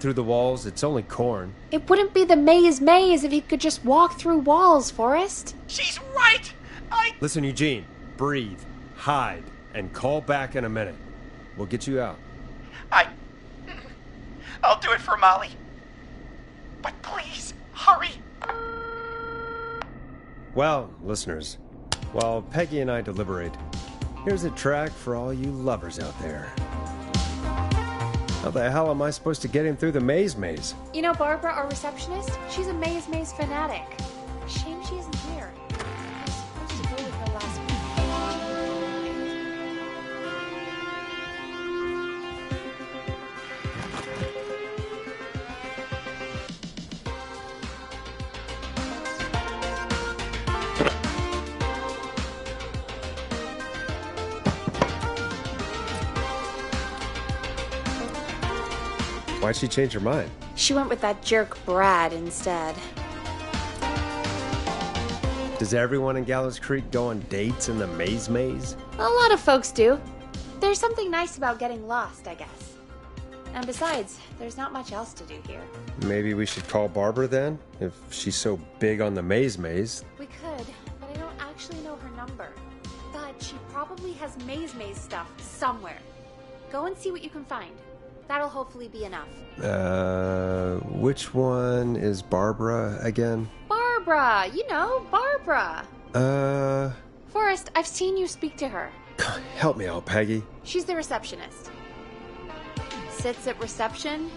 through the walls. It's only corn. It wouldn't be the maze if you could just walk through walls, Forrest. She's right! Listen, Eugene, breathe, hide, and call back in a minute. We'll get you out. I'll do it for Molly. But please, hurry! Well, listeners, while Peggy and I deliberate, here's a track for all you lovers out there. How the hell am I supposed to get him through the maze? You know Barbara, our receptionist? She's a maze fanatic. Shame she isn't here. I was supposed to go with her last week. Why'd she change her mind? She went with that jerk Brad instead. Does everyone in Gallows Creek go on dates in the maze? A lot of folks do. There's something nice about getting lost, I guess. And besides, there's not much else to do here. Maybe we should call Barbara then, if she's so big on the maze. We could, but I don't actually know her number. But she probably has maze stuff somewhere. Go and see what you can find. That'll hopefully be enough. Which one is Barbara again? Barbara! You know, Barbara! Forrest, I've seen you speak to her. Help me out, Peggy. She's the receptionist. Sits at reception,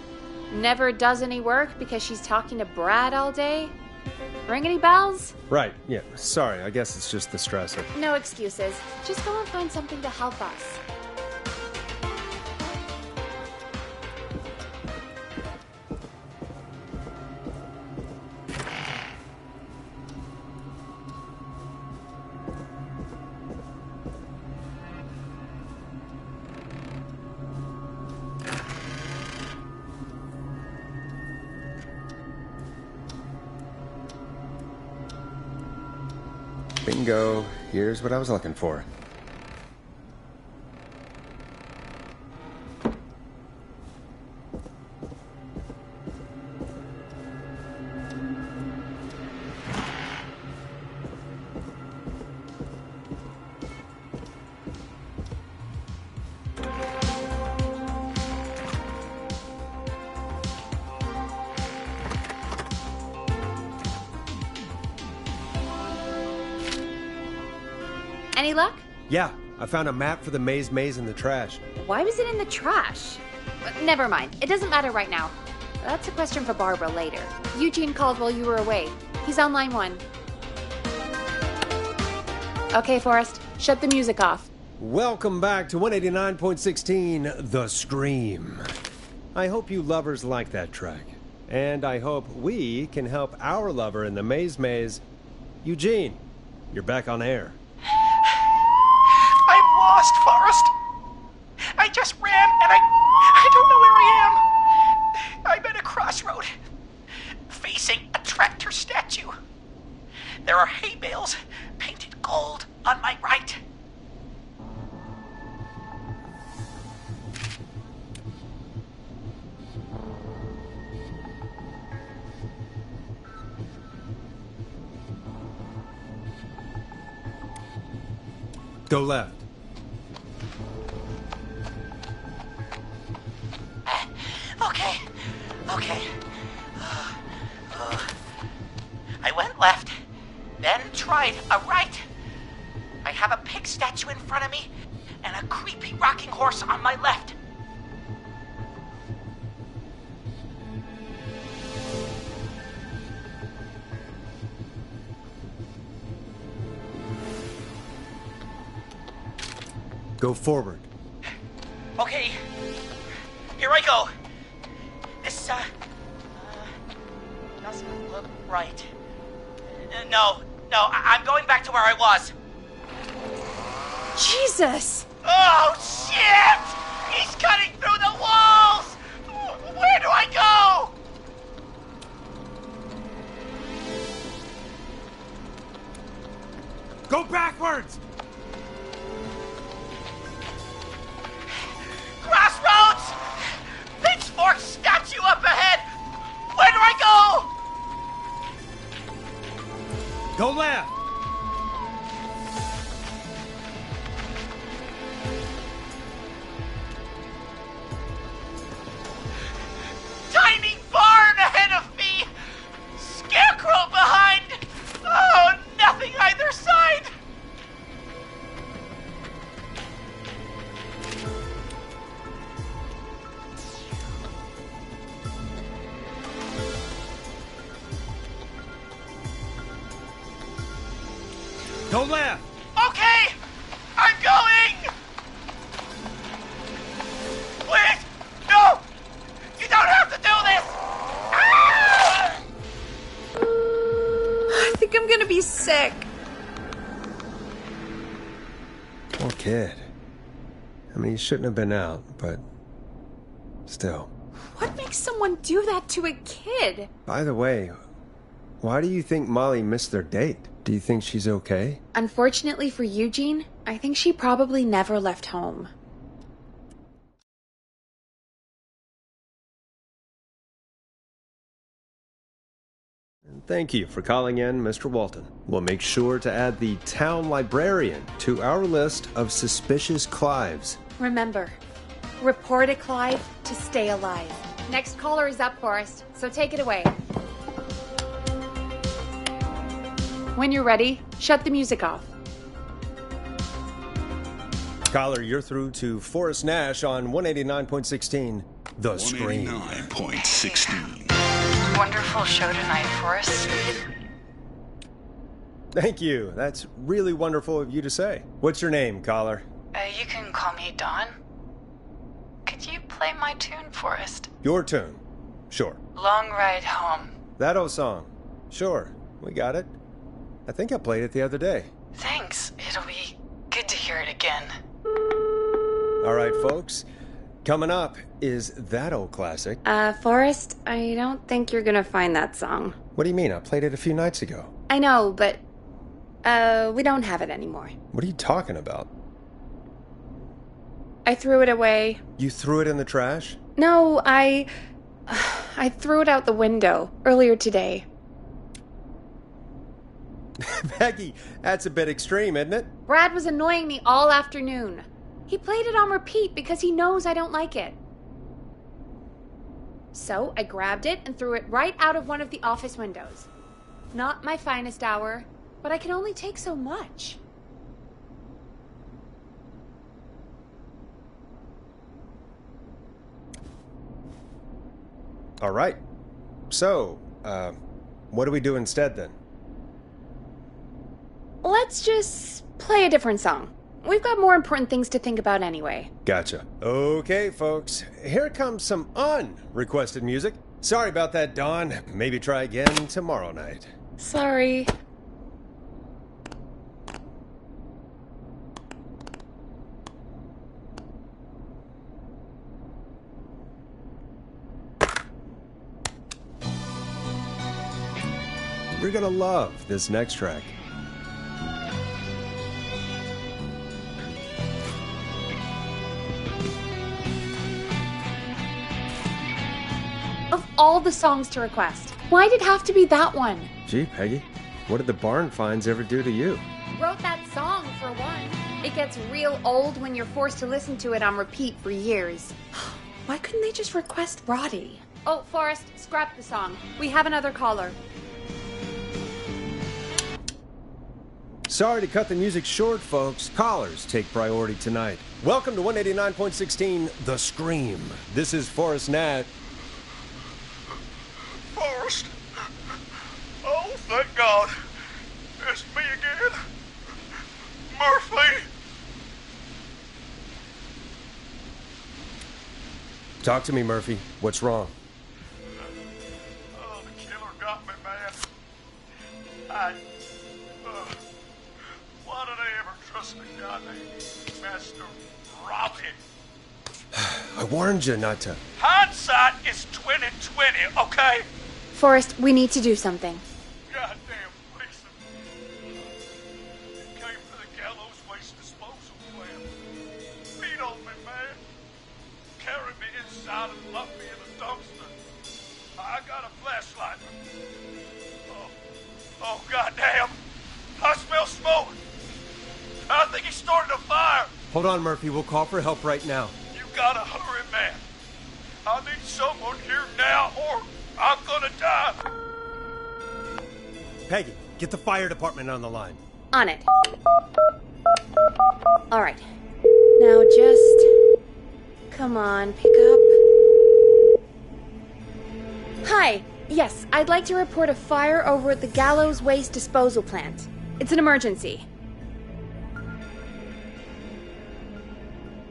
never does any work because she's talking to Brad all day. Ring any bells? Right, yeah. Sorry, I guess it's just the stress of... No excuses. Just go and find something to help us. Bingo. Here's what I was looking for. Any luck? Yeah, I found a map for the maze in the trash. Why was it in the trash? Never mind. It doesn't matter right now. That's a question for Barbara later. Eugene called while you were away. He's on line 1. Okay, Forrest. Shut the music off. Welcome back to 189.16, The Scream. I hope you lovers like that track. And I hope we can help our lover in the maze. Eugene, you're back on air. I'm lost, Forrest. I just ran and I don't know where I am. I'm at a crossroad, facing a tractor statue. There are hay bales painted gold on my right. Go left. Okay. I went left, then tried a right. I have a pig statue in front of me and a creepy rocking horse on my left. Go forward. Okay, here I go. This, doesn't look right. No, I'm going back to where I was. Jesus! Oh, shit! He's cutting through the walls! Where do I go? Go backwards! Crossroads! Pitchfork statue up ahead! Go left! Tiny barn ahead of me! Scarecrow behind! Oh, nothing either side! Go left! Okay! I'm going! Please! No! You don't have to do this! Ah! I think I'm gonna be sick. Poor kid. I mean, he shouldn't have been out, but still. What makes someone do that to a kid? By the way, why do you think Molly missed their date? Do you think she's okay? Unfortunately for Eugene, I think she probably never left home. Thank you for calling in, Mr. Walton. We'll make sure to add the town librarian to our list of suspicious Clives. Remember, report a Clive to stay alive. Next caller is up, Forrest, so take it away. When you're ready, shut the music off. Caller, you're through to Forrest Nash on 189.16, The Scream. 189.16. Wonderful show tonight, Forrest. Thank you. That's really wonderful of you to say. What's your name, caller? You can call me Dawn. Could you play my tune, Forrest? Your tune. Sure. Long Ride Home. That old song. Sure. We got it. I think I played it the other day. Thanks. It'll be good to hear it again. All right, folks. Coming up is that old classic. Forrest, I don't think you're gonna find that song. What do you mean? I played it a few nights ago. I know, but, we don't have it anymore. What are you talking about? I threw it away. You threw it in the trash? No, I threw it out the window earlier today. Peggy, that's a bit extreme, isn't it? Brad was annoying me all afternoon. He played it on repeat because he knows I don't like it. So I grabbed it and threw it right out of one of the office windows. Not my finest hour, but I can only take so much. All right. So, what do we do instead then? Let's just play a different song. We've got more important things to think about anyway. Gotcha. Okay, folks. Here comes some unrequested music. Sorry about that, Dawn. Maybe try again tomorrow night. Sorry. You're gonna love this next track. Of all the songs to request, why'd it have to be that one? Gee, Peggy, what did the barn finds ever do to you? Wrote that song, for one. It gets real old when you're forced to listen to it on repeat for years. Why couldn't they just request Roddy? Oh, Forrest, scrap the song. We have another caller. Sorry to cut the music short, folks. Callers take priority tonight. Welcome to 189.16, The Scream. This is Forrest Nash. Forrest? Oh, thank God. It's me again. Murphy. Talk to me, Murphy. What's wrong? Oh, the killer got me, man. Why did I ever trust the guy named Master Robbie? I warned you not to. Hindsight is 20/20, okay? Forrest, we need to do something. Goddamn Mason. Came for the gallows waste disposal plant. Beat on me, man. Carried me inside and locked me in a dumpster. I got a flashlight. Oh goddamn. I smell smoke. I think he started a fire. Hold on, Murphy. We'll call for help right now. You gotta hurry, man. I need someone here now or I'm gonna die. Peggy, get the fire department on the line. On it. All right. Now just... Come on, pick up. Hi. Yes, I'd like to report a fire over at the Gallows Waste Disposal Plant. It's an emergency.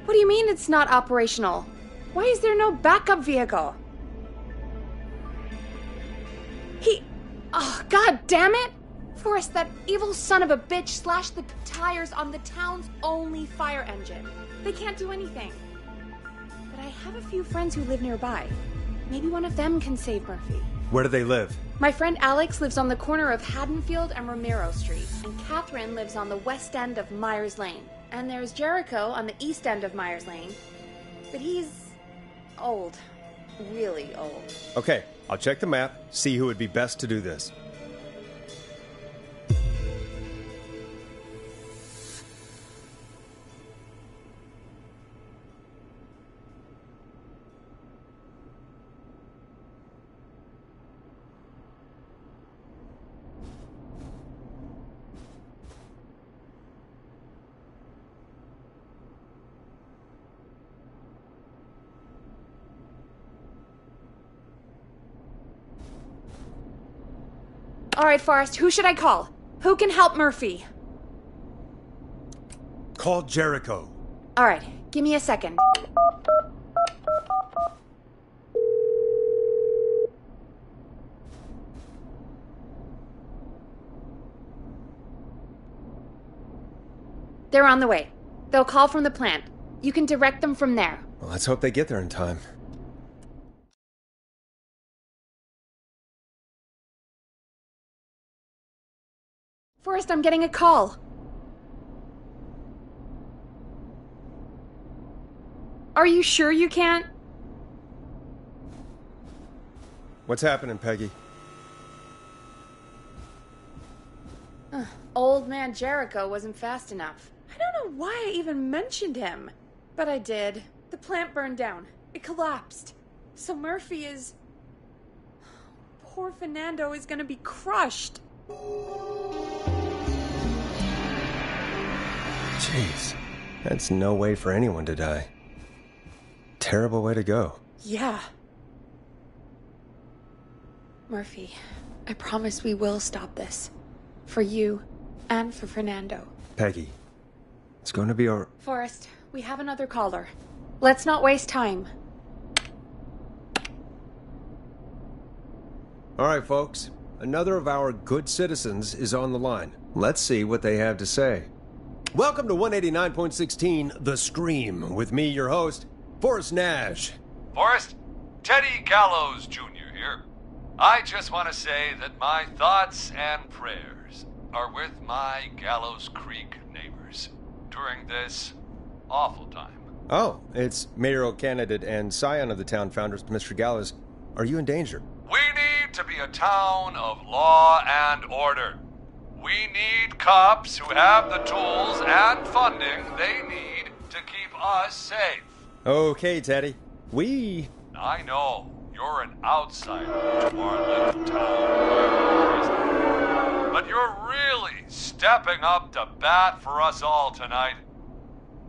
What do you mean it's not operational? Why is there no backup vehicle? Oh, god damn it! Forrest, that evil son of a bitch slashed the tires on the town's only fire engine. They can't do anything. But I have a few friends who live nearby. Maybe one of them can save Murphy. Where do they live? My friend Alex lives on the corner of Haddonfield and Romero Street, and Catherine lives on the west end of Myers Lane. And there's Jericho on the east end of Myers Lane. But he's old. Really old. Okay, I'll check the map, see who would be best to do this. All right, Forrest, who should I call? Who can help Murphy? Call Jericho. All right, give me a second. They're on the way. They'll call from the plant. You can direct them from there. Well, let's hope they get there in time. Forrest, I'm getting a call. Are you sure you can't? What's happening, Peggy? Old man Jericho wasn't fast enough. I don't know why I even mentioned him. But I did. The plant burned down. It collapsed. So Murphy is... Poor Fernando is gonna be crushed. Jeez, that's no way for anyone to die. Terrible way to go. Yeah. Murphy, I promise we will stop this. For you and for Fernando. Peggy, it's going to be all... Forrest, we have another caller. Let's not waste time. All right, folks. Another of our good citizens is on the line. Let's see what they have to say. Welcome to 189.16 The Scream, with me, your host, Forrest Nash. Forrest, Teddy Gallows Jr. here. I just want to say that my thoughts and prayers are with my Gallows Creek neighbors during this awful time. Oh, it's mayoral candidate and scion of the town founders, Mr. Gallows. Are you in danger? We need to be a town of law and order. We need cops who have the tools and funding they need to keep us safe. Okay, Teddy. I know you're an outsider to our little town, but you're really stepping up to bat for us all tonight.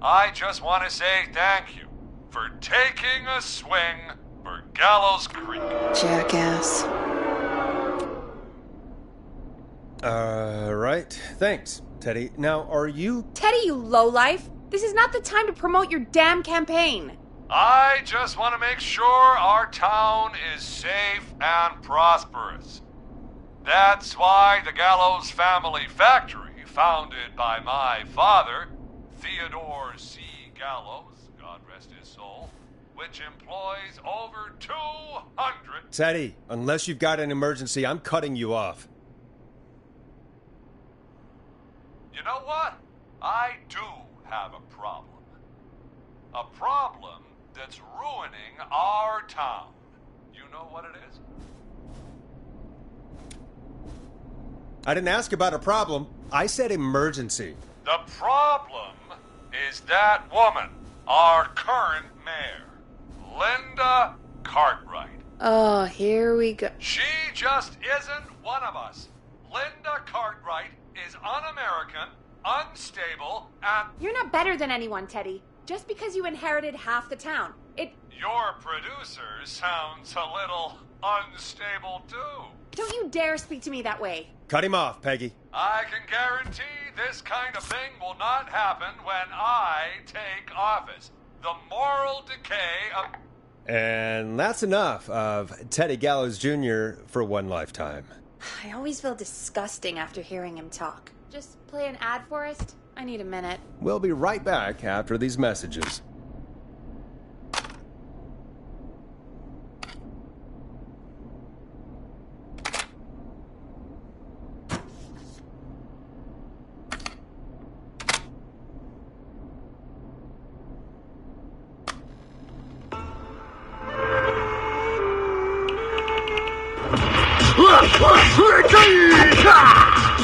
I just want to say thank you for taking a swing for Gallows Creek. Jackass. Right. Thanks, Teddy. Now, are you... Teddy, you lowlife! This is not the time to promote your damn campaign. I just want to make sure our town is safe and prosperous. That's why the Gallows Family Factory, founded by my father, Theodore C. Gallows, God rest his soul, which employs over 200... Teddy, unless you've got an emergency, I'm cutting you off. You know what? I do have a problem. A problem that's ruining our town. You know what it is? I didn't ask about a problem. I said emergency. The problem is that woman, our current mayor, Linda Cartwright. Oh, here we go. She just isn't one of us. Linda Cartwright is un-American, unstable, and You're not better than anyone, Teddy. Just because you inherited half the town. your producer sounds a little unstable too. Don't you dare speak to me that way. Cut him off, Peggy. I can guarantee this kind of thing will not happen when I take office. The moral decay of... And that's enough of Teddy Gallows Jr. for one lifetime. I always feel disgusting after hearing him talk. Just play an ad for us? I need a minute. We'll be right back after these messages.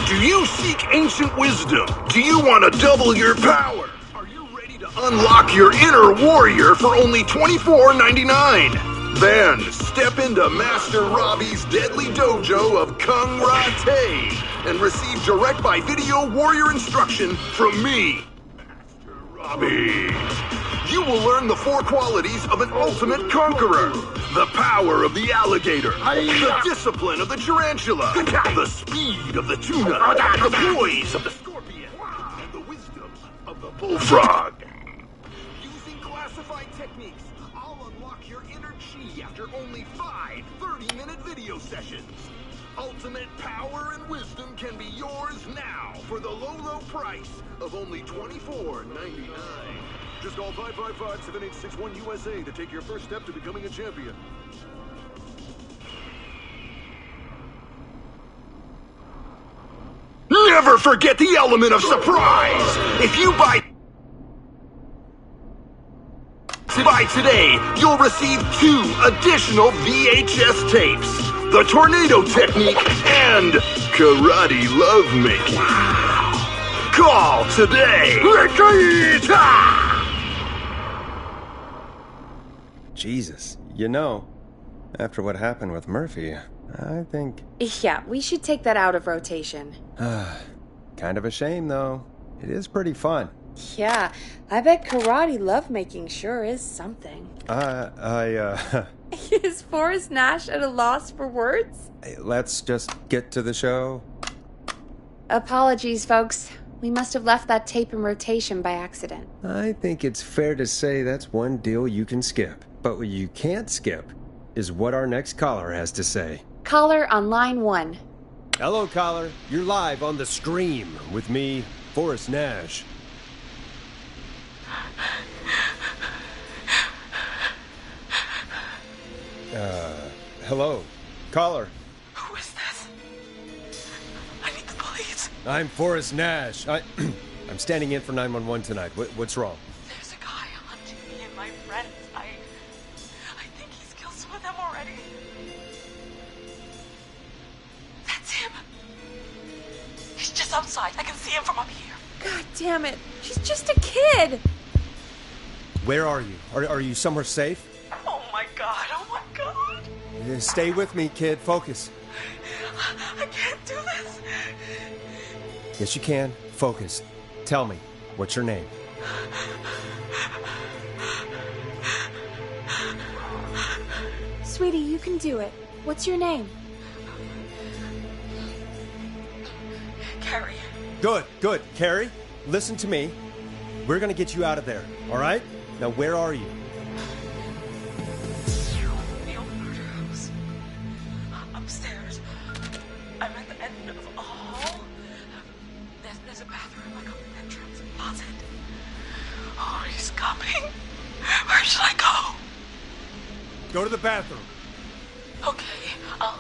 Do you seek ancient wisdom? Do you want to double your power? Are you ready to unlock your inner warrior for only $24.99? Then step into Master Robbie's deadly dojo of Kung Rate and receive direct by video warrior instruction from me, Master Robbie. You will learn the 4 qualities of an ultimate conqueror. The power of the alligator, the discipline of the tarantula, the speed of the tuna, the poise of the scorpion, and the wisdom of the bullfrog. Using classified techniques, I'll unlock your inner chi after only 5 30-minute video sessions. Ultimate power and wisdom can be yours now for the low, low price of only $24.99. Just call 555-7861 USA to take your first step to becoming a champion. Never forget the element of surprise! If you buy today, you'll receive 2 additional VHS tapes, the Tornado Technique and Karate Lovemaking. Call today! Jesus, you know, after what happened with Murphy, I think... Yeah, we should take that out of rotation. Kind of a shame, though. It is pretty fun. Yeah, I bet karate lovemaking sure is something. Is Forrest Nash at a loss for words? Let's just get to the show. Apologies, folks. We must have left that tape in rotation by accident. I think it's fair to say that's one deal you can skip. But what you can't skip is what our next caller has to say. Caller on line 1. Hello, caller. You're live on the Scream with me, Forrest Nash. Hello, caller. Who is this? I need the police. I'm Forrest Nash. I'm standing in for 911 tonight. What's wrong? There's a guy hunting me and my friends. I think he's killed some of them already. That's him. He's just outside. I can see him from up here. God damn it. She's just a kid. Where are you? Are you somewhere safe? Oh my god. Oh my god. Stay with me, kid. Focus. I can't do this. Yes, you can. Focus. Tell me, what's your name? Sweetie, you can do it. What's your name? Carrie. Good. Carrie, listen to me. We're gonna get you out of there, all right? Now, where are you? The old murder house. Upstairs. I'm at the end of a hall. There's a bathroom, like an entrance closet. Oh, he's coming. Where should I go? Go to the bathroom. Okay, I'll...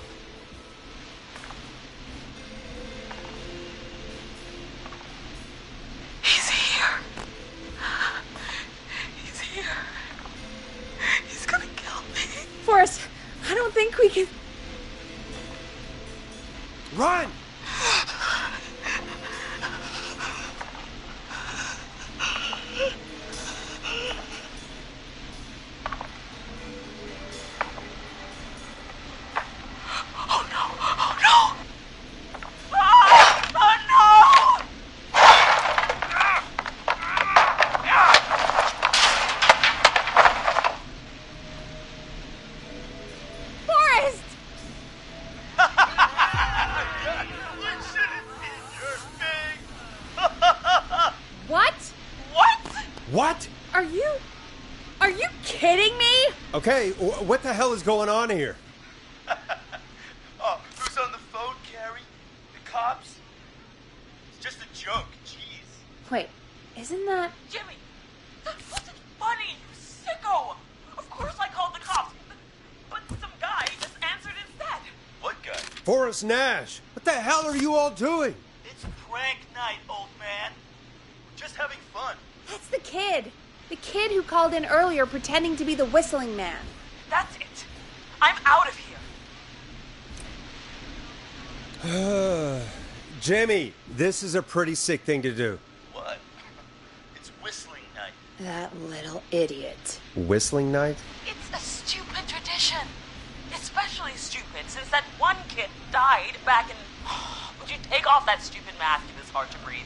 He's here. He's here. He's gonna kill me. Forrest, I don't think we can... Run! Okay, what the hell is going on here? Oh, who's on the phone, Carrie? The cops? It's just a joke, jeez. Wait, isn't that... Jimmy, that wasn't funny, you sicko! Of course I called the cops, but some guy just answered instead. What guy? Forrest Nash! What the hell are you all doing? It's prank night, old man. We're just having fun. That's the kid. The kid who called in earlier pretending to be the whistling man. That's it. I'm out of here. Jimmy, this is a pretty sick thing to do. What? It's whistling night. That little idiot. Whistling night? It's a stupid tradition. Especially stupid since that one kid died back in... Would you take off that stupid mask if it's hard to breathe?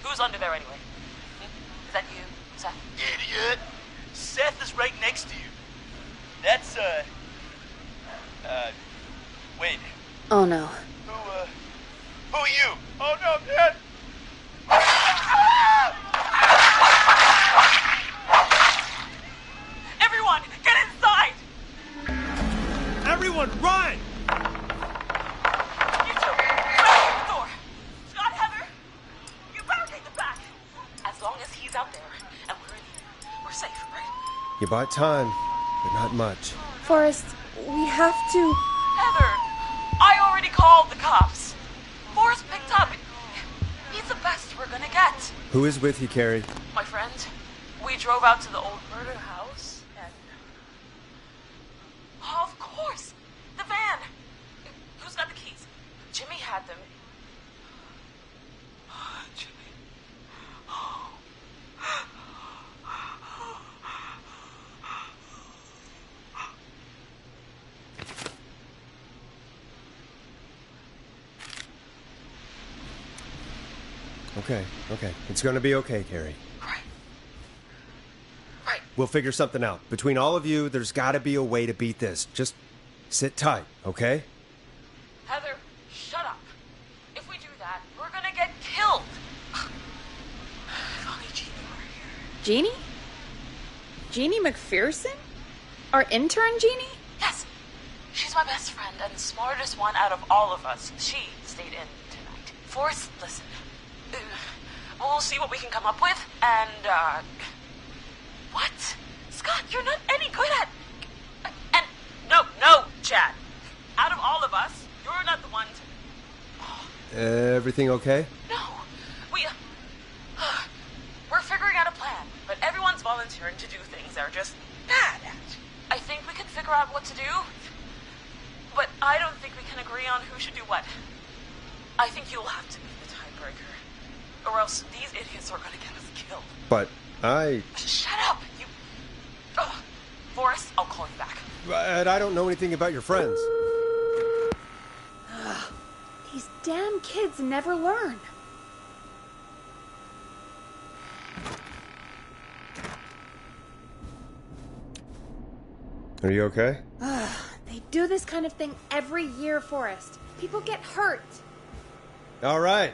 Who's under there anyway? Is that you, Seth? Idiot! Seth is right next to you. That's, wait. Oh no. Who are you? Oh no, Dad! Everyone, get inside! Everyone, run! You two, barricade the door. Scott, Heather, you barricade the back. As long as he's out there and we're in here, we're safe, right? You bought time, but not much. Forrest, we have to... Heather, I already called the cops. Forrest picked up. He's the best we're gonna get. Who is with you, Carrie? My friend, we drove out to the old murder house and... Oh, of course! The van! Who's got the keys? Jimmy had them. Jimmy. Okay. It's gonna be okay, Carrie. Right. We'll figure something out. Between all of you, there's gotta be a way to beat this. Just sit tight, okay? Heather, shut up. If we do that, we're gonna get killed. If only Jeannie were here. Jeannie? Jeannie McPherson? Our intern, Jeannie? Yes. She's my best friend and the smartest one out of all of us. She stayed in tonight. Forrest, listen. We'll see what we can come up with, and, What? Scott, you're not any good at... And, no, Chad. Out of all of us, you're not the one to... Everything okay? No. We're figuring out a plan, but everyone's volunteering to do things they're just bad at. I think we can figure out what to do, but I don't think we can agree on who should do what. I think you'll have to be the tiebreaker, or else these idiots are gonna get us killed. But I... Shut up, you... Forrest, I'll call you back. But I don't know anything about your friends. These damn kids never learn. Are you okay? They do this kind of thing every year, Forrest. People get hurt. All right,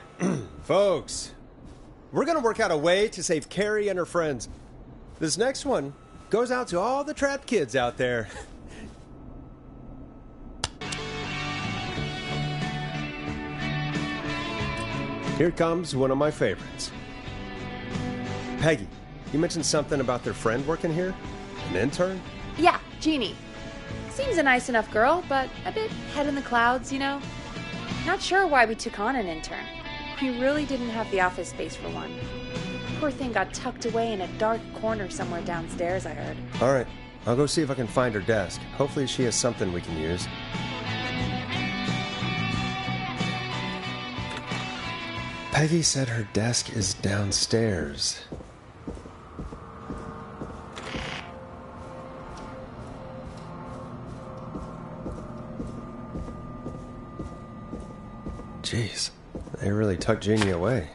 folks. We're gonna work out a way to save Carrie and her friends. This next one goes out to all the trapped kids out there. Here comes one of my favorites. Peggy, you mentioned something about their friend working here? An intern? Yeah, Jeannie. Seems a nice enough girl, but a bit head in the clouds, you know? Not sure why we took on an intern. We really didn't have the office space for one. Poor thing got tucked away in a dark corner somewhere downstairs, I heard. All right, I'll go see if I can find her desk. Hopefully she has something we can use. Peggy said her desk is downstairs. Jeez, they really tucked Jeannie away.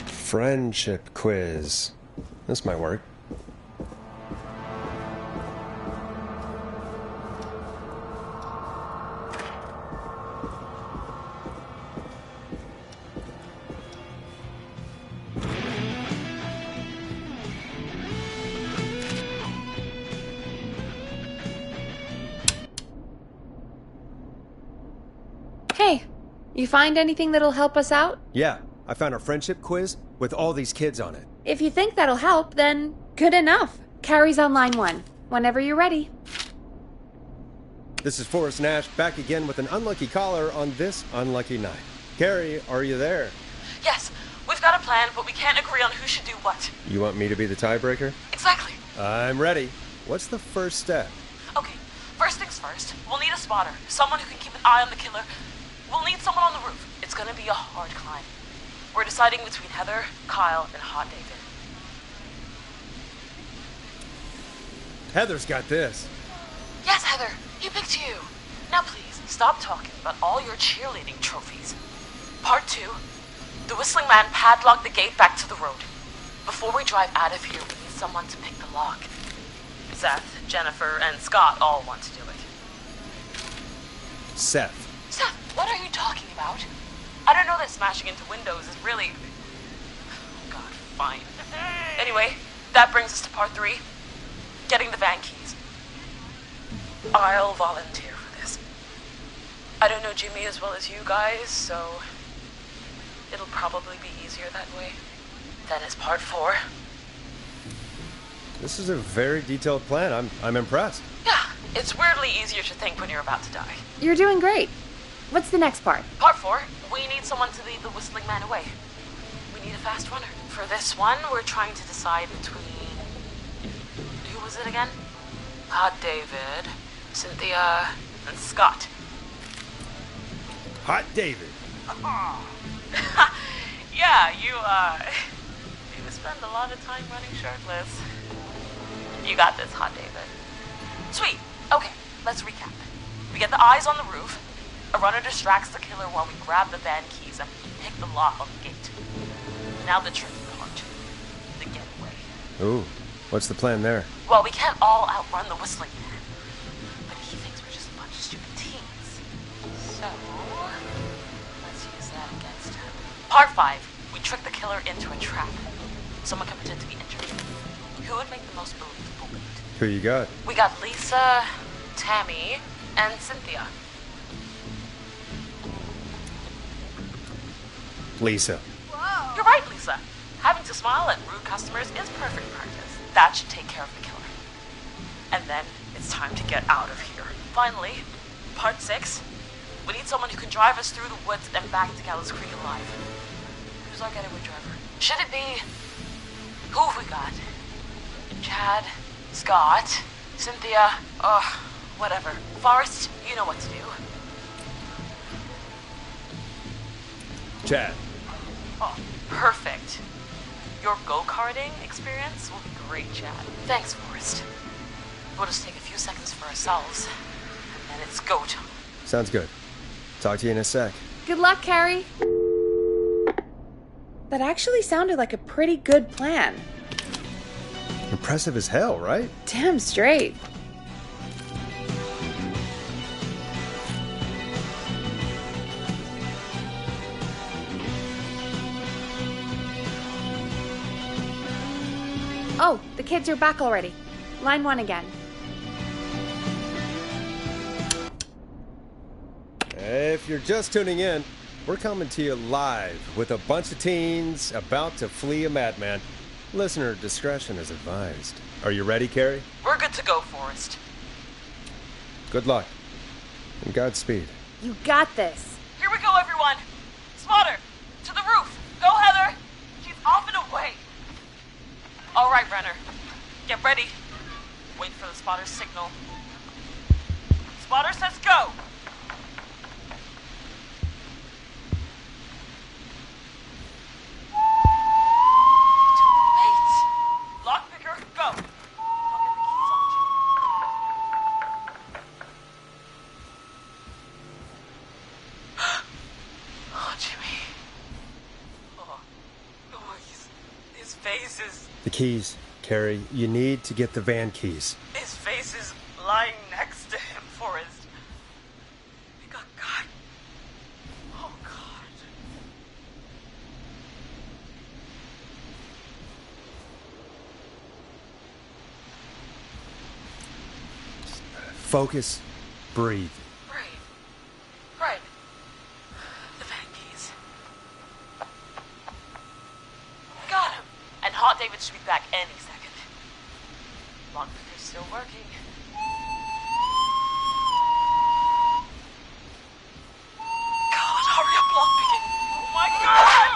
Friendship quiz. This might work. You find anything that'll help us out? Yeah, I found a friendship quiz with all these kids on it. If you think that'll help, then good enough. Carrie's on line 1. Whenever you're ready. This is Forrest Nash back again with an unlucky caller on this unlucky night. Carrie, are you there? Yes, we've got a plan, but we can't agree on who should do what. You want me to be the tiebreaker? Exactly. I'm ready. What's the first step? Okay, first things first. We'll need a spotter. Someone who can keep an eye on the killer. We'll need someone on the roof. It's gonna be a hard climb. We're deciding between Heather, Kyle, and Hot David. Heather's got this. Yes, Heather, he picked you. Now please, stop talking about all your cheerleading trophies. Part 2. The Whistling Man padlocked the gate back to the road. Before we drive out of here, we need someone to pick the lock. Seth, Jennifer, and Scott all want to do it. Seth. Seth, what are you talking about? I don't know that smashing into windows is really... God, fine. Anyway, that brings us to part 3. Getting the van keys. I'll volunteer for this. I don't know Jimmy as well as you guys, so it'll probably be easier that way. Then it's part 4. This is a very detailed plan. I'm impressed. Yeah, it's weirdly easier to think when you're about to die. You're doing great. What's the next part? Part 4, we need someone to lead the Whistling Man away. We need a fast runner. For this one, we're trying to decide between... Who was it again? Hot David, Cynthia, and Scott. Hot David. Yeah, you spend a lot of time running shirtless. You got this, Hot David. Sweet. Okay, let's recap. We get the eyes on the roof. A runner distracts the killer while we grab the van keys and pick the lock on the gate. Now the tricky part. The getaway. Ooh, what's the plan there? Well, we can't all outrun the Whistling Man. But he thinks we're just a bunch of stupid teens. So, let's use that against him. Part 5. We trick the killer into a trap. Someone can pretend to be injured. Who would make the most believable lead? Who you got? We got Lisa, Tammy, and Cynthia. Lisa. You're right, Lisa. Having to smile at rude customers is perfect practice. That should take care of the killer. And then it's time to get out of here. Finally, part 6. We need someone who can drive us through the woods and back to Gallows Creek alive. Who's our getaway driver? Should it be... Who have we got? Chad, Scott, Cynthia, whatever. Forrest, you know what to do. Chad. Oh, perfect. Your go-karting experience will be great, Chad. Thanks, Forrest. We'll just take a few seconds for ourselves, and then it's go time. Sounds good. Talk to you in a sec. Good luck, Carrie. That actually sounded like a pretty good plan. Impressive as hell, right? Damn straight. Oh, the kids are back already. Line 1 again. If you're just tuning in, we're coming to you live with a bunch of teens about to flee a madman. Listener discretion is advised. Are you ready, Carrie? We're good to go, Forrest. Good luck. And Godspeed. You got this. Here we go, everyone. Spotter, to the roof. Go, Heather. She's off and away. All right, Renner. Get ready. Wait for the spotter's signal. Spotter says go. Lockpicker, go. I'll get the keys off Jimmy. Oh, Jimmy. Oh, his face is... The keys, Carrie. You need to get the van keys. His face is lying next to him, Forrest. He got got. Oh, God. Focus. Breathe. Right. David should be back any second. Lockpicker's still working. God, hurry up, lockpicking! Oh my God!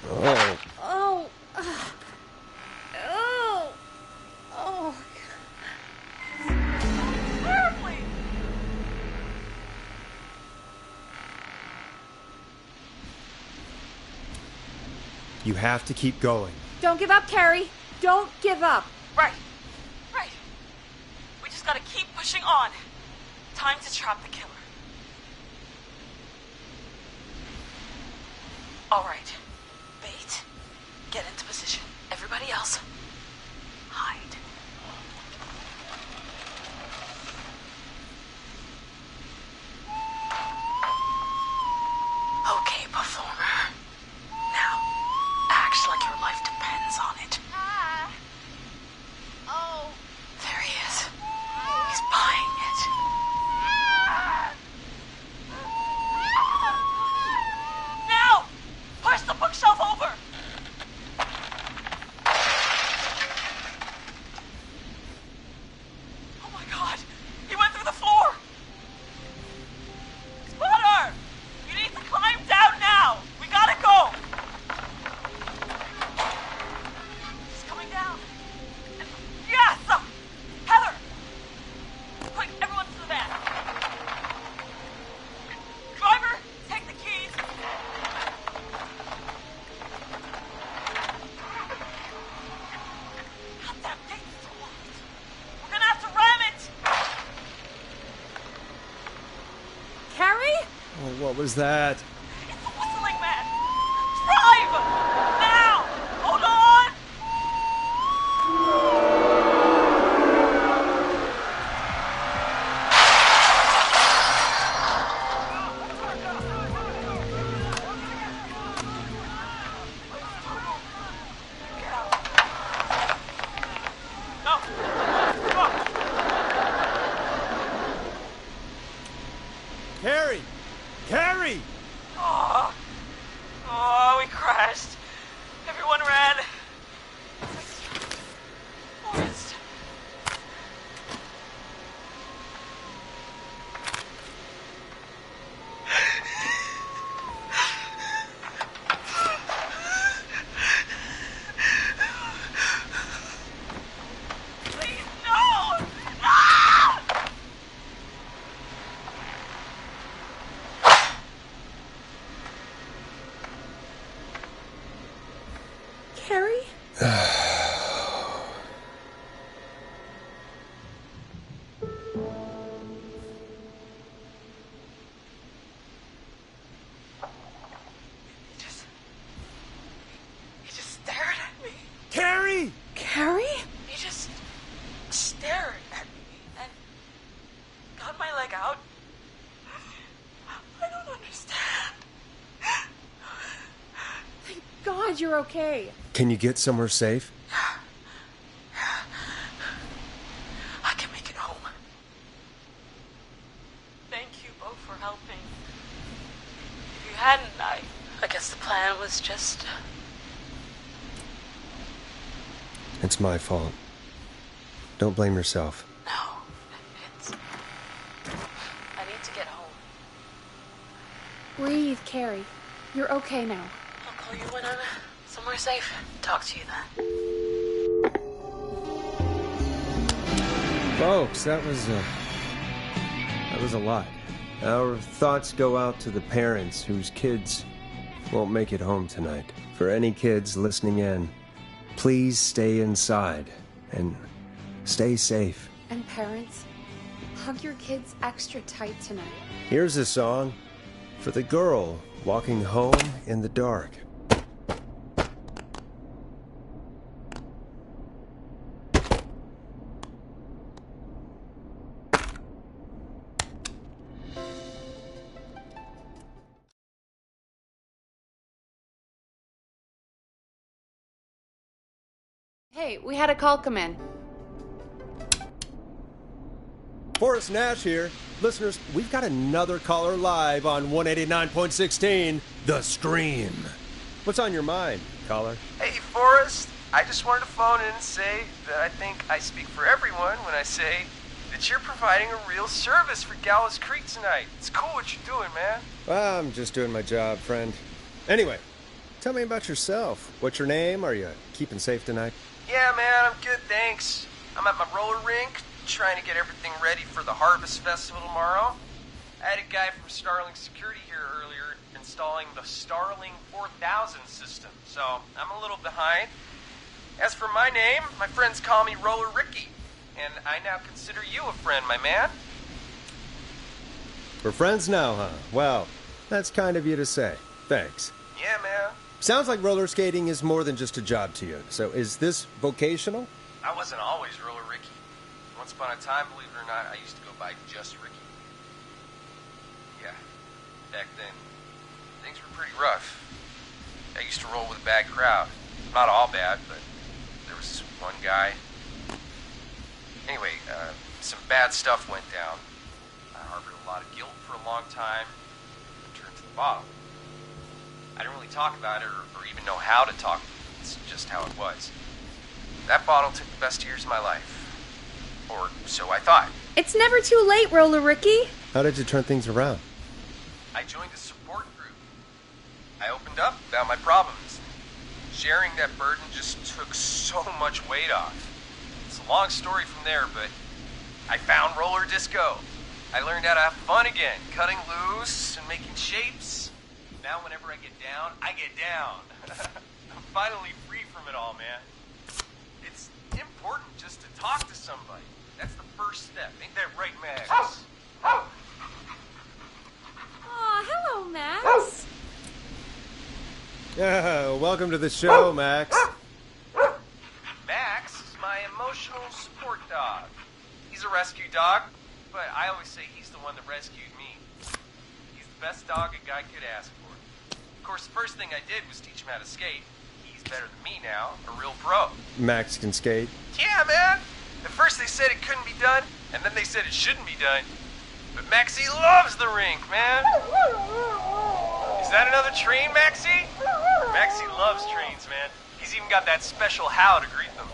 Oh. Oh. Oh. Oh. Terribly! You have to keep going. Don't give up, Carrie. Don't give up. Right. Right. We just gotta keep pushing on. Time to trap the killer. Alright. Bait. Get into position. Everybody else. Hide. Okay, performer. Now, act like your life depends on it. Oh. There he is. He's buying it. Now! Push the bookshelf over! Oh my God! He went through the floor! Spotter! You need to climb down now! We gotta go! He's coming down. Yes! Heather! Quick, everyone to the van. Driver, take the keys. Goddamn gate's still locked. We're gonna have to ram it! Carrie? Oh, what was that? It's the whistling man! Drive! Now! Hold on! Get out. No! Come on! Carrie! Carrie! Oh, we crashed. Everyone ran. Forrest. Please, no! No! Carrie? He just stared at me. Carrie! Carrie? He just stared at me and got my leg out. I don't understand. Thank God you're okay. Can you get somewhere safe? I can make it home. Thank you both for helping. If you hadn't, I guess the plan was just... It's my fault. Don't blame yourself. No, it's... I need to get home. Breathe, Carrie. You're okay now. I'll call you when I'm somewhere safe. Talk to you then. Folks, that was a lot. Our thoughts go out to the parents whose kids won't make it home tonight. For any kids listening in, please stay inside and stay safe. And parents, hug your kids extra tight tonight. Here's a song for the girl walking home in the dark. Hey, we had a call come in. Forrest Nash here. Listeners, we've got another caller live on 189.16, The Scream. What's on your mind, caller? Hey, Forrest. I just wanted to phone in and say that I think I speak for everyone when I say that you're providing a real service for Gallows Creek tonight. It's cool what you're doing, man. Well, I'm just doing my job, friend. Anyway, tell me about yourself. What's your name? Are you keeping safe tonight? Yeah, man, I'm good, thanks. I'm at my roller rink, trying to get everything ready for the Harvest Festival tomorrow. I had a guy from Starling Security here earlier installing the Starling 4000 system, so I'm a little behind. As for my name, my friends call me Roller Ricky, and I now consider you a friend, my man. We're friends now, huh? Well, that's kind of you to say. Thanks. Yeah, man. Sounds like roller skating is more than just a job to you. So is this vocational? I wasn't always Roller Ricky. Once upon a time, believe it or not, I used to go by just Ricky. Yeah, back then, things were pretty rough. I used to roll with a bad crowd. Not all bad, but there was one guy. Anyway, some bad stuff went down. I harbored a lot of guilt for a long time and turned to the bottle. I didn't really talk about it or even know how to talk. It's just how it was. That bottle took the best years of my life. Or so I thought. It's never too late, Roller Ricky. How did you turn things around? I joined a support group. I opened up about my problems. Sharing that burden just took so much weight off. It's a long story from there, but I found roller disco. I learned how to have fun again, cutting loose and making shapes. Now whenever I get down, I get down. I'm finally free from it all, man. It's important just to talk to somebody. That's the first step. Ain't that right, Max? Aw, hello, Max. Welcome to the show, Max. Max is my emotional support dog. He's a rescue dog, but I always say he's the one that rescued me. He's the best dog a guy could ask for. Of course, the first thing I did was teach him how to skate. He's better than me now, a real pro. Max can skate. Yeah, man. At first they said it couldn't be done, and then they said it shouldn't be done. But Maxie loves the rink, man. Is that another train, Maxie? Maxie loves trains, man. He's even got that special how to greet them.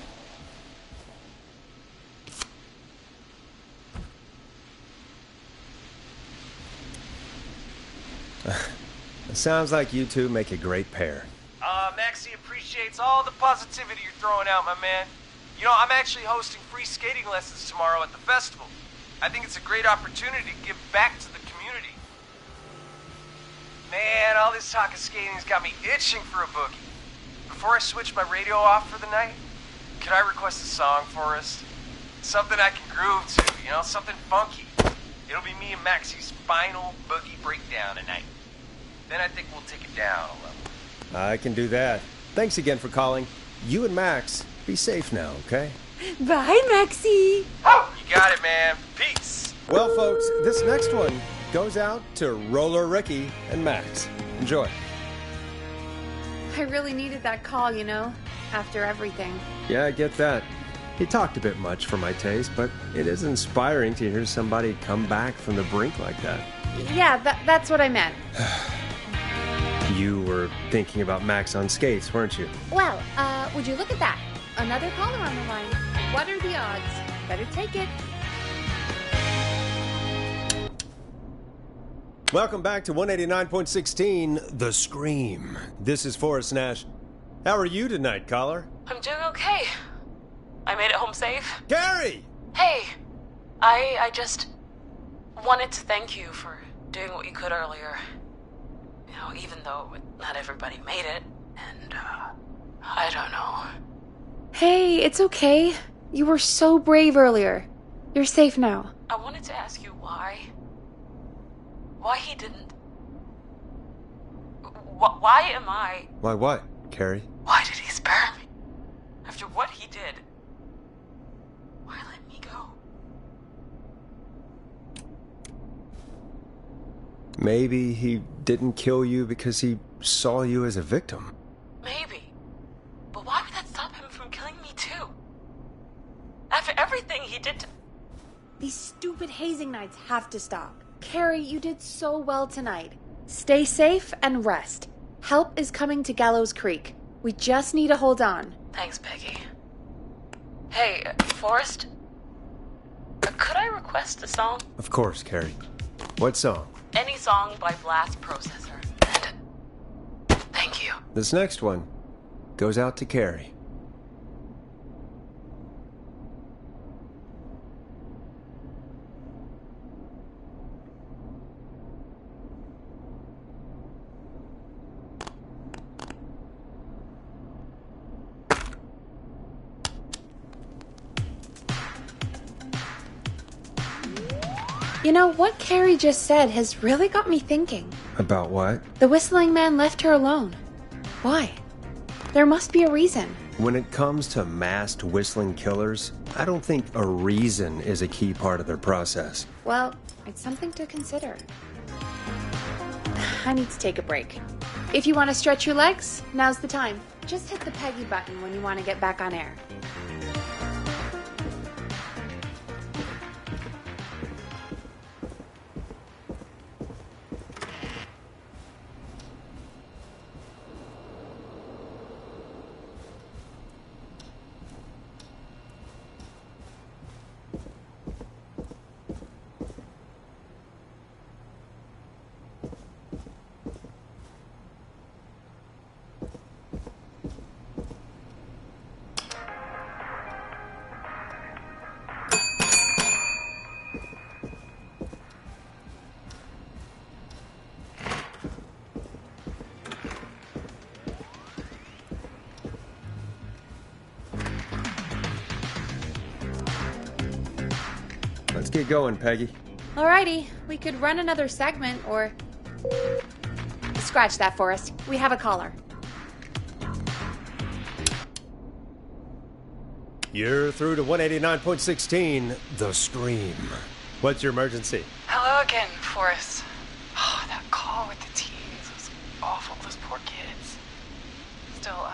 It sounds like you two make a great pair. Maxie appreciates all the positivity you're throwing out, my man. You know, I'm actually hosting free skating lessons tomorrow at the festival. I think it's a great opportunity to give back to the community. Man, all this talk of skating's got me itching for a boogie. Before I switch my radio off for the night, could I request a song for us? Something I can groove to, you know, something funky. It'll be me and Maxie's final boogie breakdown tonight. Then I think we'll take it down a level. I can do that. Thanks again for calling. You and Max, be safe now, okay? Bye, Maxie. You got it, man. Peace. Well, folks, this next one goes out to Roller Ricky and Max. Enjoy. I really needed that call, you know, after everything. Yeah, I get that. He talked a bit much for my taste, but it is inspiring to hear somebody come back from the brink like that. Yeah, that's what I meant. You were thinking about Max on skates, weren't you? Well, would you look at that? Another caller on the line. What are the odds? Better take it. Welcome back to 189.16, The Scream. This is Forrest Nash. How are you tonight, caller? I'm doing okay. I made it home safe. Gary! Hey, I just wanted to thank you for doing what you could earlier. You know, even though not everybody made it, and, I don't know. Hey, it's okay. You were so brave earlier. You're safe now. I wanted to ask you why. Why he didn't... Why am I... Why what, Carrie? Why did he spare me? After what he did, why let me go? Maybe he didn't kill you because he saw you as a victim. Maybe. But why would that stop him from killing me too? After everything he did to... These stupid hazing nights have to stop. Carrie, you did so well tonight. Stay safe and rest. Help is coming to Gallows Creek. We just need to hold on. Thanks, Peggy. Hey, Forrest? Could I request a song? Of course, Carrie. What song? Any song by Blast Processor. Thank you. This next one goes out to Carrie. You know, what Carrie just said has really got me thinking. About what? The Whistling Man left her alone. Why? There must be a reason. When it comes to masked whistling killers, I don't think a reason is a key part of their process. Well, it's something to consider. I need to take a break. If you want to stretch your legs, now's the time. Just hit the Peggy button when you want to get back on air. Let's get going, Peggy. Alrighty, we could run another segment or... Scratch that, Forrest. We have a caller. You're through to 189.16, The Scream. What's your emergency? Hello again, Forrest. Oh, that call with the teens was awful. Those poor kids. Still,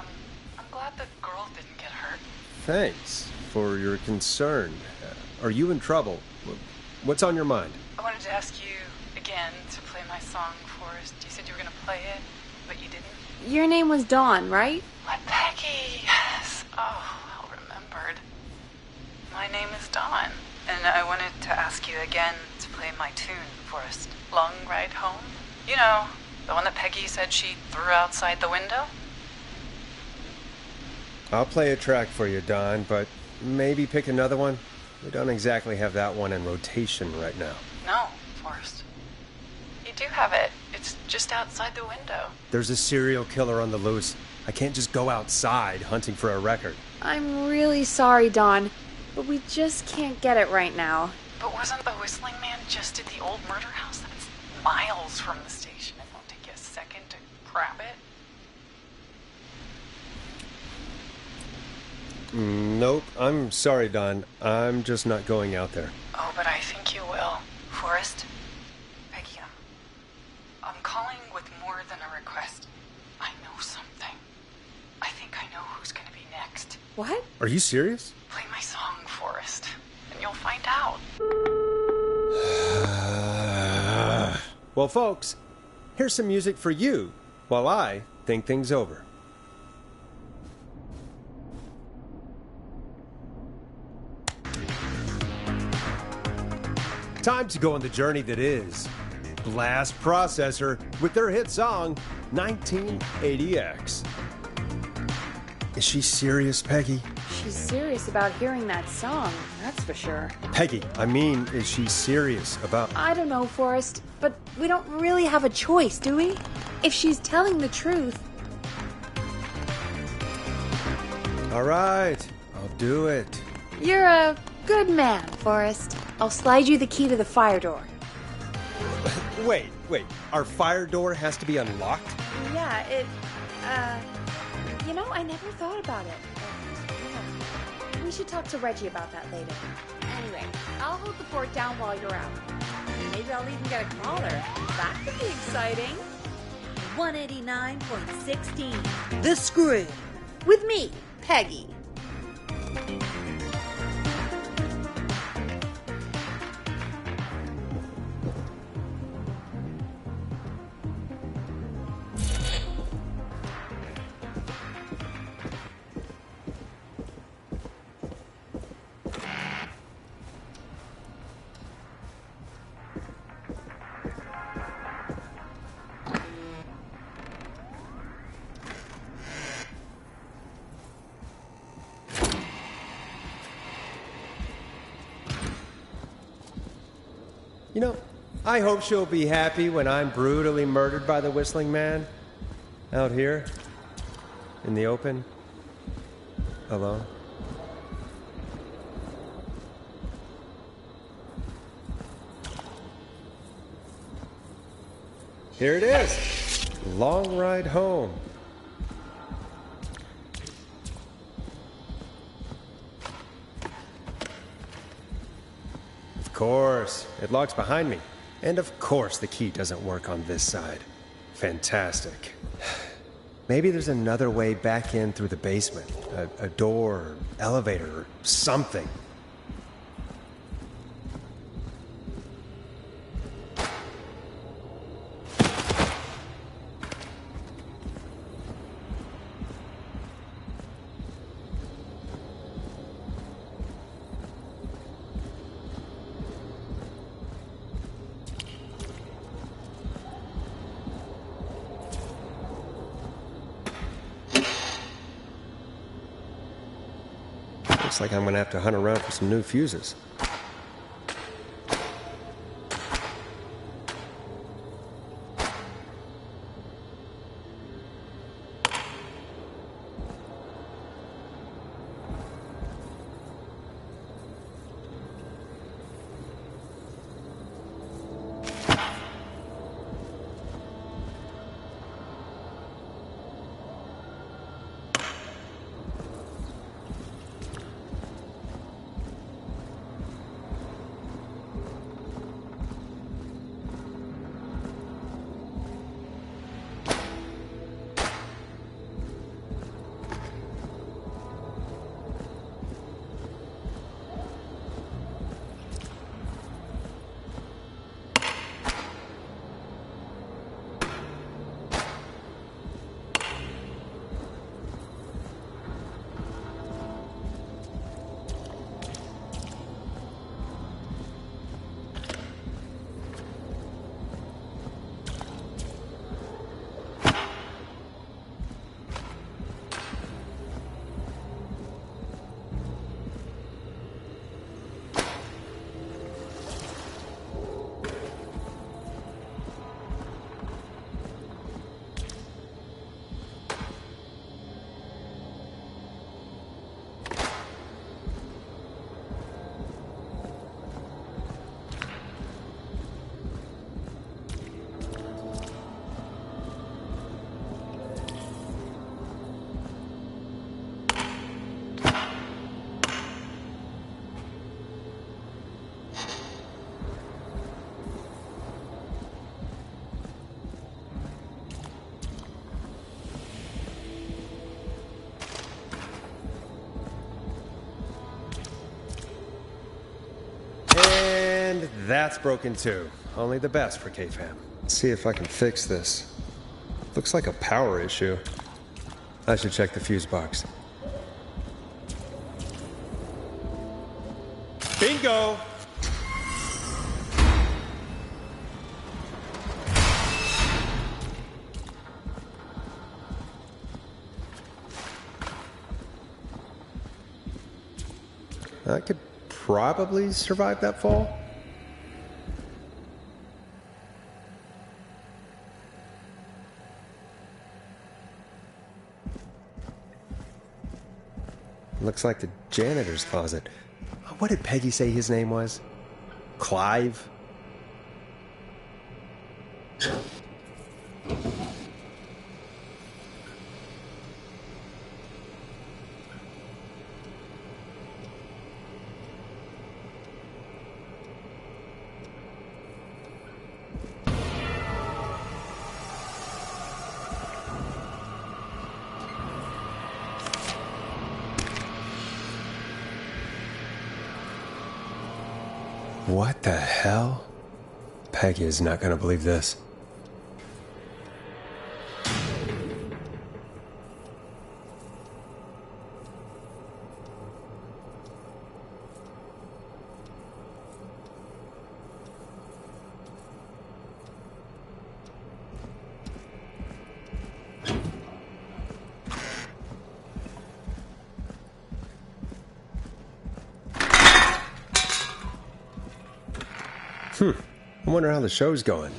I'm glad the girl didn't get hurt. Thanks for your concern. Are you in trouble? What's on your mind? I wanted to ask you again to play my song, Forrest. You said you were going to play it, but you didn't. Your name was Dawn, right? What, Peggy? Yes. Oh, well remembered. My name is Dawn, and I wanted to ask you again to play my tune, Forrest. Long Ride Home? You know, the one that Peggy said she threw outside the window? I'll play a track for you, Don, but maybe pick another one. We don't exactly have that one in rotation right now. No, Forrest. You do have it. It's just outside the window. There's a serial killer on the loose. I can't just go outside hunting for a record. I'm really sorry, Dawn, but we just can't get it right now. But wasn't the Whistling Man just at the old murder house? That's miles from the station. It won't take you a second to grab it. Nope. I'm sorry, Don. I'm just not going out there. Oh, but I think you will. Forrest? Peggy, I'm calling with more than a request. I know something. I think I know who's going to be next. What? Are you serious? Play my song, Forrest, and you'll find out. Well, folks, here's some music for you while I think things over. Time to go on the journey that is Blast Processor with their hit song 1980X. Is she serious, Peggy? She's serious about hearing that song, that's for sure. Peggy, I mean, is she serious about... I don't know, Forrest, but we don't really have a choice, do we? If she's telling the truth... All right, I'll do it. You're a good man, Forrest. I'll slide you the key to the fire door. Wait. Our fire door has to be unlocked? Yeah, you know, I never thought about it. Yeah. We should talk to Reggie about that later. Anyway, I'll hold the fort down while you're out. Maybe I'll even get a caller. That could be exciting. 189.16 The Scream. With me, Peggy. You know, I hope she'll be happy when I'm brutally murdered by the Whistling Man. Out here, in the open, alone. Here it is. Long ride home. Of course, it locks behind me. And of course the key doesn't work on this side. Fantastic. Maybe there's another way back in through the basement. A door, elevator, or something. Looks like I'm gonna have to hunt around for some new fuses. And that's broken too. Only the best for K-Fam. Let's see if I can fix this. Looks like a power issue. I should check the fuse box. Bingo! I could probably survive that fall. Looks like the janitor's closet. What did Peggy say his name was? Clive? What the hell? Peggy is not going to believe this. I wonder how the show's going.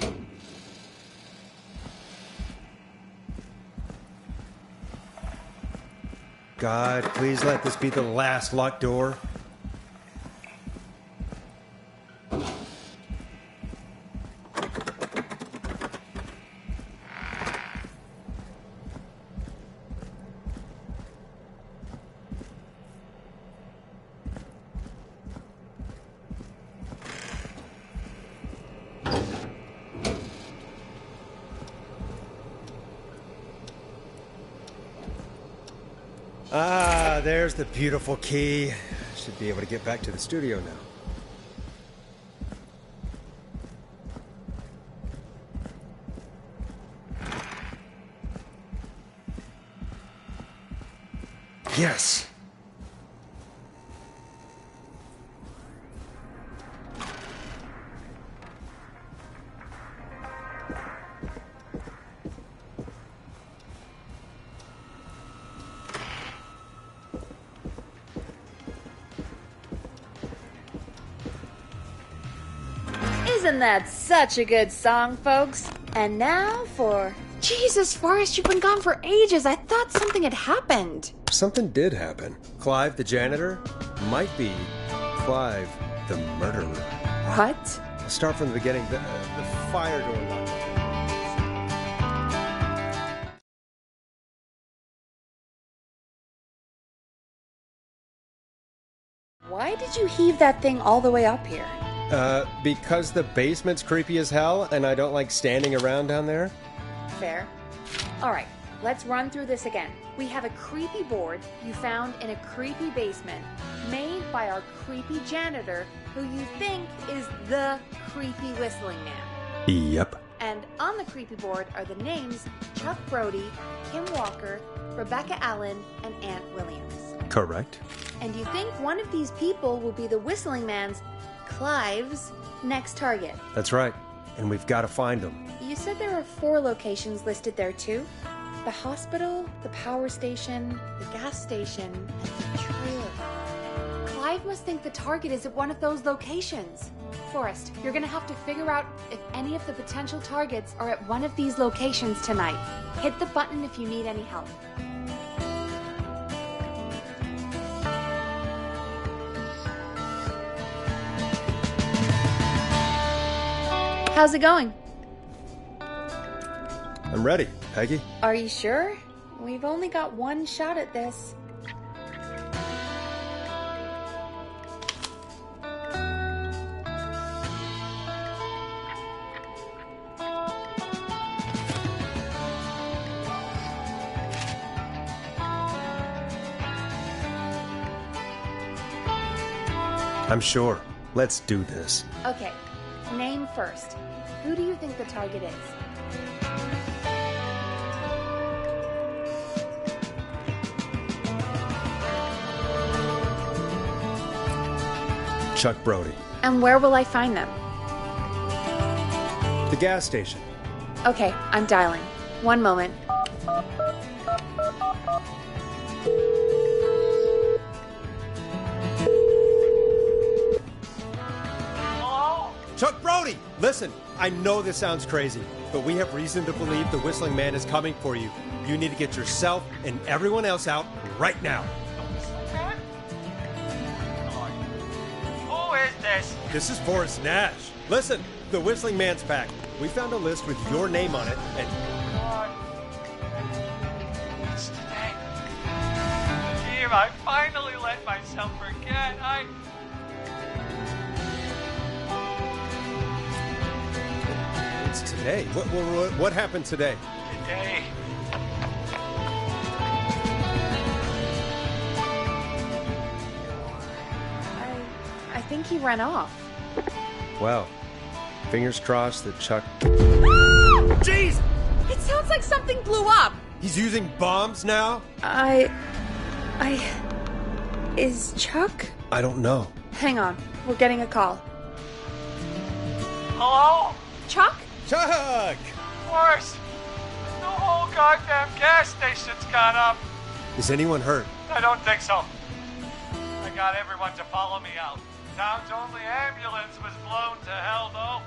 God, please let this be the last locked door. Ah, there's the beautiful key. Should be able to get back to the studio now. Yes! Isn't that such a good song, folks? And now for... Jesus, Forrest, you've been gone for ages. I thought something had happened. Something did happen. Clive, the janitor, might be Clive, the murderer. What? I'll start from the beginning. The fire door locked. Why did you heave that thing all the way up here? Because the basement's creepy as hell, and I don't like standing around down there. Fair. All right, let's run through this again. We have a creepy board you found in a creepy basement made by our creepy janitor, who you think is the creepy whistling man. Yep. And on the creepy board are the names Chuck Brody, Kim Walker, Rebecca Allen, and Aunt Williams. Correct. And you think one of these people will be the whistling man's, Clive's, next target. That's right. And we've got to find him. You said there are 4 locations listed there too? The hospital, the power station, the gas station, and the trailer. Clive must think the target is at one of those locations. Forrest, you're gonna have to figure out if any of the potential targets are at one of these locations tonight. Hit the button if you need any help. How's it going? I'm ready, Peggy. Are you sure? We've only got one shot at this. I'm sure. Let's do this. Okay, name first. Who do you think the target is? Chuck Brody. And where will I find them? The gas station. Okay, I'm dialing. One moment. Hello? Chuck Brody! Listen, I know this sounds crazy, but we have reason to believe the Whistling Man is coming for you. You need to get yourself and everyone else out right now. Who is this? This is Forrest Nash. Listen, the Whistling Man's back. We found a list with your name on it, and... God. It's today. Dear, I finally let myself forget. It's today. What happened today? Today. I think he ran off. Well, fingers crossed that Chuck... Jeez! It sounds like something blew up! He's using bombs now? Is Chuck? I don't know. Hang on, we're getting a call. Hello? Chuck? Chuck! Forrest! The whole goddamn gas station's gone up. Is anyone hurt? I don't think so. I got everyone to follow me out. Town's only ambulance was blown to hell, though.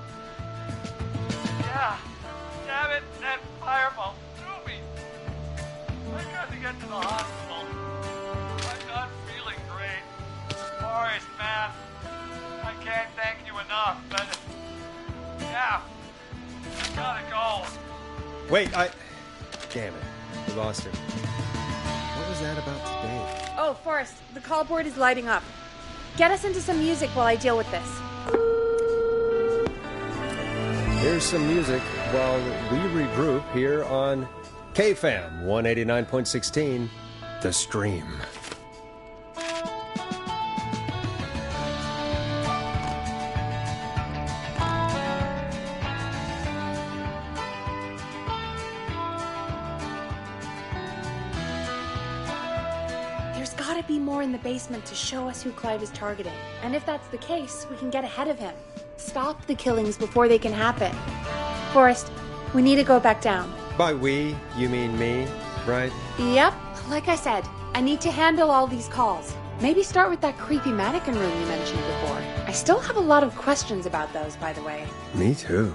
get to the hospital. I'm not feeling great. Forrest, man, I can't thank you enough, but yeah, I gotta go. Wait, Damn it. We lost him. What was that about today? Oh, Forrest, the call board is lighting up. Get us into some music while I deal with this. Here's some music while we regroup here on KFAM 189.16, The Stream. There's gotta be more in the basement to show us who Clive is targeting. And if that's the case, we can get ahead of him. Stop the killings before they can happen. Forrest, we need to go back down. By we, you mean me, right? Yep. Like I said, I need to handle all these calls. Maybe start with that creepy mannequin room you mentioned before. I still have a lot of questions about those, by the way. Me too.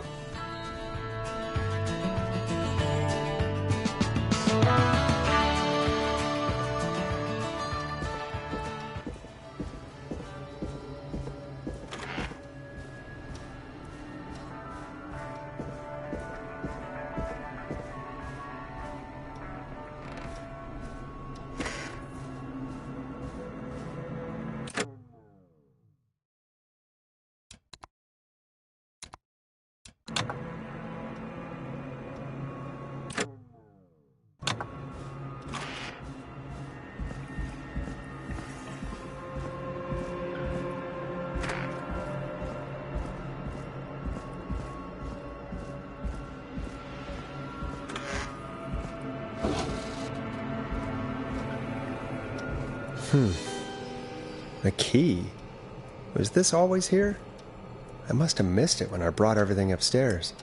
The key? Was this always here? I must have missed it when I brought everything upstairs.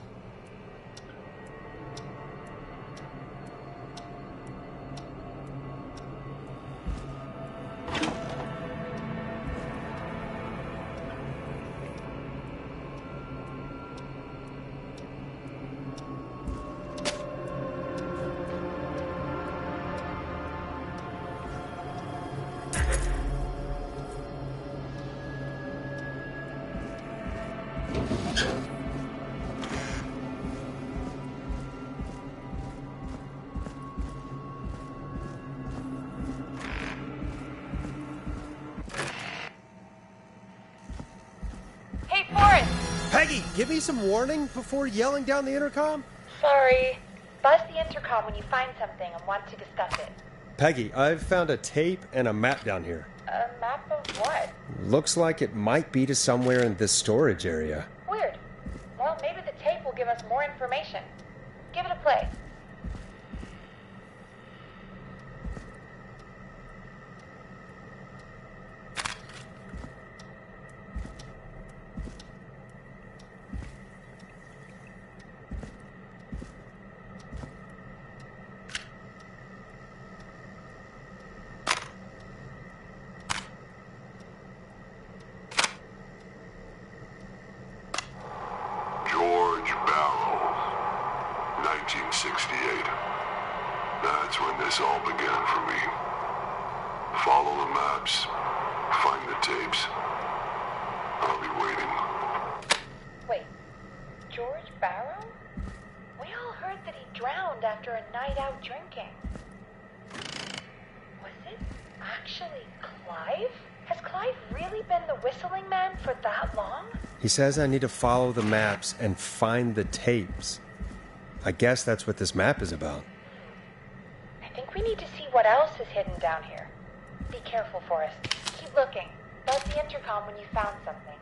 Peggy, give me some warning before yelling down the intercom. Sorry. Buzz the intercom when you find something and want to discuss it. Peggy, I've found a tape and a map down here. A map of what? Looks like it might be to somewhere in this storage area. Weird. Well, maybe the tape will give us more information. Give it a play. George Barrow, 1968. That's when this all began for me. Follow the maps, find the tapes. I'll be waiting. Wait, George Barrow? We all heard that he drowned after a night out drinking. Was it actually Clive? Has Clive really been the whistling man for that long? He says I need to follow the maps and find the tapes. I guess that's what this map is about. I think we need to see what else is hidden down here. Be careful, Forrest. Keep looking. Buzz the intercom when you found something.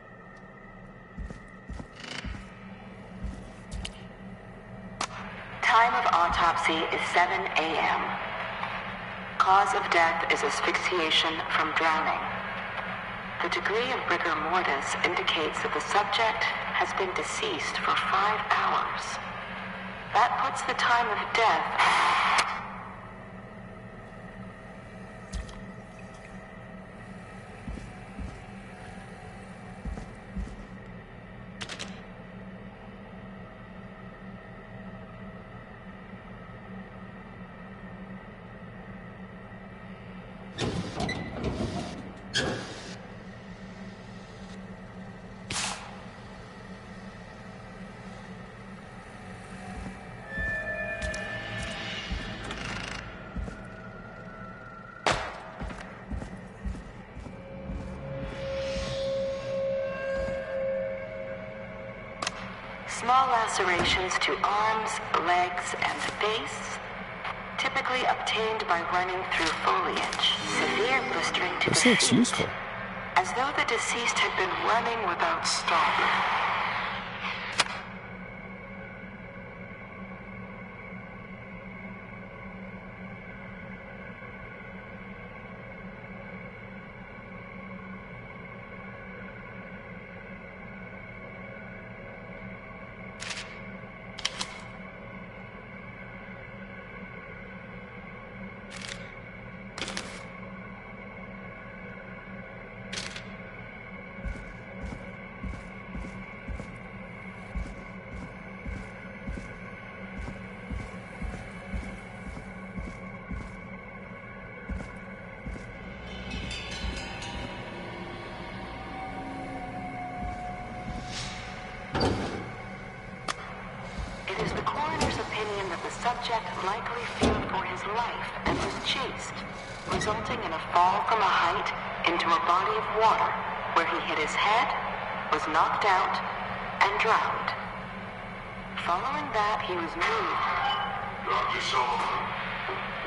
Time of autopsy is 7 a.m. Cause of death is asphyxiation from drowning. The degree of rigor mortis indicates that the subject has been deceased for 5 hours. That puts the time of death... Small lacerations to arms, legs, and face, typically obtained by running through foliage. Severe blistering to This the looks feet, useful. as though the deceased had been running without stopping. It is the coroner's opinion that the subject likely feared for his life and was chased, resulting in a fall from a height into a body of water where he hit his head, was knocked out, and drowned. Following that, he was moved. Dr. Sullivan,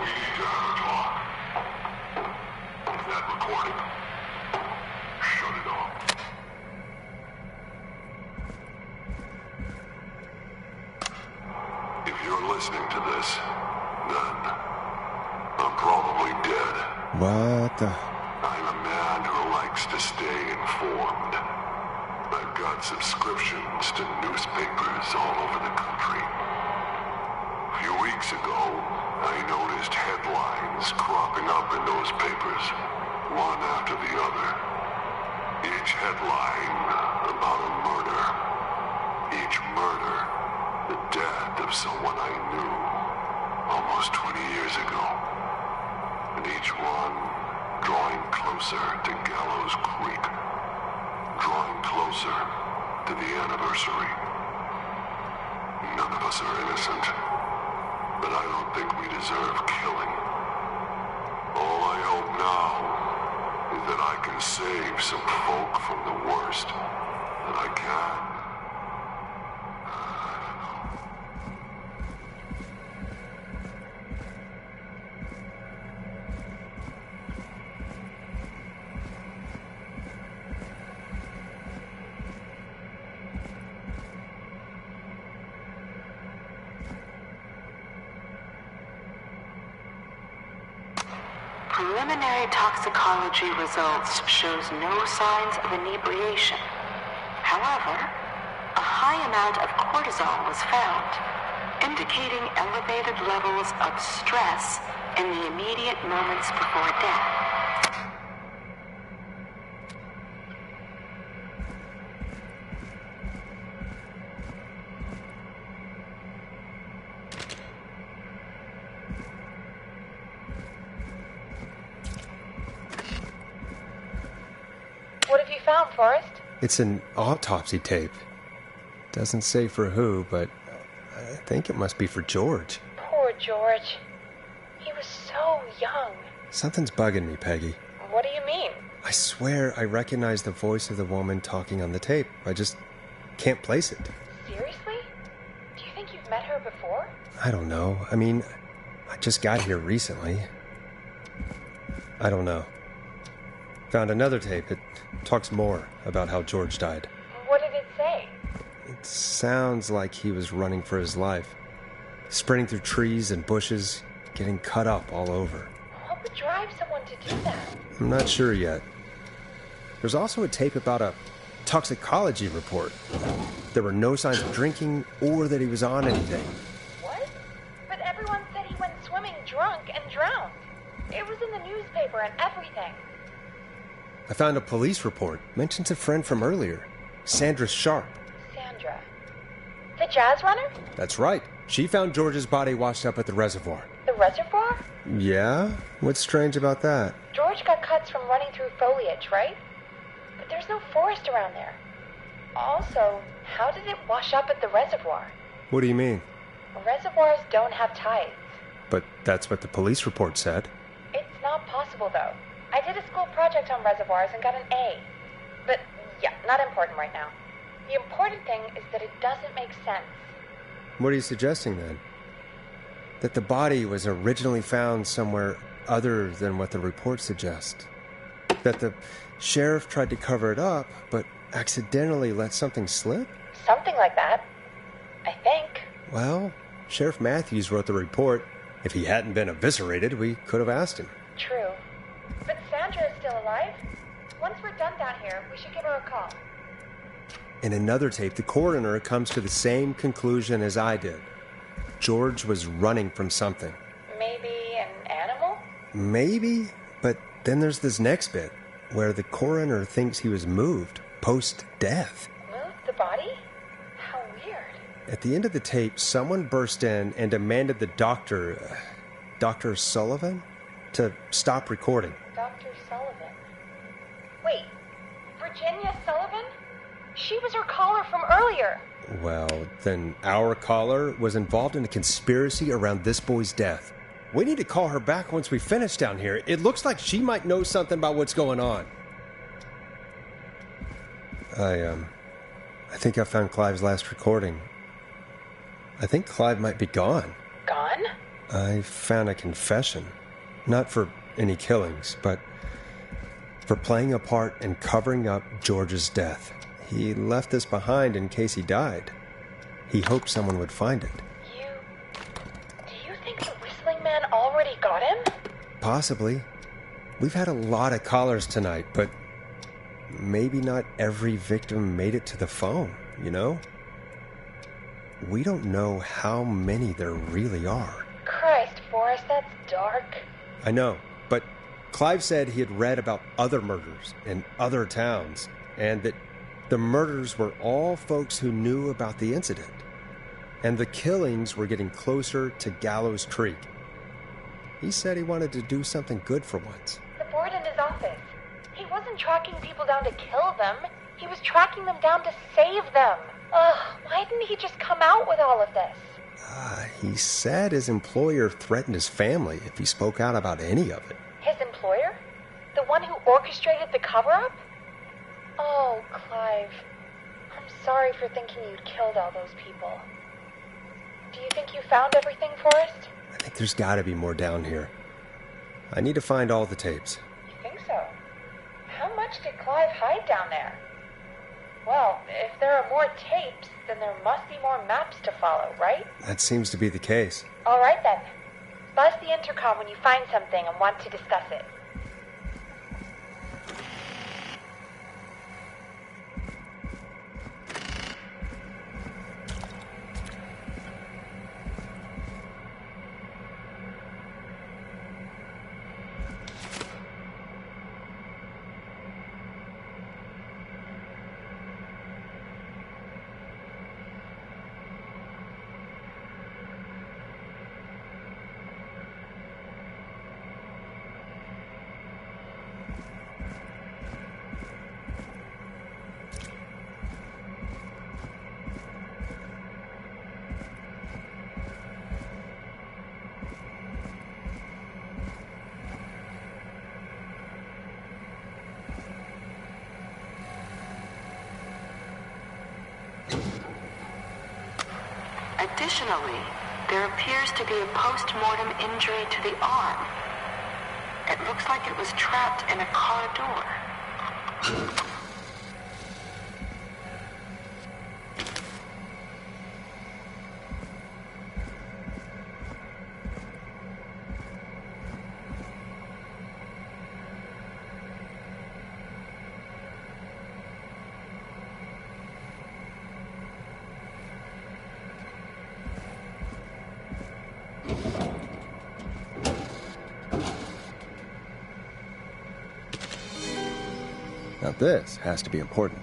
we need to have a talk. That recording. Shut it off. If you're listening to this, then I'm probably dead. What the? I'm a man who likes to stay informed. I've got subscriptions to newspapers all over the country. A few weeks ago, I noticed headlines cropping up in those papers, one after the other. Each headline about a murder. Each murder, the death of someone I knew almost 20 years ago. And each one drawing closer to Gallows Creek. Drawing closer to the anniversary. None of us are innocent, but I don't think we deserve killing. All I hope now is that I can save some folk from the worst that I can. Preliminary toxicology results shows no signs of inebriation. However, a high amount of cortisol was found, indicating elevated levels of stress in the immediate moments before death. What have you found, Forrest? It's an autopsy tape. Doesn't say for who, but I think it must be for George. Poor George. He was so young. Something's bugging me, Peggy. What do you mean? I swear I recognize the voice of the woman talking on the tape. I just can't place it. Seriously? Do you think you've met her before? I don't know. I mean, I just got here recently. I don't know. Found another tape. It talks more about how George died. What did it say? It sounds like he was running for his life. Sprinting through trees and bushes, getting cut up all over. What would drive someone to do that? I'm not sure yet. There's also a tape about a toxicology report. There were no signs of drinking or that he was on anything. What? But everyone said he went swimming drunk and drowned. It was in the newspaper and everything. I found a police report. Mentions a friend from earlier, Sandra Sharp. Sandra. The jazz runner? That's right. She found George's body washed up at the reservoir. The reservoir? Yeah? What's strange about that? George got cuts from running through foliage, right? But there's no forest around there. Also, how did it wash up at the reservoir? What do you mean? Reservoirs don't have tides. But that's what the police report said. It's not possible, though. I did a school project on reservoirs and got an A. But, yeah, not important right now. The important thing is that it doesn't make sense. What are you suggesting then? That the body was originally found somewhere other than what the reports suggest? That the sheriff tried to cover it up, but accidentally let something slip? Something like that. I think. Well, Sheriff Matthews wrote the report. If he hadn't been eviscerated, we could have asked him. True. But Sandra is still alive. Once we're done down here, we should give her a call. In another tape, the coroner comes to the same conclusion as I did. George was running from something. Maybe an animal? Maybe, but then there's this next bit, where the coroner thinks he was moved post-death. Moved the body? How weird. At the end of the tape, someone burst in and demanded the doctor, Dr. Sullivan, to stop recording. Dr. Sullivan? Wait, Virginia Sullivan? She was her caller from earlier. Well, then our caller was involved in a conspiracy around this boy's death. We need to call her back once we finish down here. It looks like she might know something about what's going on. I think I found Clive's last recording. I think Clive might be gone. Gone? I found a confession. Not for any killings, but for playing a part in covering up George's death. He left this behind in case he died. He hoped someone would find it. Do you think the Whistling Man already got him? Possibly. We've had a lot of callers tonight, but maybe not every victim made it to the phone, you know? We don't know how many there really are. Christ, Forrest, that's dark. I know, but Clive said he had read about other murders in other towns, and that the murders were all folks who knew about the incident. And the killings were getting closer to Gallows Creek. He said he wanted to do something good for once. The board in his office. He wasn't tracking people down to kill them. He was tracking them down to save them. Ugh, why didn't he just come out with all of this? He said his employer threatened his family if he spoke out about any of it. His employer? The one who orchestrated the cover-up? Oh, Clive. I'm sorry for thinking you'd killed all those people. Do you think you found everything, Forrest? I think there's gotta be more down here. I need to find all the tapes. You think so? How much did Clive hide down there? Well, if there are more tapes, then there must be more maps to follow, right? That seems to be the case. All right, then. Buzz the intercom when you find something and want to discuss it. Additionally, there appears to be a post-mortem injury to the arm. It looks like it was trapped in a car door. Now this has to be important.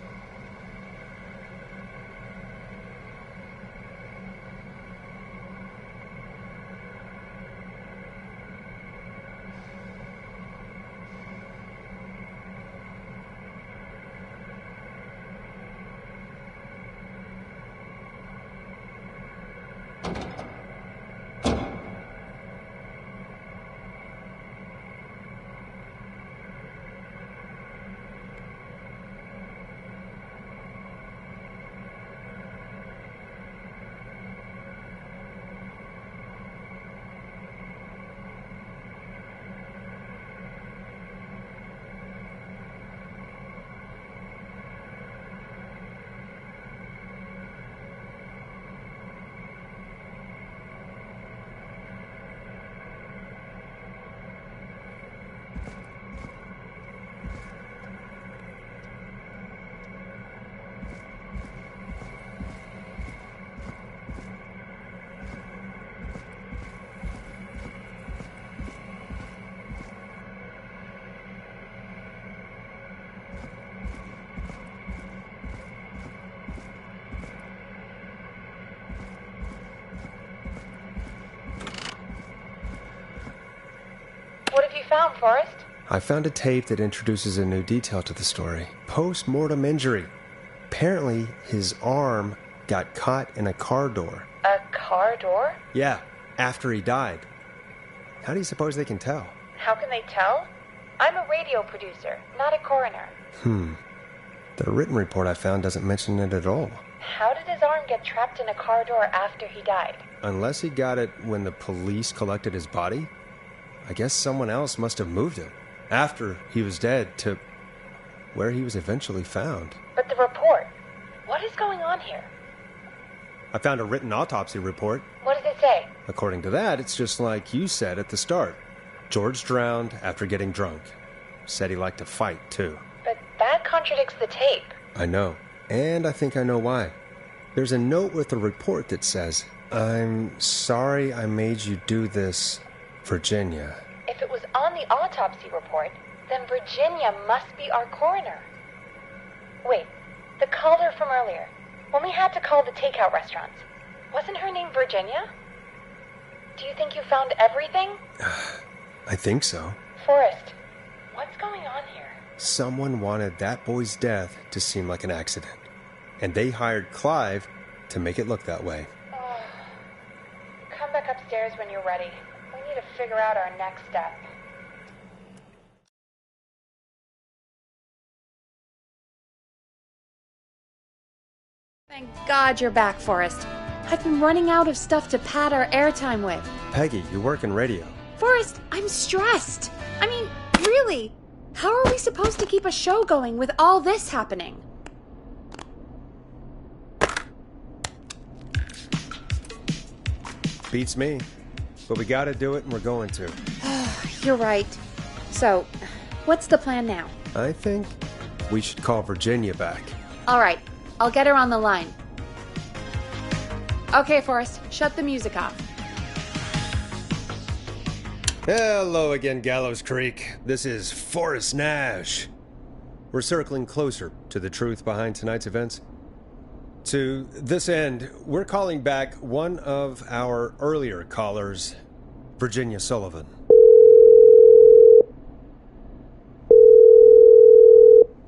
found, Forrest? I found a tape that introduces a new detail to the story. Post-mortem injury. Apparently, his arm got caught in a car door. A car door? Yeah, after he died. How do you suppose they can tell? How can they tell? I'm a radio producer, not a coroner. The written report I found doesn't mention it at all. How did his arm get trapped in a car door after he died? Unless he got it when the police collected his body, I guess someone else must have moved it after he was dead to where he was eventually found. But the report, what is going on here? I found a written autopsy report. What does it say? According to that, it's just like you said at the start. George drowned after getting drunk. Said he liked to fight, too. But that contradicts the tape. I know. And I think I know why. There's a note with the report that says, "I'm sorry I made you do this, Virginia." If it was on the autopsy report, then Virginia must be our coroner. Wait, the caller from earlier, when we had to call the takeout restaurants, wasn't her name Virginia? Do you think you found everything? I think so. Forrest, what's going on here? Someone wanted that boy's death to seem like an accident. And they hired Clive to make it look that way. Come back upstairs when you're ready. We need to figure out our next step. Thank God you're back, Forrest. I've been running out of stuff to pad our airtime with. Peggy, you work in radio. Forrest, I'm stressed. I mean, really, how are we supposed to keep a show going with all this happening? Beats me. But we gotta do it, and we're going to. You're right. So, what's the plan now? I think we should call Virginia back. All right, I'll get her on the line. Okay, Forrest, shut the music off. Hello again, Gallows Creek. This is Forrest Nash. We're circling closer to the truth behind tonight's events. To this end, we're calling back one of our earlier callers, Virginia Sullivan.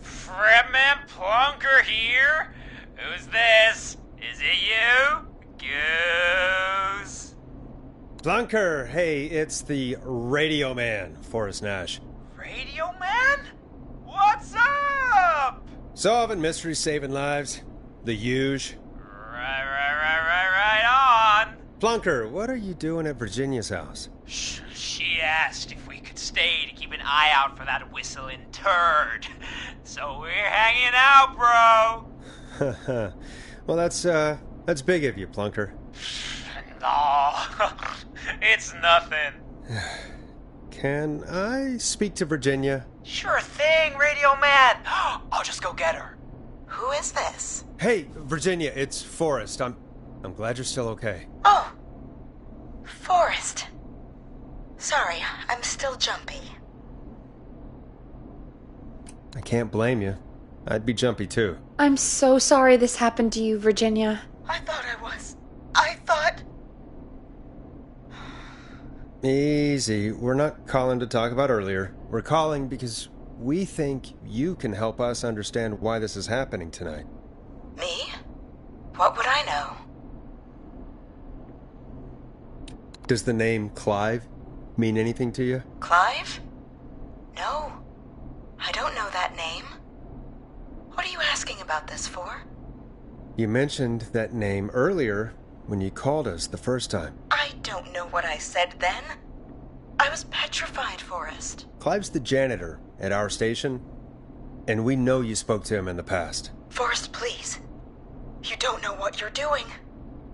Fredman Plunker here? Who's this? Is it you? Goose? Plunker, hey, it's the Radio Man, Forrest Nash. Radio Man? What's up? Solving mysteries, saving lives. The huge. Right on. Plunker, what are you doing at Virginia's house? She asked if we could stay to keep an eye out for that whistling turd. So we're hanging out, bro. Well, that's big of you, Plunker. No, it's nothing. Can I speak to Virginia? Sure thing, Radio Man. I'll just go get her. Who is this? Hey, Virginia, it's Forrest. I'm glad you're still okay. Oh, Forrest. Sorry, I'm still jumpy. I can't blame you. I'd be jumpy too. I'm so sorry this happened to you, Virginia. I thought I was. I thought... Easy. We're not calling to talk about earlier. We're calling because we think you can help us understand why this is happening tonight. Me? What would I know? Does the name Clive mean anything to you? Clive? No. I don't know that name. What are you asking about this for? You mentioned that name earlier when you called us the first time. I don't know what I said then. I was petrified, Forrest. Clive's the janitor at our station, and we know you spoke to him in the past. Forrest, please. You don't know what you're doing.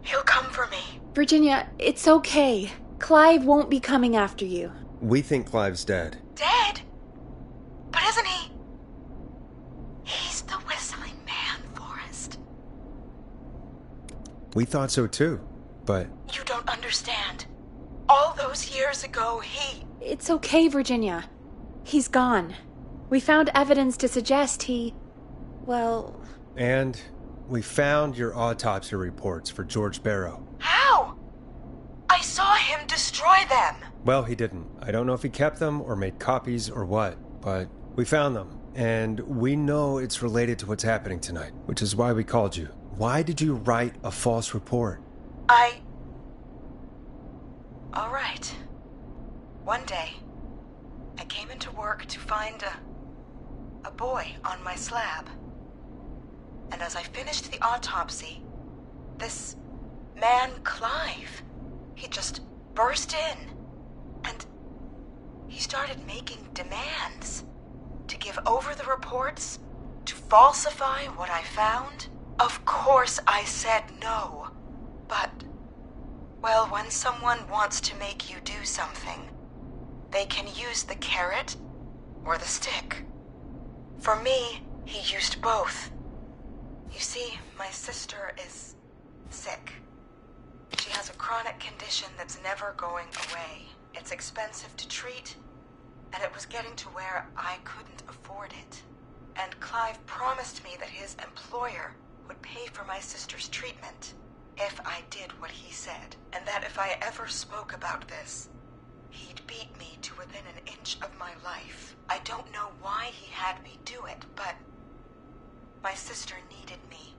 He'll come for me. Virginia, it's okay. Clive won't be coming after you. We think Clive's dead. Dead? But isn't he? He's the whistling man, Forrest. We thought so too, but... You don't understand. All those years ago, he... It's okay, Virginia. He's gone. We found evidence to suggest he... well... And we found your autopsy reports for George Barrow. How? I saw him and destroy them. Well, he didn't. I don't know if he kept them or made copies or what, but we found them. And we know it's related to what's happening tonight, which is why we called you. Why did you write a false report? All right. One day, I came into work to find a boy on my slab. And as I finished the autopsy, this man, Clive, he just burst in. And he started making demands to give over the reports, to falsify what I found. Of course I said no. But, well, when someone wants to make you do something, they can use the carrot or the stick. For me, he used both. You see, my sister is sick. She has a chronic condition that's never going away. It's expensive to treat, and it was getting to where I couldn't afford it. And Clive promised me that his employer would pay for my sister's treatment if I did what he said, and that if I ever spoke about this, he'd beat me to within an inch of my life. I don't know why he had me do it, but my sister needed me.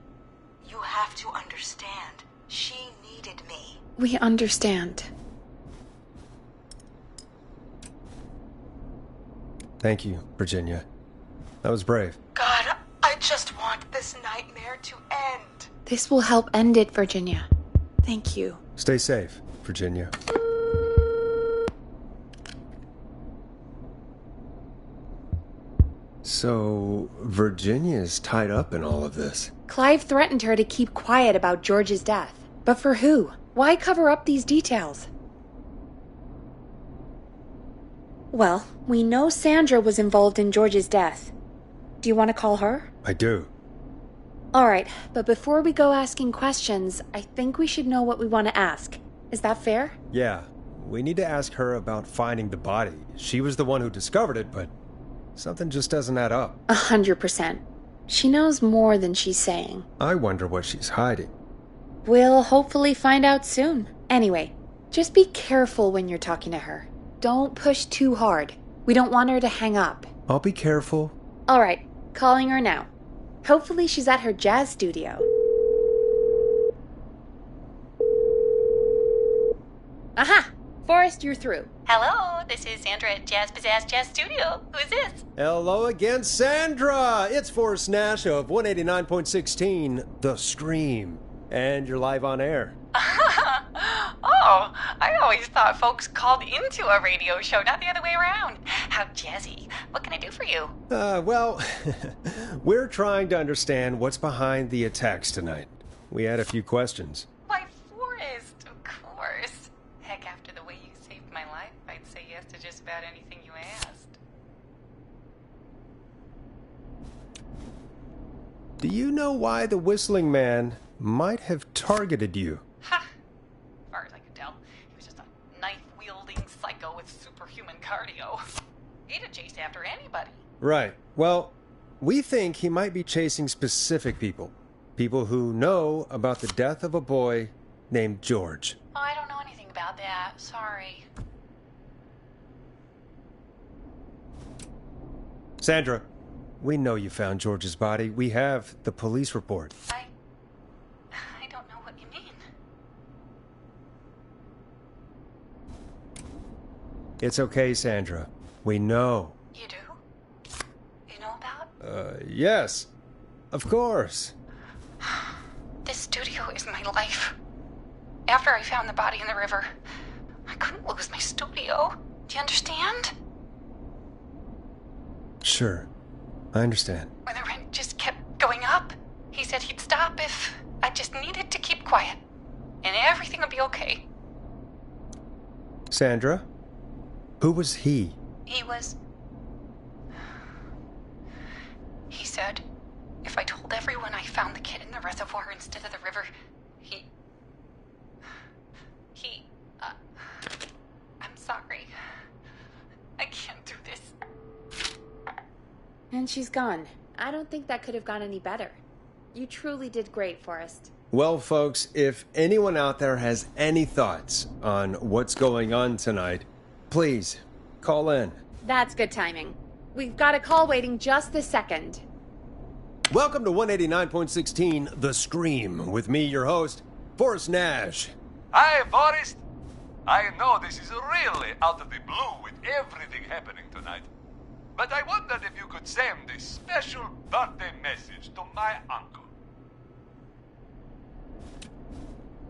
You have to understand. She needed me. We understand. Thank you, Virginia. That was brave. God, I just want this nightmare to end. This will help end it, Virginia. Thank you. Stay safe, Virginia. So, Virginia's tied up in all of this. Clive threatened her to keep quiet about George's death. But for who? Why cover up these details? Well, we know Sandra was involved in George's death. Do you want to call her? I do. All right, but before we go asking questions, I think we should know what we want to ask. Is that fair? Yeah, we need to ask her about finding the body. She was the one who discovered it, but something just doesn't add up. 100%. She knows more than she's saying. I wonder what she's hiding. We'll hopefully find out soon. Anyway, just be careful when you're talking to her. Don't push too hard. We don't want her to hang up. I'll be careful. All right, calling her now. Hopefully she's at her jazz studio. Aha! Forrest, you're through. Hello, this is Sandra at Jazz Pizzazz Jazz Studio. Who's this? Hello again, Sandra! It's Forrest Nash of 189.16, The Scream. And you're live on air. Oh, I always thought folks called into a radio show, not the other way around. How jazzy. What can I do for you? Well, we're trying to understand what's behind the attacks tonight. We had a few questions. Why, Forrest, of course. Heck, after the way you saved my life, I'd say yes to just about anything you asked. Do you know why the Whistling Man might have targeted you? Ha! As far as I could tell, he was just a knife-wielding psycho with superhuman cardio. He'd have chased after anybody. Right. Well, we think he might be chasing specific people. People who know about the death of a boy named George. Oh, I don't know anything about that. Sorry. Sandra, we know you found George's body. We have the police report. I don't know what you mean. It's okay, Sandra. We know. You do? You know about? Yes. Of course. This studio is my life. After I found the body in the river, I couldn't lose my studio. Do you understand? Sure. I understand. When the rent just kept going up, he said he'd stop if I just needed to keep quiet. And everything would be okay. Sandra? Who was he? He said if I told everyone I found the kid in the reservoir instead of the river, I'm sorry. I can't do this. And she's gone. I don't think that could have gone any better. You truly did great, Forrest. Well, folks, if anyone out there has any thoughts on what's going on tonight, please call in. That's good timing. We've got a call waiting just this second. Welcome to 189.16 The Scream, with me, your host, Forrest Nash. Hi, Forrest. I know this is really out of the blue with everything happening tonight, but I wondered if you could send this special birthday message to my uncle.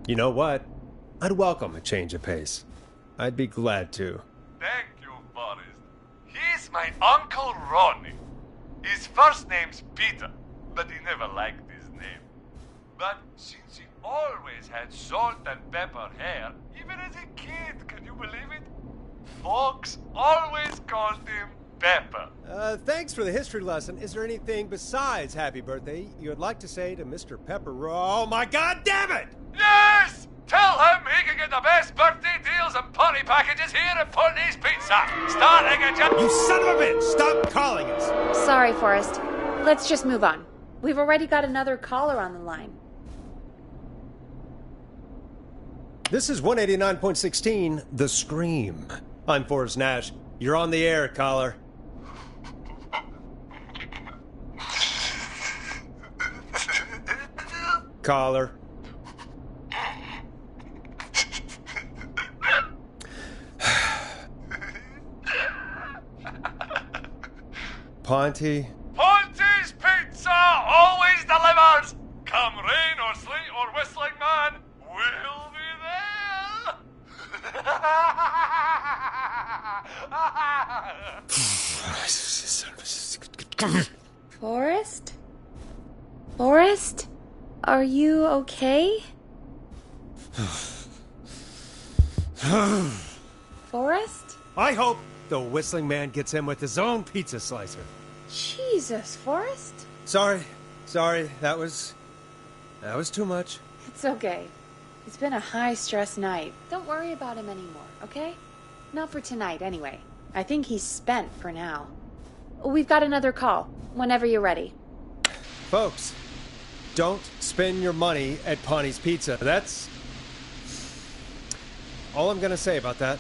You know what? I'd welcome a change of pace. I'd be glad to. Thank you, Forrest. He's my Uncle Ronnie. His first name's Peter, but he never liked his name. But since he always had salt and pepper hair, even as a kid, can you believe it? Folks always called him Pepper. Thanks for the history lesson. Is there anything besides happy birthday you would like to say to Mr. Pepper? Oh my god damn it! Yes! Tell him he can get the best birthday deals and party packages here at Putney's Pizza. Starting at You son of a bitch! Stop calling us! Sorry, Forrest. Let's just move on. We've already got another caller on the line. This is 189.16 The Scream. I'm Forrest Nash. You're on the air, caller. Caller. Ponty. Ponty's Pizza always delivers. Come rain or sleet or whistling man, we'll be there. Forrest? Forrest? Are you okay? Forrest? I hope the whistling man gets in with his own pizza slicer. Jesus, Forrest? Sorry. That was too much. It's okay. It's been a high-stress night. Don't worry about him anymore, okay? Not for tonight, anyway. I think he's spent for now. We've got another call, whenever you're ready. Folks, don't spend your money at Ponty's Pizza. That's all I'm going to say about that.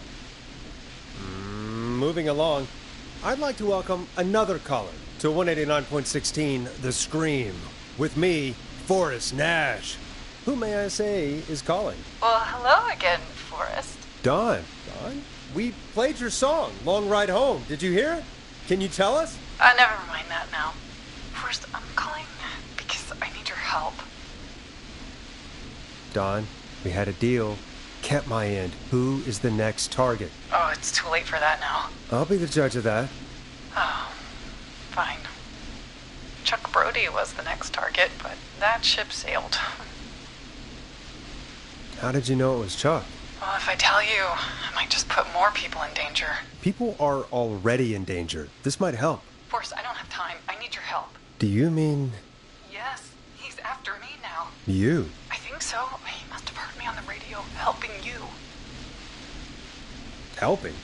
Moving along, I'd like to welcome another caller to 189.16 The Scream, with me, Forrest Nash. Who, may I say, is calling? Well, hello again, Forrest. Don, we played your song, Long Ride Home. Did you hear it? Can you tell us? Never mind that now. First, I'm calling because I need your help. Don, we had a deal. Kept my end. Who is the next target? Oh, it's too late for that now. I'll be the judge of that. Oh, fine. Chuck Brody was the next target, but that ship sailed. How did you know it was Chuck? Well, if I tell you, I might just put more people in danger. People are already in danger. This might help. Forrest, I don't have time. I need your help. Do you mean... Yes, he's after me now. You? I think so. He must have heard me on the radio helping you. Helping?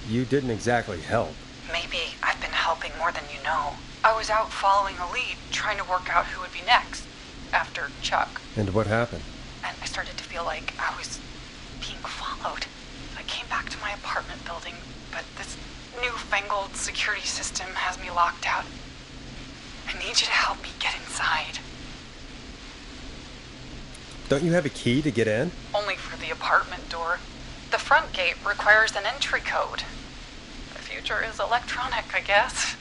You didn't exactly help. Maybe I've been helping more than you know. I was out following a lead, trying to work out who would be next, after Chuck. And what happened? And I started to feel like I was being followed. I came back to my apartment building, but this newfangled security system has me locked out. I need you to help me get inside. Don't you have a key to get in? Only for the apartment door. The front gate requires an entry code. The future is electronic, I guess.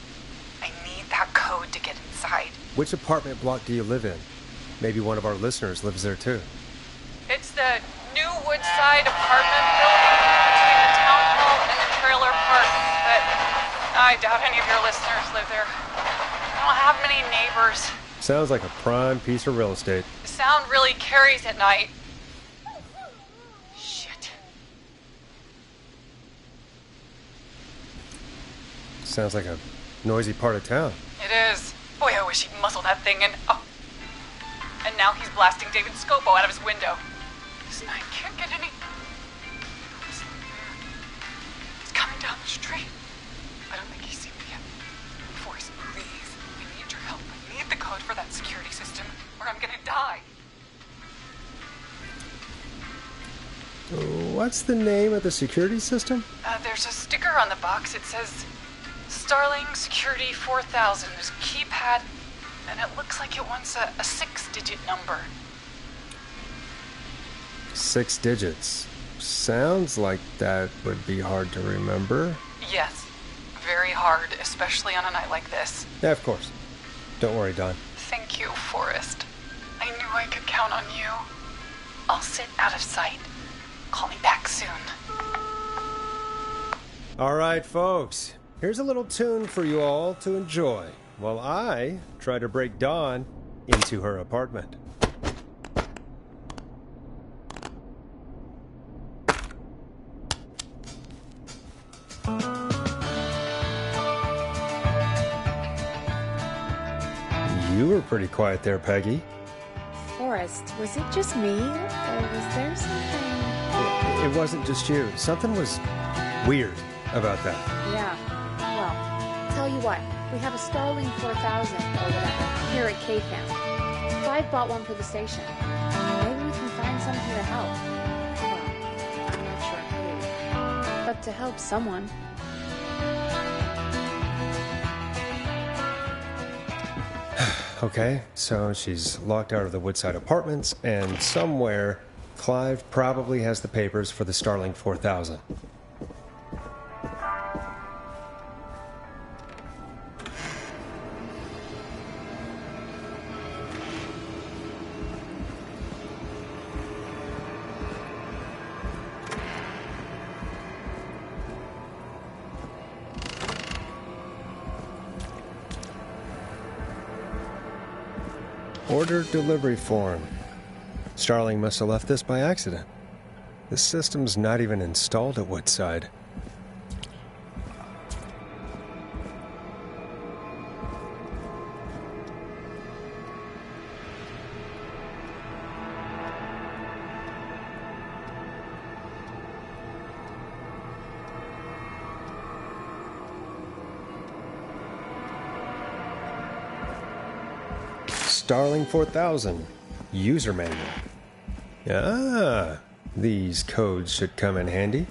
I need that code to get inside. Which apartment block do you live in? Maybe one of our listeners lives there too. It's the new Woodside apartment building between the town hall and the trailer park, but I doubt any of your listeners live there. I don't have many neighbors. Sounds like a prime piece of real estate. The sound really carries at night. Shit. Sounds like a noisy part of town. It is. Boy, I wish he'd muzzle that thing and... Oh. And now he's blasting David Scopo out of his window. This night can't get any... He's coming down the street. I don't think he's seen me yet. Forrest, please. I need your help. I need the code for that security system, or I'm gonna die. What's the name of the security system? There's a sticker on the box. It says Starling Security 4000. There's a keypad, and it looks like it wants a 6-digit number. 6 digits. Sounds like that would be hard to remember. Yes, very hard, especially on a night like this. Yeah, of course. Don't worry, Don. Thank you, Forrest. I knew I could count on you. I'll sit out of sight. Call me back soon. All right, folks. Here's a little tune for you all to enjoy while I try to break Dawn into her apartment. You were pretty quiet there, Peggy. Forrest, was it just me? Or was there something... It wasn't just you. Something was weird about that. Yeah. Well, tell you what. We have a Starling 4000 or whatever here at KFAM. Clive bought one for the station. Maybe we can find something to help. Well, I'm not sure who. But to help someone. Okay, so she's locked out of the Woodside Apartments, and somewhere Clive probably has the papers for the Starling 4000. Order delivery form. Starling must have left this by accident. The system's not even installed at Woodside. Starling 4000 user manual. Ah, these codes should come in handy.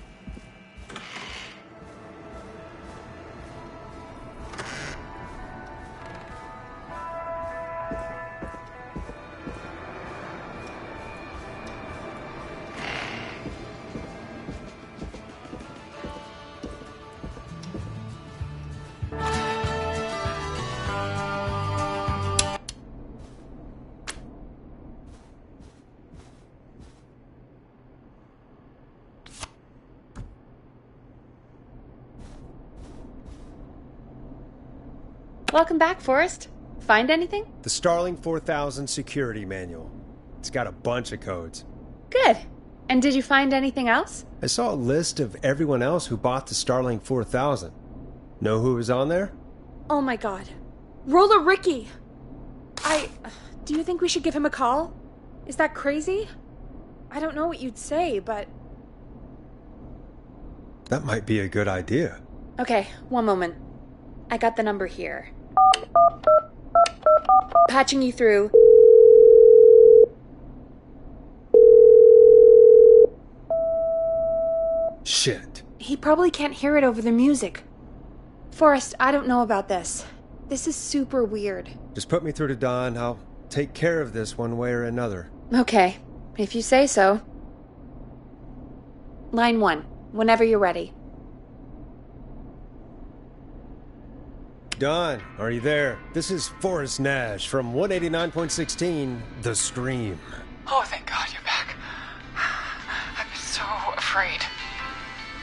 Welcome back, Forrest. Find anything? The Starling 4000 security manual. It's got a bunch of codes. Good. And did you find anything else? I saw a list of everyone else who bought the Starling 4000. Know who was on there? Oh my god. Roller Ricky! Do you think we should give him a call? Is that crazy? I don't know what you'd say, but... That might be a good idea. Okay, one moment. I got the number here. Patching you through. Shit. He probably can't hear it over the music. Forrest, I don't know about this. This is super weird. Just put me through to Don. I'll take care of this one way or another. Okay, if you say so. Line 1, whenever you're ready. Don, are you there? This is Forrest Nash from 189.16 The Scream. Oh, thank God you're back. I've been so afraid.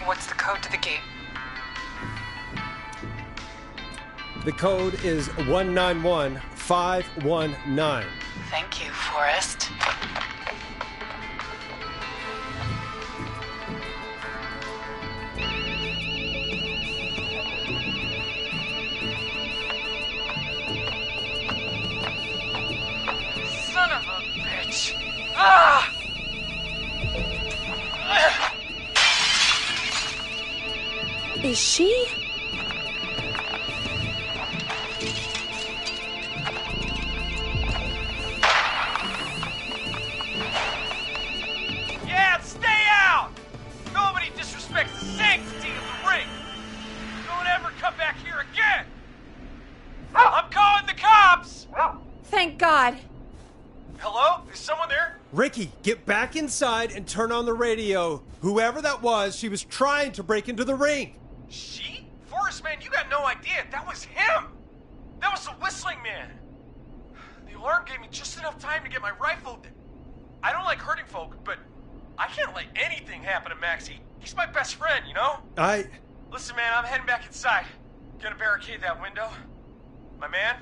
What's the code to the gate? The code is 191519. Thank you, Forrest. Son of a bitch. Ah! Is she? Yeah, stay out! Ricky, get back inside and turn on the radio. Whoever that was, she was trying to break into the ring. She? Forrest, man, you got no idea. That was him. That was the Whistling Man. The alarm gave me just enough time to get my rifle. I don't like hurting folk, but I can't let anything happen to Maxie. He's my best friend, you know? Listen, man, I'm heading back inside. Gonna barricade that window. My man,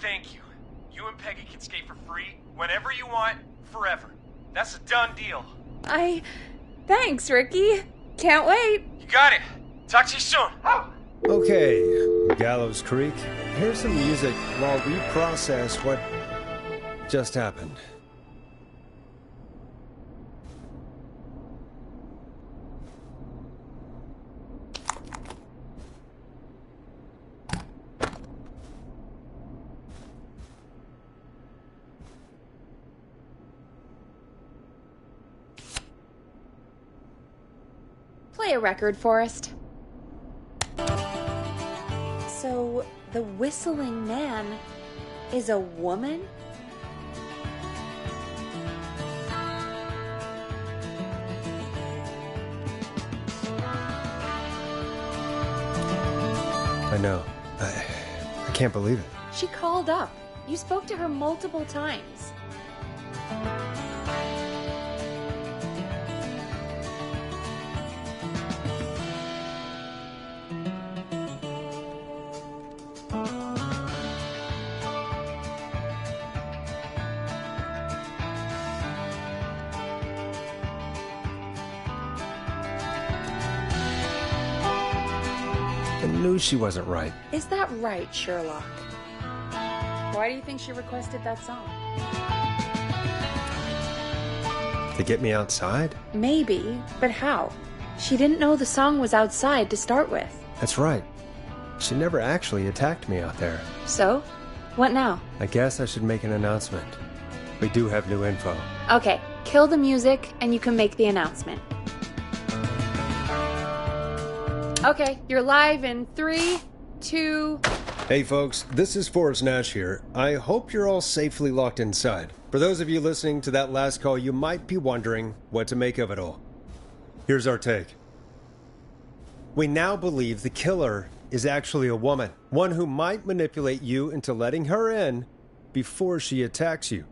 thank you. You and Peggy can skate for free whenever you want, forever. That's a done deal. Thanks, Ricky. Can't wait. You got it. Talk to you soon. Okay, Gallows Creek. Here's some music while we process what just happened. Play a record, Forrest. So, the Whistling Man is a woman? I know. I can't believe it. She called up. You spoke to her multiple times. I knew she wasn't right. Is that right, Sherlock? Why do you think she requested that song? To get me outside? Maybe, but how? She didn't know the song was outside to start with. That's right. She never actually attacked me out there. So? What now? I guess I should make an announcement. We do have new info. Okay, kill the music and you can make the announcement. Okay, you're live in 3, 2... Hey folks, this is Forrest Nash here. I hope you're all safely locked inside. For those of you listening to that last call, you might be wondering what to make of it all. Here's our take. We now believe the killer is actually a woman. One who might manipulate you into letting her in before she attacks you.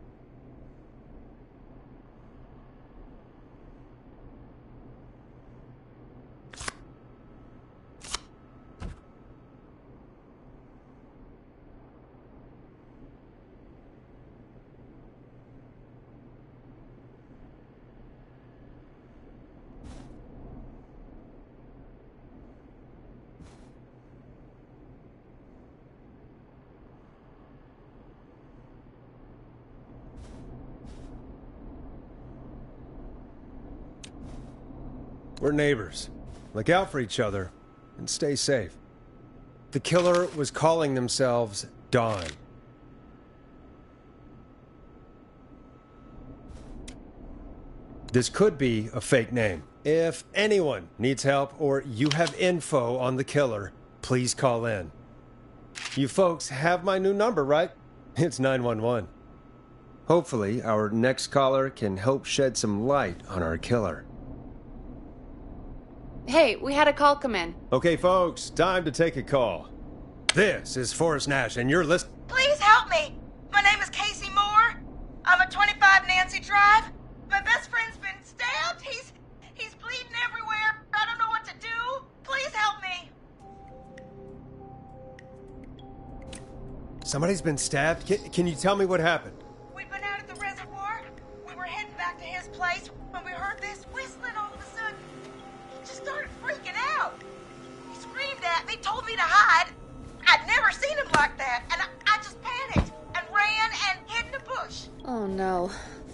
We're neighbors. Look out for each other and stay safe. The killer was calling themselves Dawn. This could be a fake name. If anyone needs help or you have info on the killer, please call in. You folks have my new number, right? It's 911. Hopefully, our next caller can help shed some light on our killer. Hey, we had a call come in. Okay, folks, time to take a call. This is Forrest Nash, and you're listening. Please help me. My name is Casey Moore. I'm at 25 Nancy Drive. My best friend's been stabbed. He's bleeding everywhere. I don't know what to do. Please help me. Somebody's been stabbed? Can you tell me what happened? We've been out at the reservoir. We were heading back to his place when we heard this whistling all of a sudden. He just started freaking out. He screamed at me, told me to hide. I'd never seen him like that, and I just panicked and ran and hid in a bush. Oh no.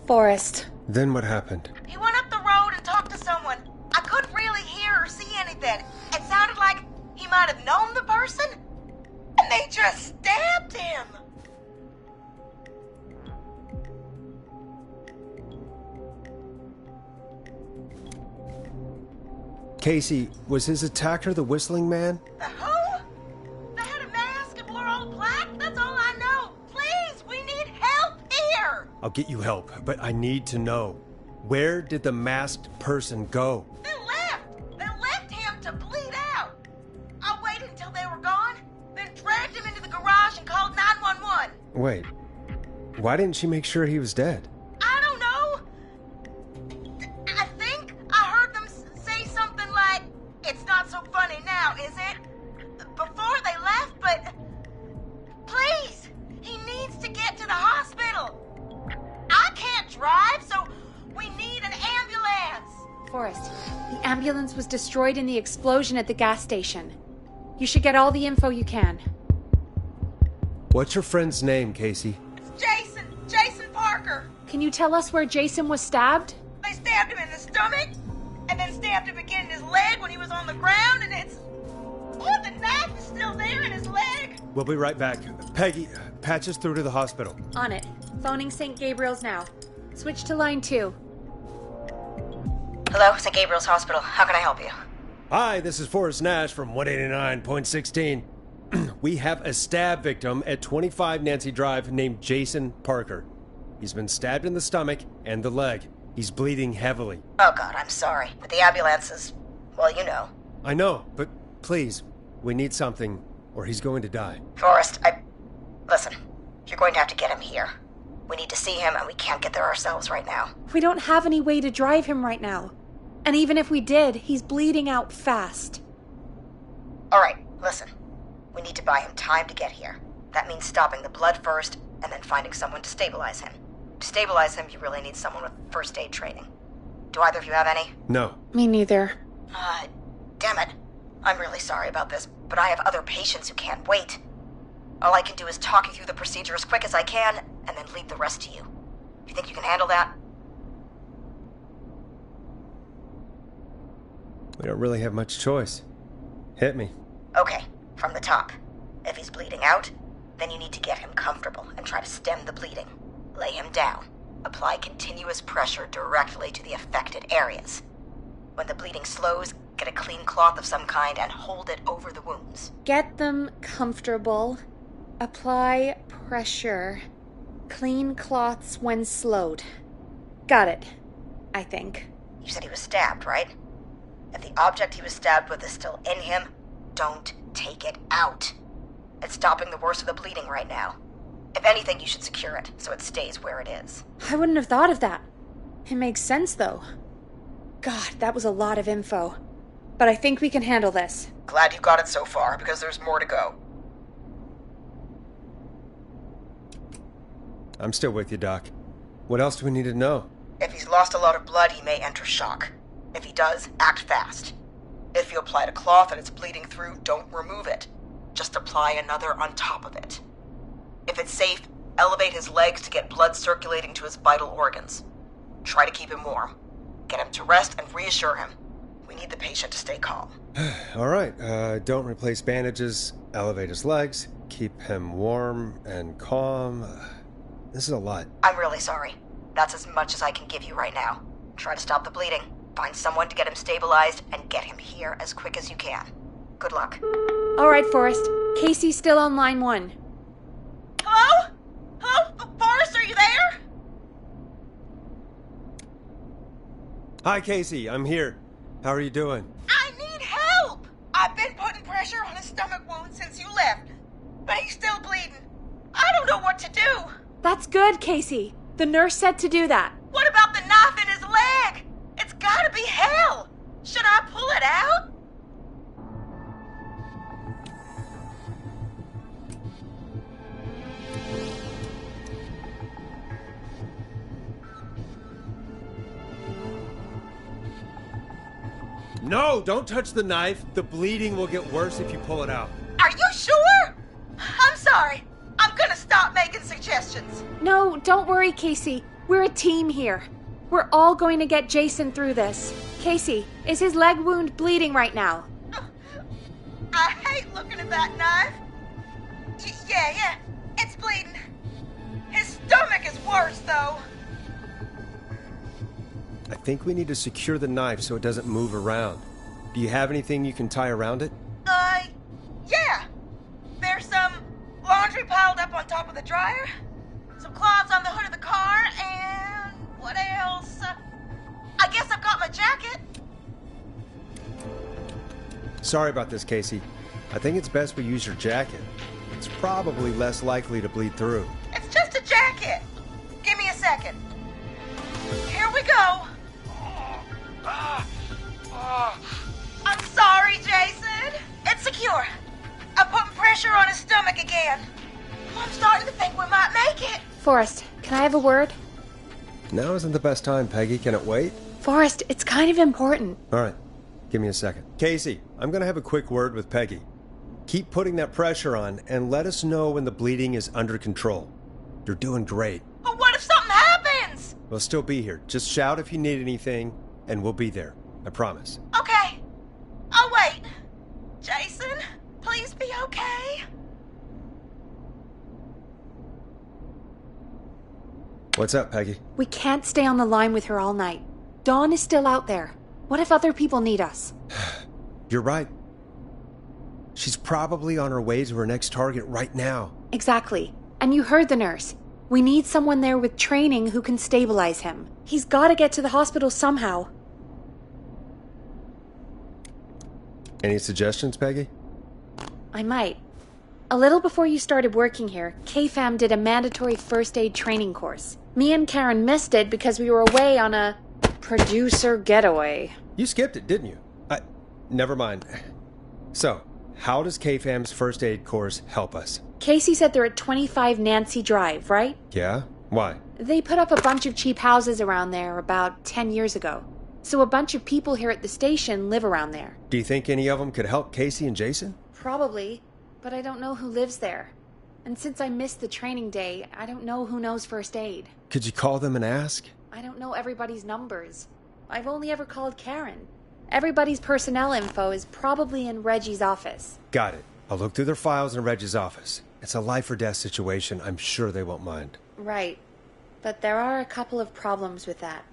Forrest. Then what happened? He went up the road and talked to someone. I couldn't really hear or see anything. It sounded like he might have known the person, and they just stabbed him. Casey, was his attacker the Whistling Man? Who? They had a mask and wore all black? That's all I know. Please, we need help here. I'll get you help, but I need to know. Where did the masked person go? They left! They left him to bleed out! I waited until they were gone, then dragged him into the garage and called 911. Wait, why didn't she make sure he was dead? I don't know. I think I heard them say something like, "It's not so funny now, is it?" Before they left, but... Please! He needs to get to the hospital! I can't drive, so we need an ambulance! Forrest, the ambulance was destroyed in the explosion at the gas station. You should get all the info you can. What's your friend's name, Casey? It's Jason Parker! Can you tell us where Jason was stabbed? They stabbed him in the stomach, and then stabbed him again in his leg when he was on the ground, and it's... Oh, the knife is still there in his leg! We'll be right back. Peggy, patch us through to the hospital. On it. Phoning St. Gabriel's now. Switch to line 2. Hello, St. Gabriel's Hospital. How can I help you? Hi, this is Forrest Nash from 189.16. We have a stab victim at 25 Nancy Drive named Jason Parker. He's been stabbed in the stomach and the leg. He's bleeding heavily. Oh, God, I'm sorry. But the ambulance is... well, you know. I know, but please, we need something, or he's going to die. Forrest, Listen, you're going to have to get him here. We need to see him, and we can't get there ourselves right now. We don't have any way to drive him right now. And even if we did, he's bleeding out fast. All right, listen. We need to buy him time to get here. That means stopping the blood first, and then finding someone to stabilize him. To stabilize him, you really need someone with first aid training. Do either of you have any? No. Me neither. Damn it. I'm really sorry about this, but I have other patients who can't wait. All I can do is talk you through the procedure as quick as I can, and then leave the rest to you. You think you can handle that? We don't really have much choice. Hit me. Okay, from the top. If he's bleeding out, then you need to get him comfortable and try to stem the bleeding. Lay him down. Apply continuous pressure directly to the affected areas. When the bleeding slows, get a clean cloth of some kind and hold it over the wounds. Get them comfortable. Apply pressure. Clean cloths when slowed. Got it, I think. You said he was stabbed, right? If the object he was stabbed with is still in him, don't take it out. It's stopping the worst of the bleeding right now. If anything, you should secure it so it stays where it is. I wouldn't have thought of that. It makes sense, though. God, that was a lot of info. But I think we can handle this. Glad you got it so far, because there's more to go. I'm still with you, Doc. What else do we need to know? If he's lost a lot of blood, he may enter shock. If he does, act fast. If you applied a cloth and it's bleeding through, don't remove it. Just apply another on top of it. If it's safe, elevate his legs to get blood circulating to his vital organs. Try to keep him warm. Get him to rest and reassure him. We need the patient to stay calm. All right, don't replace bandages, elevate his legs, keep him warm and calm. This is a lot. I'm really sorry. That's as much as I can give you right now. Try to stop the bleeding, find someone to get him stabilized, and get him here as quick as you can. Good luck. All right, Forrest. Casey's still on line 1. Hello? Hello? Forrest, are you there? Hi, Casey. I'm here. How are you doing? I need help! I've been putting pressure on his stomach wound since you left, but he's still bleeding. I don't know what to do. That's good, Casey. The nurse said to do that. What about the knife in his leg? It's gotta be hell. Should I pull it out? No, don't touch the knife. The bleeding will get worse if you pull it out. Are you sure? I'm sorry. I'm gonna stop making suggestions. No, don't worry, Casey. We're a team here. We're all going to get Jason through this. Casey, is his leg wound bleeding right now? I hate looking at that knife. Yeah, it's bleeding. His stomach is worse, though. I think we need to secure the knife so it doesn't move around. Do you have anything you can tie around it? Yeah. There's some laundry piled up on top of the dryer, some cloths on the hood of the car, and what else? I guess I've got my jacket. Sorry about this, Casey. I think it's best we use your jacket. It's probably less likely to bleed through. It's just a jacket. Give me a second. Here we go. I'm sorry, Jason. It's secure. I'm putting pressure on his stomach again. I'm starting to think we might make it. Forrest, can I have a word? Now isn't the best time, Peggy. Can it wait? Forrest, it's kind of important. All right. Give me a second. Casey, I'm going to have a quick word with Peggy. Keep putting that pressure on and let us know when the bleeding is under control. You're doing great. But what if something happens? We'll still be here. Just shout if you need anything, and we'll be there. I promise. Okay. I'll wait. Jason, please be okay. What's up, Peggy? We can't stay on the line with her all night. Dawn is still out there. What if other people need us? You're right. She's probably on her way to her next target right now. Exactly. And you heard the nurse. We need someone there with training who can stabilize him. He's got to get to the hospital somehow. Any suggestions, Peggy? I might. A little before you started working here, KFAM did a mandatory first aid training course. Me and Karen missed it because we were away on a producer getaway. You skipped it, didn't you? Never mind. So, how does KFAM's first aid course help us? Casey said they're at 25 Nancy Drive, right? Yeah? Why? They put up a bunch of cheap houses around there about 10 years ago. So a bunch of people here at the station live around there. Do you think any of them could help Casey and Jason? Probably, but I don't know who lives there. And since I missed the training day, I don't know who knows first aid. Could you call them and ask? I don't know everybody's numbers. I've only ever called Karen. Everybody's personnel info is probably in Reggie's office. Got it. I'll look through their files in Reggie's office. It's a life or death situation. I'm sure they won't mind. Right. But there are a couple of problems with that.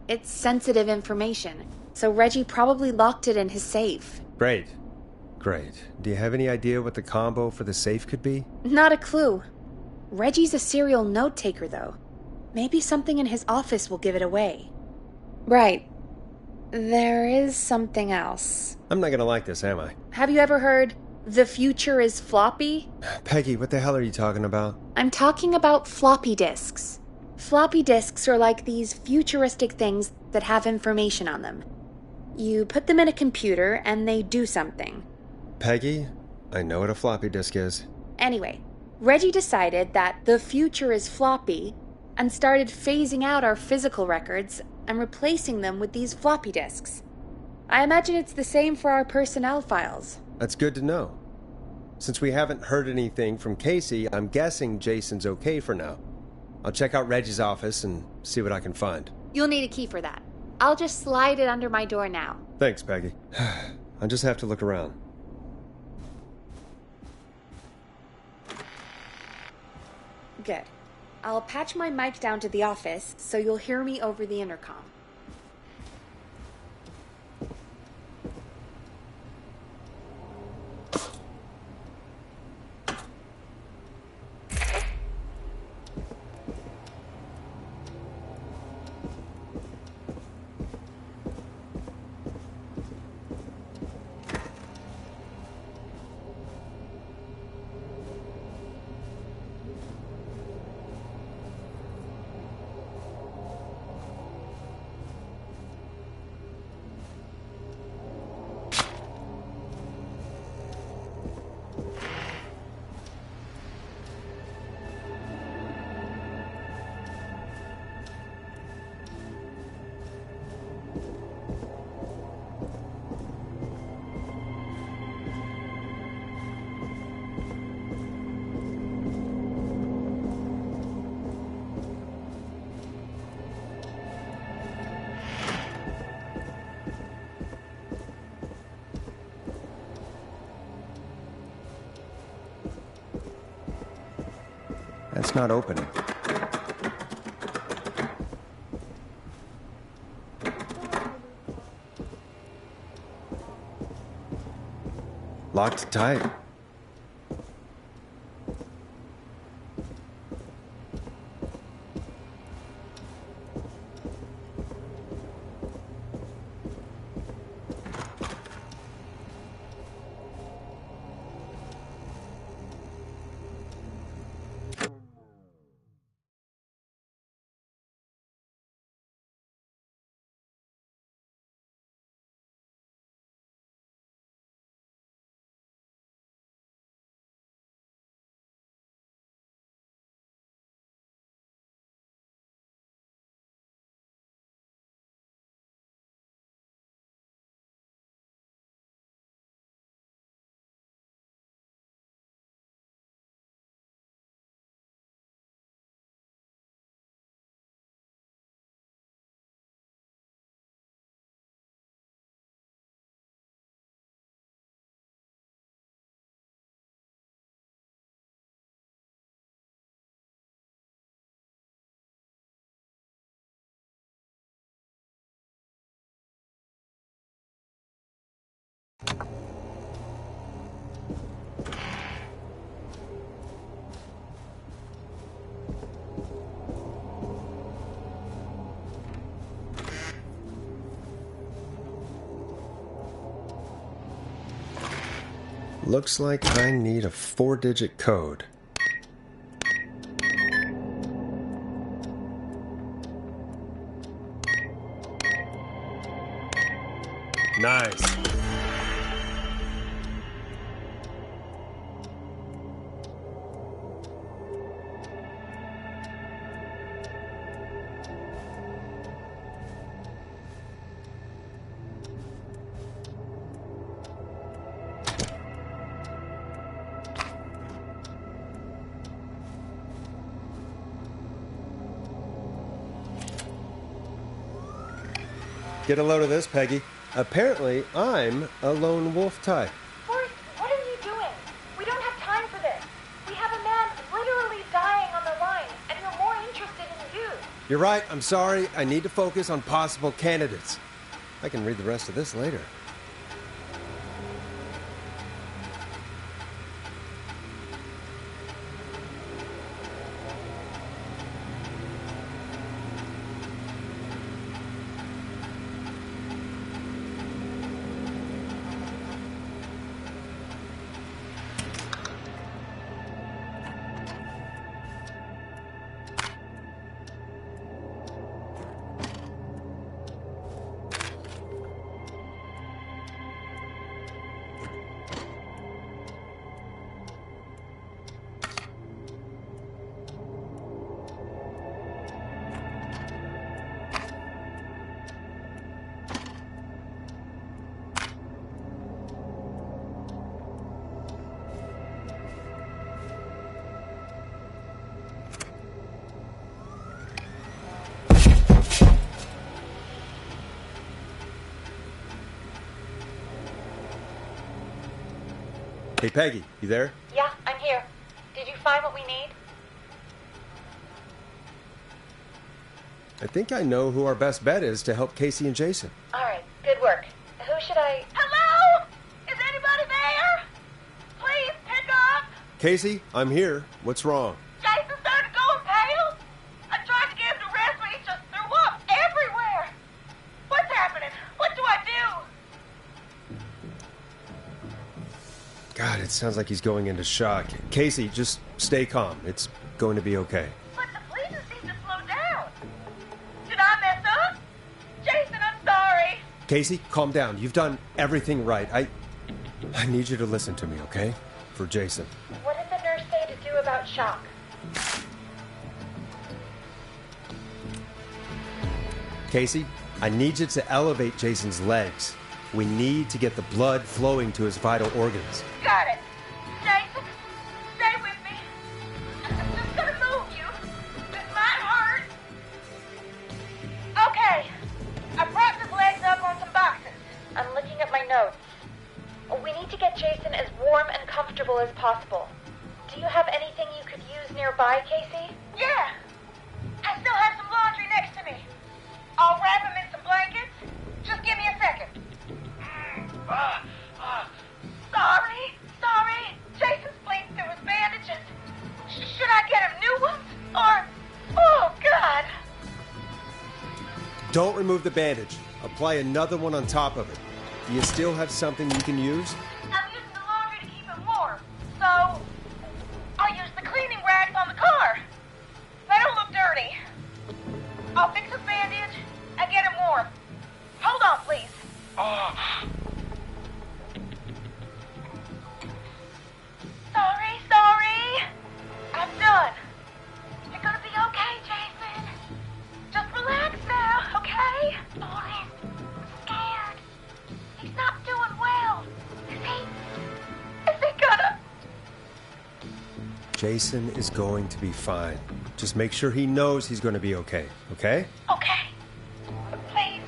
It's sensitive information, so Reggie probably locked it in his safe. Great. Great. Do you have any idea what the combo for the safe could be? Not a clue. Reggie's a serial note-taker, though. Maybe something in his office will give it away. Right. There is something else. I'm not gonna like this, am I? Have you ever heard, "The future is floppy"? Peggy, what the hell are you talking about? I'm talking about floppy disks. Floppy disks are like these futuristic things that have information on them. You put them in a computer and they do something. Peggy, I know what a floppy disk is. Anyway, Reggie decided that the future is floppy and started phasing out our physical records and replacing them with these floppy disks. I imagine it's the same for our personnel files. That's good to know. Since we haven't heard anything from Casey, I'm guessing Jason's okay for now. I'll check out Reggie's office and see what I can find. You'll need a key for that. I'll just slide it under my door now. Thanks, Peggy. I'll just have to look around. Good. I'll patch my mic down to the office so you'll hear me over the intercom. That's not opening. Locked tight. Looks like I need a 4-digit code. Nice. Get a load of this, Peggy. Apparently, I'm a lone wolf type. Forrest, what are you doing? We don't have time for this. We have a man literally dying on the line, and we're more interested in you. You're right. I'm sorry. I need to focus on possible candidates. I can read the rest of this later. Hey, Peggy, you there? Yeah, I'm here. Did you find what we need? I think I know who our best bet is to help Casey and Jason. All right, good work. Who should I... Hello? Is anybody there? Please pick up. Casey, I'm here. What's wrong? Jason started going pale. I tried to get him to rest, but he just threw up everywhere. What's happening? What do I do? God, it sounds like he's going into shock. Casey, just stay calm. It's going to be okay. But the bleeding seems to slow down. Did I mess up? Jason, I'm sorry. Casey, calm down. You've done everything right. I need you to listen to me, okay? For Jason. What did the nurse say to do about shock? Casey, I need you to elevate Jason's legs. We need to get the blood flowing to his vital organs. Got it. Jason, stay with me. I'm just gonna move you. This might hurt. Okay. I propped his legs up on some boxes. I'm looking at my notes. We need to get Jason as warm and comfortable as possible. Do you have anything you could use nearby, Casey? Yeah. I still have some laundry next to me. I'll wrap him in some blankets. Just give me a second. Sorry. Don't remove the bandage. Apply another one on top of it. Do you still have something you can use? I'm using the laundry to keep it warm, so I'll use the cleaning rags on the car. They don't look dirty. I'll fix his bandage and get him warm. Hold on, please. Sorry. I'm done. You're gonna be okay, Jason. Just relax now, okay? Boris, I'm scared. He's not doing well. Is he gonna... Jason is going to be fine. Just make sure he knows he's going to be okay, okay? Okay. Please,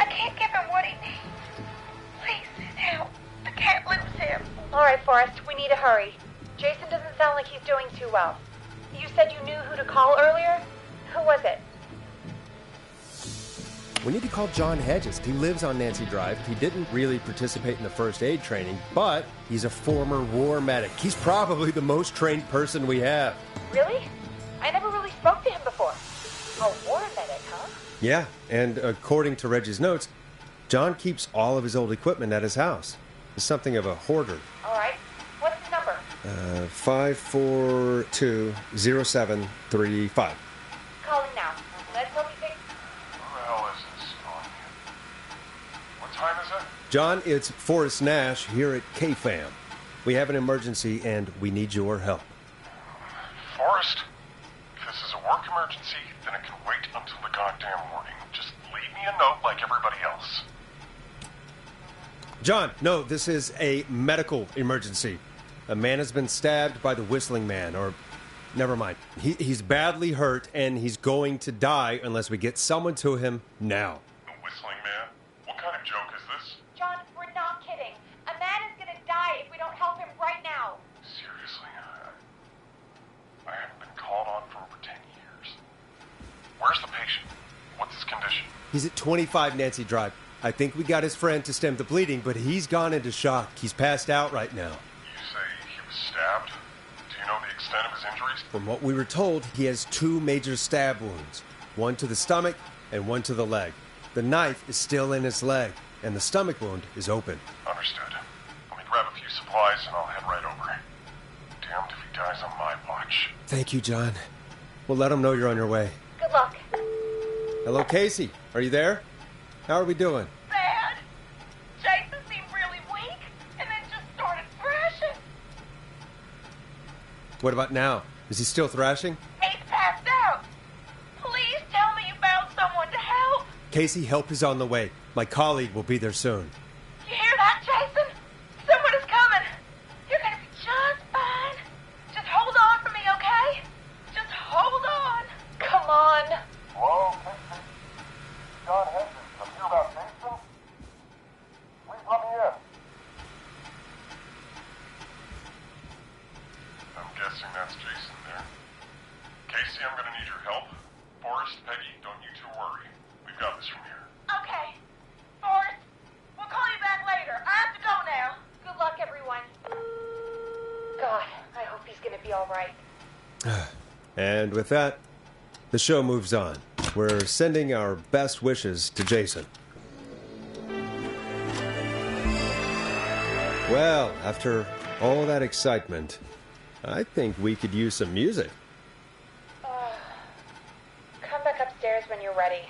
I can't give him what he needs. Please, help. I can't lose him. All right, Forrest, we need to hurry. Jason doesn't sound like he's doing too well. You said you knew who to call earlier? Who was it? We need to call John Hedges. He lives on Nancy Drive. He didn't really participate in the first aid training, but he's a former war medic. He's probably the most trained person we have. Really? I never really spoke to him before. A war medic, huh? Yeah, and according to Reggie's notes, John keeps all of his old equipment at his house. He's something of a hoarder. All right. What's his number? 542-0735. Calling now. Let's hope he takes... Who the hell is this on here? What time is it? John, it's Forrest Nash here at KFAM. We have an emergency and we need your help. Forrest, if this is a work emergency, then it can wait until the goddamn morning. Just leave me a note like everybody else. John, no, this is a medical emergency. A man has been stabbed by the Whistling Man, or... Never mind. He's badly hurt, and he's going to die unless we get someone to him now. The Whistling Man? What kind of joke is this? John, we're not kidding. A man is gonna die if we don't help him right now. Seriously, I haven't been called on for over 10 years. Where's the patient? What's his condition? He's at 25 Nancy Drive. I think we got his friend to stem the bleeding, but he's gone into shock. He's passed out right now. You say he was stabbed? Do you know the extent of his injuries? From what we were told, he has 2 major stab wounds. One to the stomach and one to the leg. The knife is still in his leg, and the stomach wound is open. Understood. Let me grab a few supplies and I'll head right over. Damned if he dies on my watch. Thank you, John. We'll let him know you're on your way. Good luck. Hello, Casey. Are you there? How are we doing? Bad. Jason seemed really weak and then just started thrashing. What about now? Is he still thrashing? He's passed out. Please tell me you found someone to help. Casey, help is on the way. My colleague will be there soon. You hear that, Jason? Someone is coming. You're gonna be just fine. Just hold on for me, okay? Just hold on. Come on. Hello, Casey? John Hedges. I'm here about Jason. Please let me in. I'm guessing that's Jason there. Casey, I'm gonna need your help. Forrest, Peggy, don't you two worry. We've got this from here. Okay. Forrest, we'll call you back later. I have to go now. Good luck, everyone. God, I hope he's gonna be all right. And with that, the show moves on. We're sending our best wishes to Jason. Well, after all that excitement, I think we could use some music. Come back upstairs when you're ready.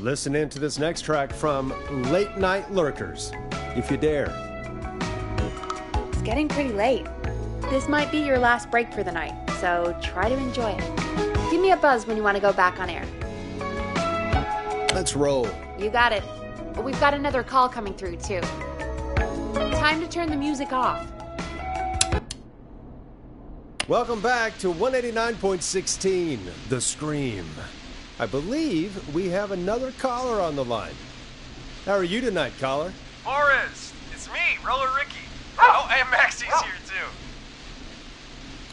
Listen in to this next track from Late Night Lurkers, if you dare. It's getting pretty late. This might be your last break for the night, so try to enjoy it. Give me a buzz when you want to go back on air. Let's roll. You got it. But we've got another call coming through, too. Time to turn the music off. Welcome back to 189.16, The Scream. I believe we have another caller on the line. How are you tonight, caller? Forrest, it's me, Roller Ricky. Oh, and Maxie's here too.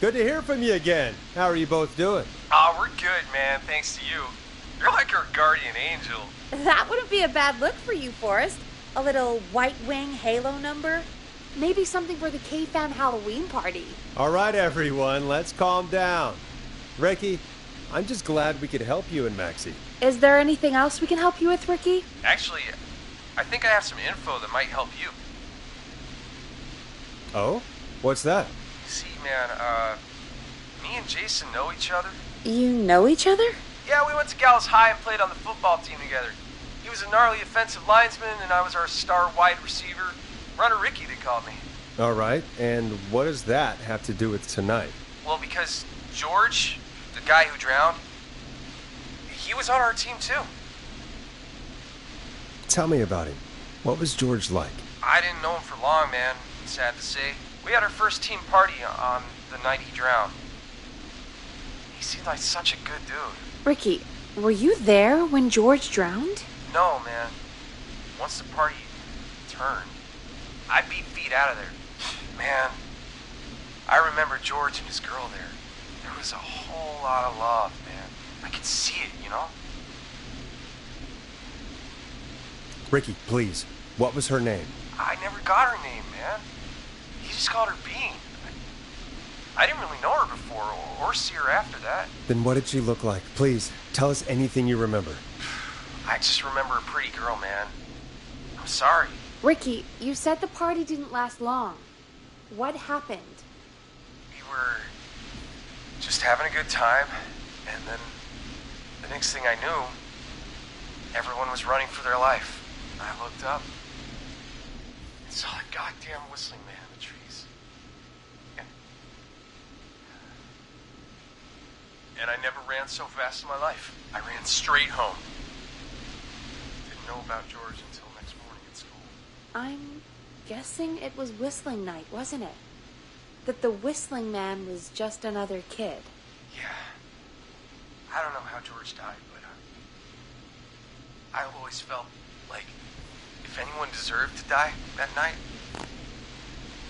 Good to hear from you again. How are you both doing? Oh, we're good, man, thanks to you. You're like our guardian angel. That wouldn't be a bad look for you, Forrest. A little White Wing Halo number? Maybe something for the K-Fam Halloween party. All right, everyone, let's calm down. Ricky, I'm just glad we could help you and Maxie. Is there anything else we can help you with, Ricky? Actually, I think I have some info that might help you. Oh? What's that? See, man, me and Jason know each other. You know each other? Yeah, we went to Gallows High and played on the football team together. He was a gnarly offensive linesman, and I was our star wide receiver. Runner Ricky, they called me. All right, and what does that have to do with tonight? Well, because George, the guy who drowned, he was on our team too. Tell me about him. What was George like? I didn't know him for long, man, sad to say. We had our first team party on the night he drowned. He seemed like such a good dude. Ricky, were you there when George drowned? No, man. Once the party turned, I beat feet out of there. Man, I remember George and his girl there. There was a whole lot of love, man. I could see it, you know? Ricky, please, what was her name? I never got her name, man. He just called her Bean. I didn't really know her before, or see her after that. Then what did she look like? Please, tell us anything you remember. I just remember a pretty girl, man. I'm sorry. Ricky, you said the party didn't last long. What happened? We were just having a good time, and then the next thing I knew, everyone was running for their life. I looked up and saw a goddamn whistling man in the trees. And I never ran so fast in my life. I ran straight home. Didn't know about George until next morning at school. I'm guessing it was whistling night, wasn't it? That the whistling man was just another kid. Yeah. I don't know how George died, but I always felt like if anyone deserved to die that night,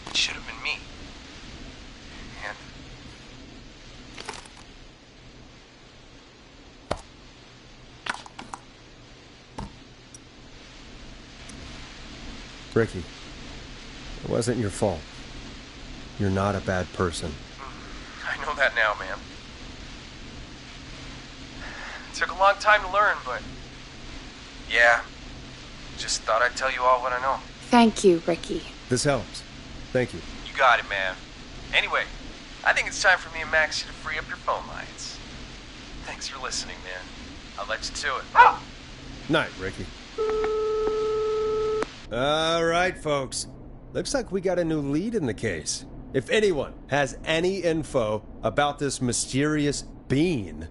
it should have been me. And Ricky, it wasn't your fault. You're not a bad person. I know that now, man. It took a long time to learn, but yeah, just thought I'd tell you all what I know. Thank you, Ricky. This helps. Thank you. You got it, man. Anyway, I think it's time for me and Maxie to free up your phone lines. Thanks for listening, man. I'll let you to it. Night, Ricky. All right, folks. Looks like we got a new lead in the case. If anyone has any info about this mysterious being,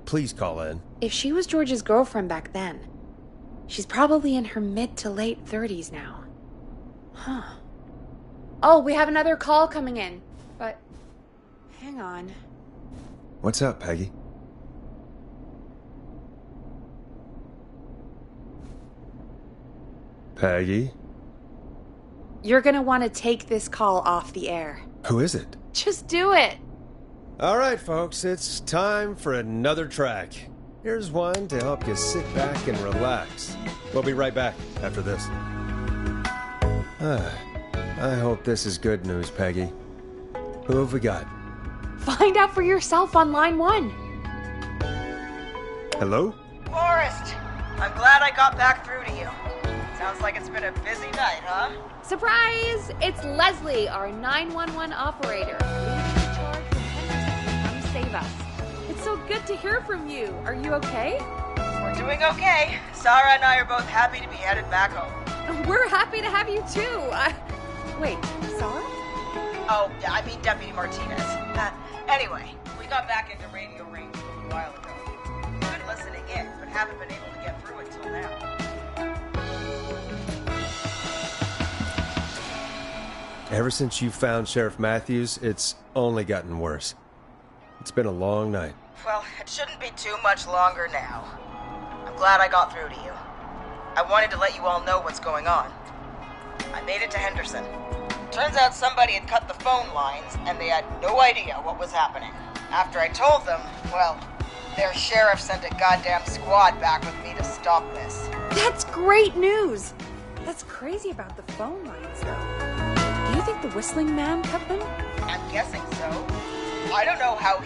please call in. If she was George's girlfriend back then, she's probably in her mid to late 30s now. Huh. Oh, we have another call coming in, but hang on. What's up, Peggy? Peggy? You're gonna want to take this call off the air. Who is it? Just do it. All right, folks, it's time for another track. Here's one to help you sit back and relax. We'll be right back after this. I hope this is good news, Peggy. Who have we got? Find out for yourself on line 1. Hello? Forrest, I'm glad I got back through to you. Sounds like it's been a busy night, huh? Surprise! It's Leslie, our 911 operator, leading the charge from Henderson to come save us. It's so good to hear from you. Are you okay? We're doing okay. Sarah and I are both happy to be headed back home. We're happy to have you too. Wait, Sarah? Oh, I mean Deputy Martinez. Anyway, we got back into radio range a little while ago. Good listening in, but haven't been able to get through until now. Ever since you found Sheriff Matthews, it's only gotten worse. It's been a long night. Well, it shouldn't be too much longer now. I'm glad I got through to you. I wanted to let you all know what's going on. I made it to Henderson. Turns out somebody had cut the phone lines, and they had no idea what was happening. After I told them, well, their sheriff sent a goddamn squad back with me to stop this. That's great news! That's crazy about the phone lines, though. Do you think the Whistling Man cut them? I'm guessing so. I don't know how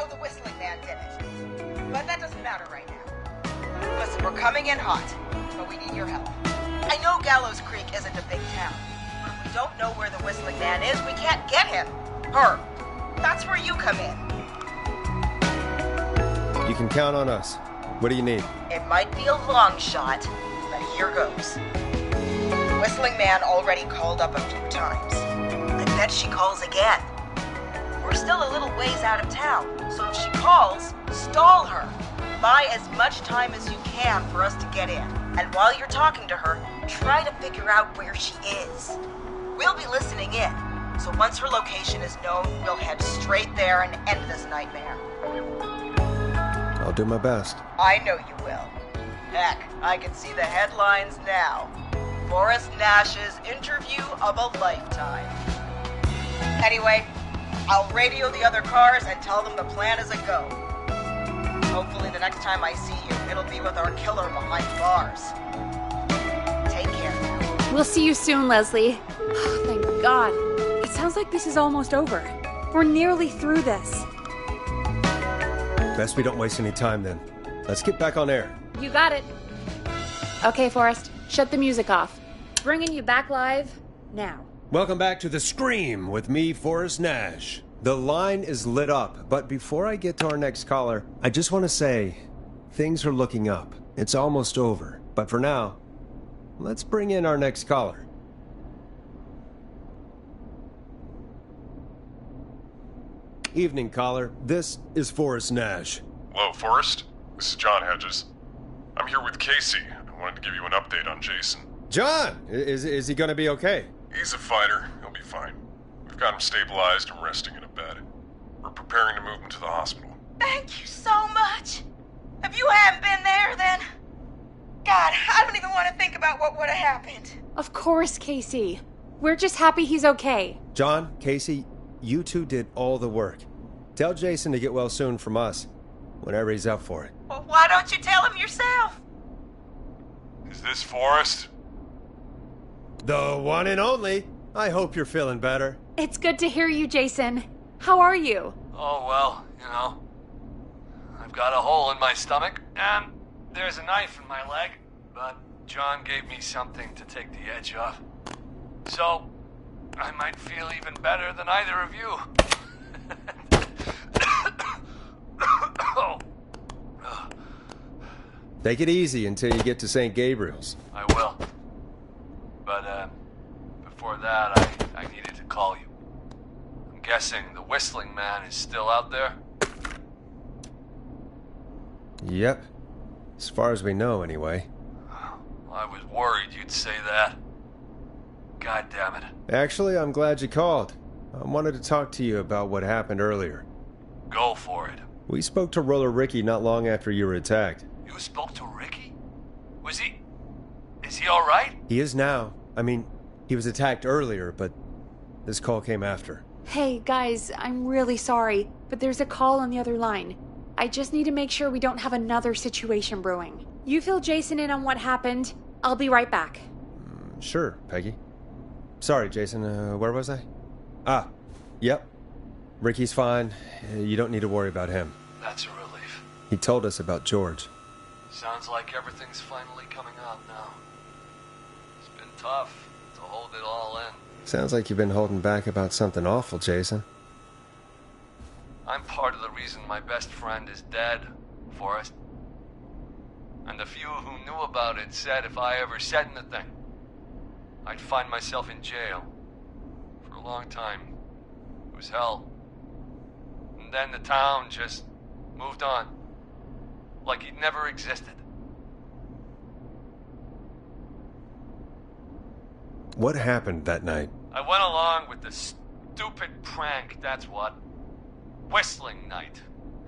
the Whistling Man did it. But that doesn't matter right now. Listen, we're coming in hot, but we need your help. I know Gallows Creek isn't a big town, but if we don't know where the Whistling Man is, we can't get him. Her. That's where you come in. You can count on us. What do you need? It might be a long shot, but here goes. The Whistling Man already called up a few times. I bet she calls again. We're still a little ways out of town, so if she calls, stall her. Buy as much time as you can for us to get in. And while you're talking to her, try to figure out where she is. We'll be listening in, so once her location is known, we'll head straight there and end this nightmare. I'll do my best. I know you will. Heck, I can see the headlines now. Forrest Nash's interview of a lifetime. Anyway, I'll radio the other cars and tell them the plan is a go. Hopefully the next time I see you, it'll be with our killer behind bars. Take care. We'll see you soon, Leslie. Oh, thank God. It sounds like this is almost over. We're nearly through this. Best we don't waste any time then. Let's get back on air. You got it. Okay, Forrest, shut the music off. Bringing you back live now. Welcome back to The Scream with me, Forrest Nash. The line is lit up, but before I get to our next caller, I just want to say, things are looking up. It's almost over. But for now, let's bring in our next caller. Evening, caller. This is Forrest Nash. Hello, Forrest. This is John Hedges. I'm here with Casey. I wanted to give you an update on Jason. John! Is he gonna be okay? He's a fighter. He'll be fine. We've got him stabilized and resting in a bed. We're preparing to move him to the hospital. Thank you so much. If you hadn't been there, then... God, I don't even want to think about what would have happened. Of course, Casey. We're just happy he's okay. John, Casey, you two did all the work. Tell Jason to get well soon from us, whenever he's up for it. Well, why don't you tell him yourself? Is this Forrest? The one and only. I hope you're feeling better. It's good to hear you, Jason. How are you? Oh, well, you know. I've got a hole in my stomach, and there's a knife in my leg, but John gave me something to take the edge off. So, I might feel even better than either of you. Take it easy until you get to St. Gabriel's. I will. But, before that, I needed to call you. I'm guessing the Whistling Man is still out there? Yep. As far as we know, anyway. I was worried you'd say that. God damn it. Actually, I'm glad you called. I wanted to talk to you about what happened earlier. Go for it. We spoke to Roller Ricky not long after you were attacked. You spoke to Ricky? Is he alright? He is now. I mean, he was attacked earlier, but this call came after. Hey, guys, I'm really sorry, but there's a call on the other line. I just need to make sure we don't have another situation brewing. You fill Jason in on what happened. I'll be right back. Sure, Peggy. Sorry, Jason, where was I? Ah, yep. Ricky's fine. You don't need to worry about him. That's a relief. He told us about George. Sounds like everything's finally coming out now. It's been tough to hold it all in. Sounds like you've been holding back about something awful, Jason. I'm part of the reason my best friend is dead, Forrest. And the few who knew about it said if I ever said anything, I'd find myself in jail. For a long time. It was hell. And then the town just moved on. Like he'd never existed. What happened that night? I went along with the stupid prank, that's what. Whistling night.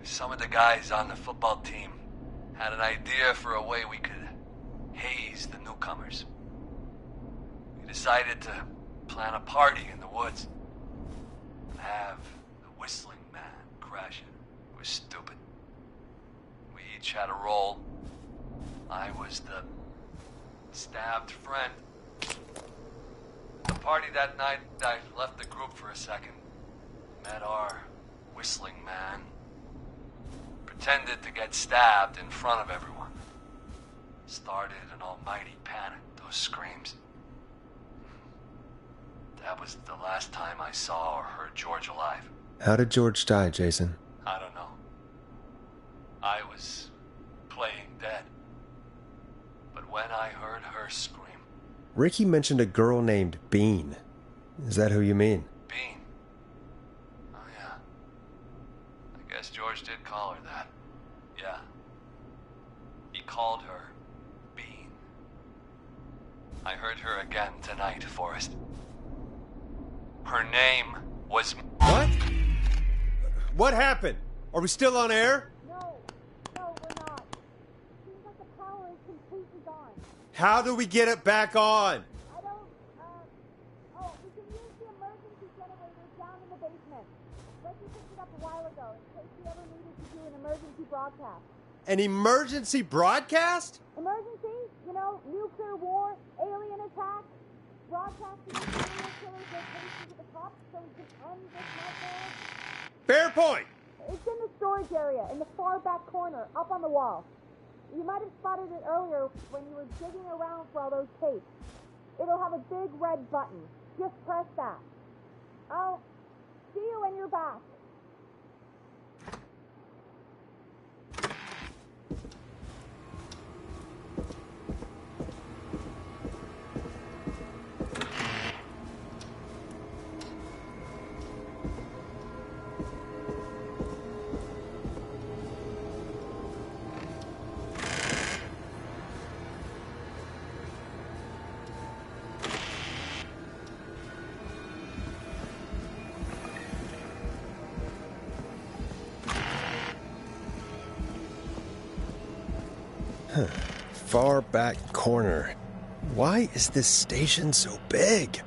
Some of the guys on the football team had an idea for a way we could haze the newcomers. We decided to plan a party in the woods. Have the Whistling Man crash it. It was stupid. We each had a role. I was the stabbed friend. The party that night, I left the group for a second. Met our Whistling Man. Pretended to get stabbed in front of everyone. Started an almighty panic, those screams. That was the last time I saw or heard George alive. How did George die, Jason? I don't know. I was playing dead. But when I heard her scream... Ricky mentioned a girl named Bean. Is that who you mean? Bean? Oh, yeah. I guess George did call her that. Yeah. He called her Bean. I heard her again tonight, Forrest. Her name was... What? What happened? Are we still on air? No, we're not. Seems like the power is completely gone. How do we get it back on? I don't, we can use the emergency generator down in the basement. Reggie picked it up a while ago in case we ever needed to do an emergency broadcast. An emergency broadcast? Emergency? You know, nuclear war, alien attack, broadcasting the serial killers locations at the top so we can end this nightmare. Fair point! It's in the storage area, in the far back corner, up on the wall. You might have spotted it earlier when you were digging around for all those tapes. It'll have a big red button. Just press that. I'll see you when you're back. Far back corner. Why is this station so big?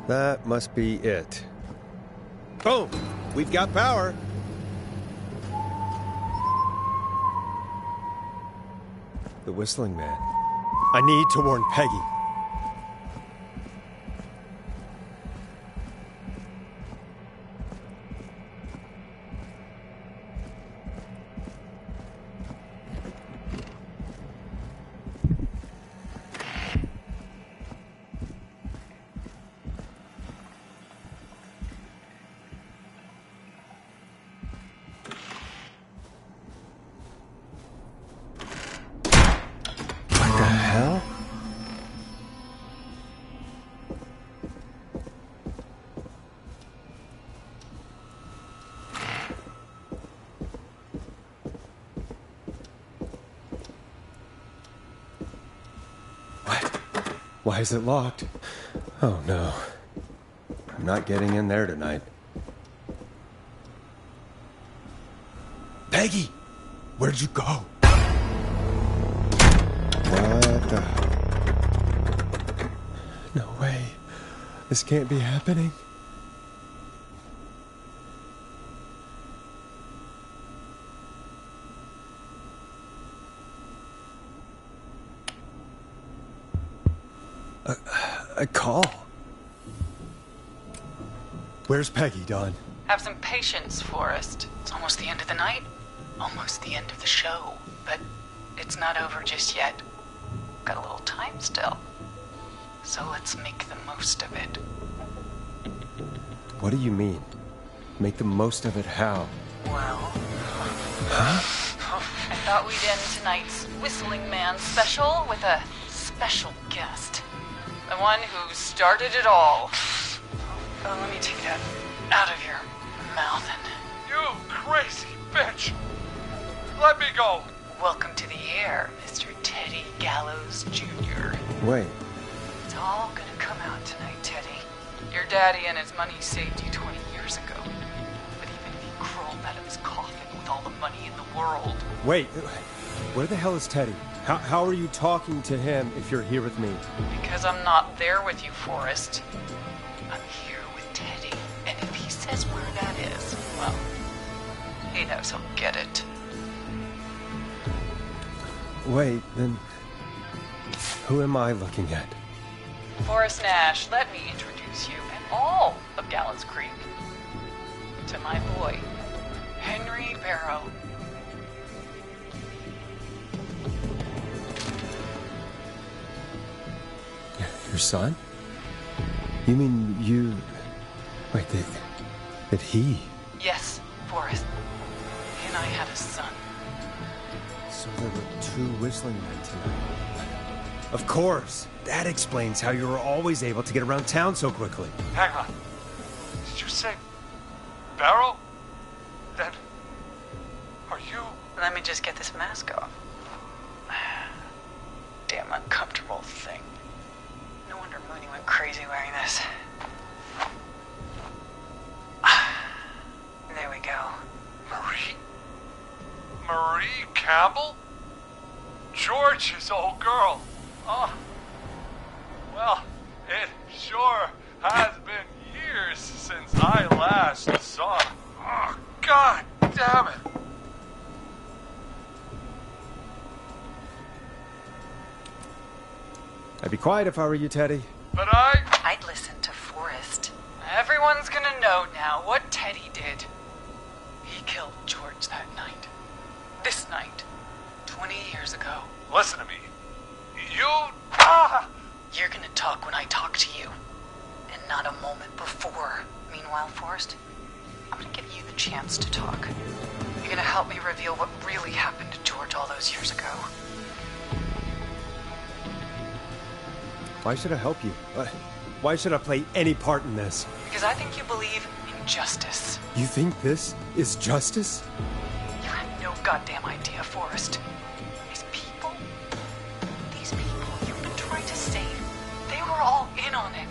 That must be it. Boom! We've got power. The Whistling Man. I need to warn Peggy. Why is it locked? Oh no. I'm not getting in there tonight. Peggy! Where'd you go? What the... No way. This can't be happening. A call? Where's Peggy, Dawn? Have some patience, Forrest. It's almost the end of the night. Almost the end of the show. But it's not over just yet. Got a little time still. So let's make the most of it. What do you mean? Make the most of it how? Well... Huh? I thought we'd end tonight's Whistling Man special with a special guest. The one who started it all. Let me take that out of your mouth and... You crazy bitch! Let me go! Welcome to the air, Mr. Teddy Gallows Jr. Wait. It's all gonna come out tonight, Teddy. Your daddy and his money saved you 20 years ago. But even if he crawled out of his coffin with all the money in the world... Wait, where the hell is Teddy? How are you talking to him if you're here with me? Because I'm not there with you, Forrest. I'm here with Teddy. And if he says where that is, well, he knows he'll get it. Wait, then... Who am I looking at? Forrest Nash, let me introduce you and all of Gallows Creek to my boy, Henry Barrow. Your son? You mean you... Wait, that he... Yes, Forrest. He and I had a son. So there were 2 whistling men tonight. Of course! That explains how you were always able to get around town so quickly. Hang on. Did you say Barrow? Then... Are you... Let me just get this mask off. Damn uncomfortable thing. No wonder Mooney went crazy wearing this. There we go. Marie Campbell? George's old girl. Oh. Well, it sure has been years since I last saw her. Oh, God damn it. I'd be quiet if I were you, Teddy. But I'd listen to Forrest. Everyone's gonna know now what Teddy did. He killed George that night. This night. 20 years ago. Listen to me. You... You're gonna talk when I talk to you. And not a moment before. Meanwhile, Forrest, I'm gonna give you the chance to talk. You're gonna help me reveal what really happened to George all those years ago. Why should I help you? Why should I play any part in this? Because I think you believe in justice. You think this is justice? You have no goddamn idea, Forrest. These people you've been trying to save, they were all in on it.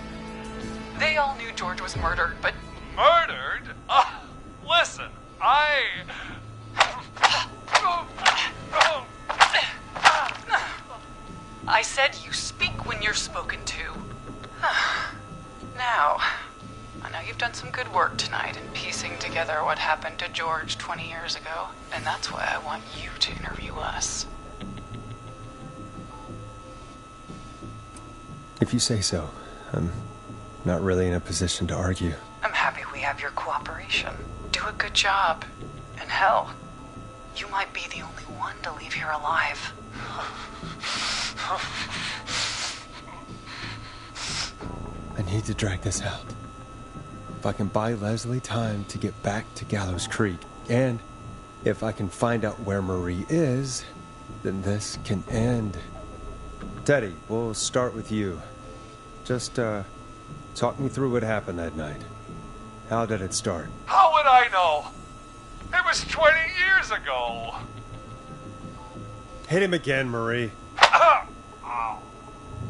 They all knew George was murdered, but... Murdered? Listen, I said you speak when you're spoken to. Now, I know you've done some good work tonight in piecing together what happened to George 20 years ago, and that's why I want you to interview us. If you say so. I'm not really in a position to argue. I'm happy we have your cooperation. Do a good job. And hell, you might be the only one to leave here alive. I need to drag this out. If I can buy Leslie time to get back to Gallows Creek, and if I can find out where Marie is, then this can end. Teddy, we'll start with you. Just, talk me through what happened that night. How did it start? How would I know? It was 20 years ago. Hit him again, Marie. Oh.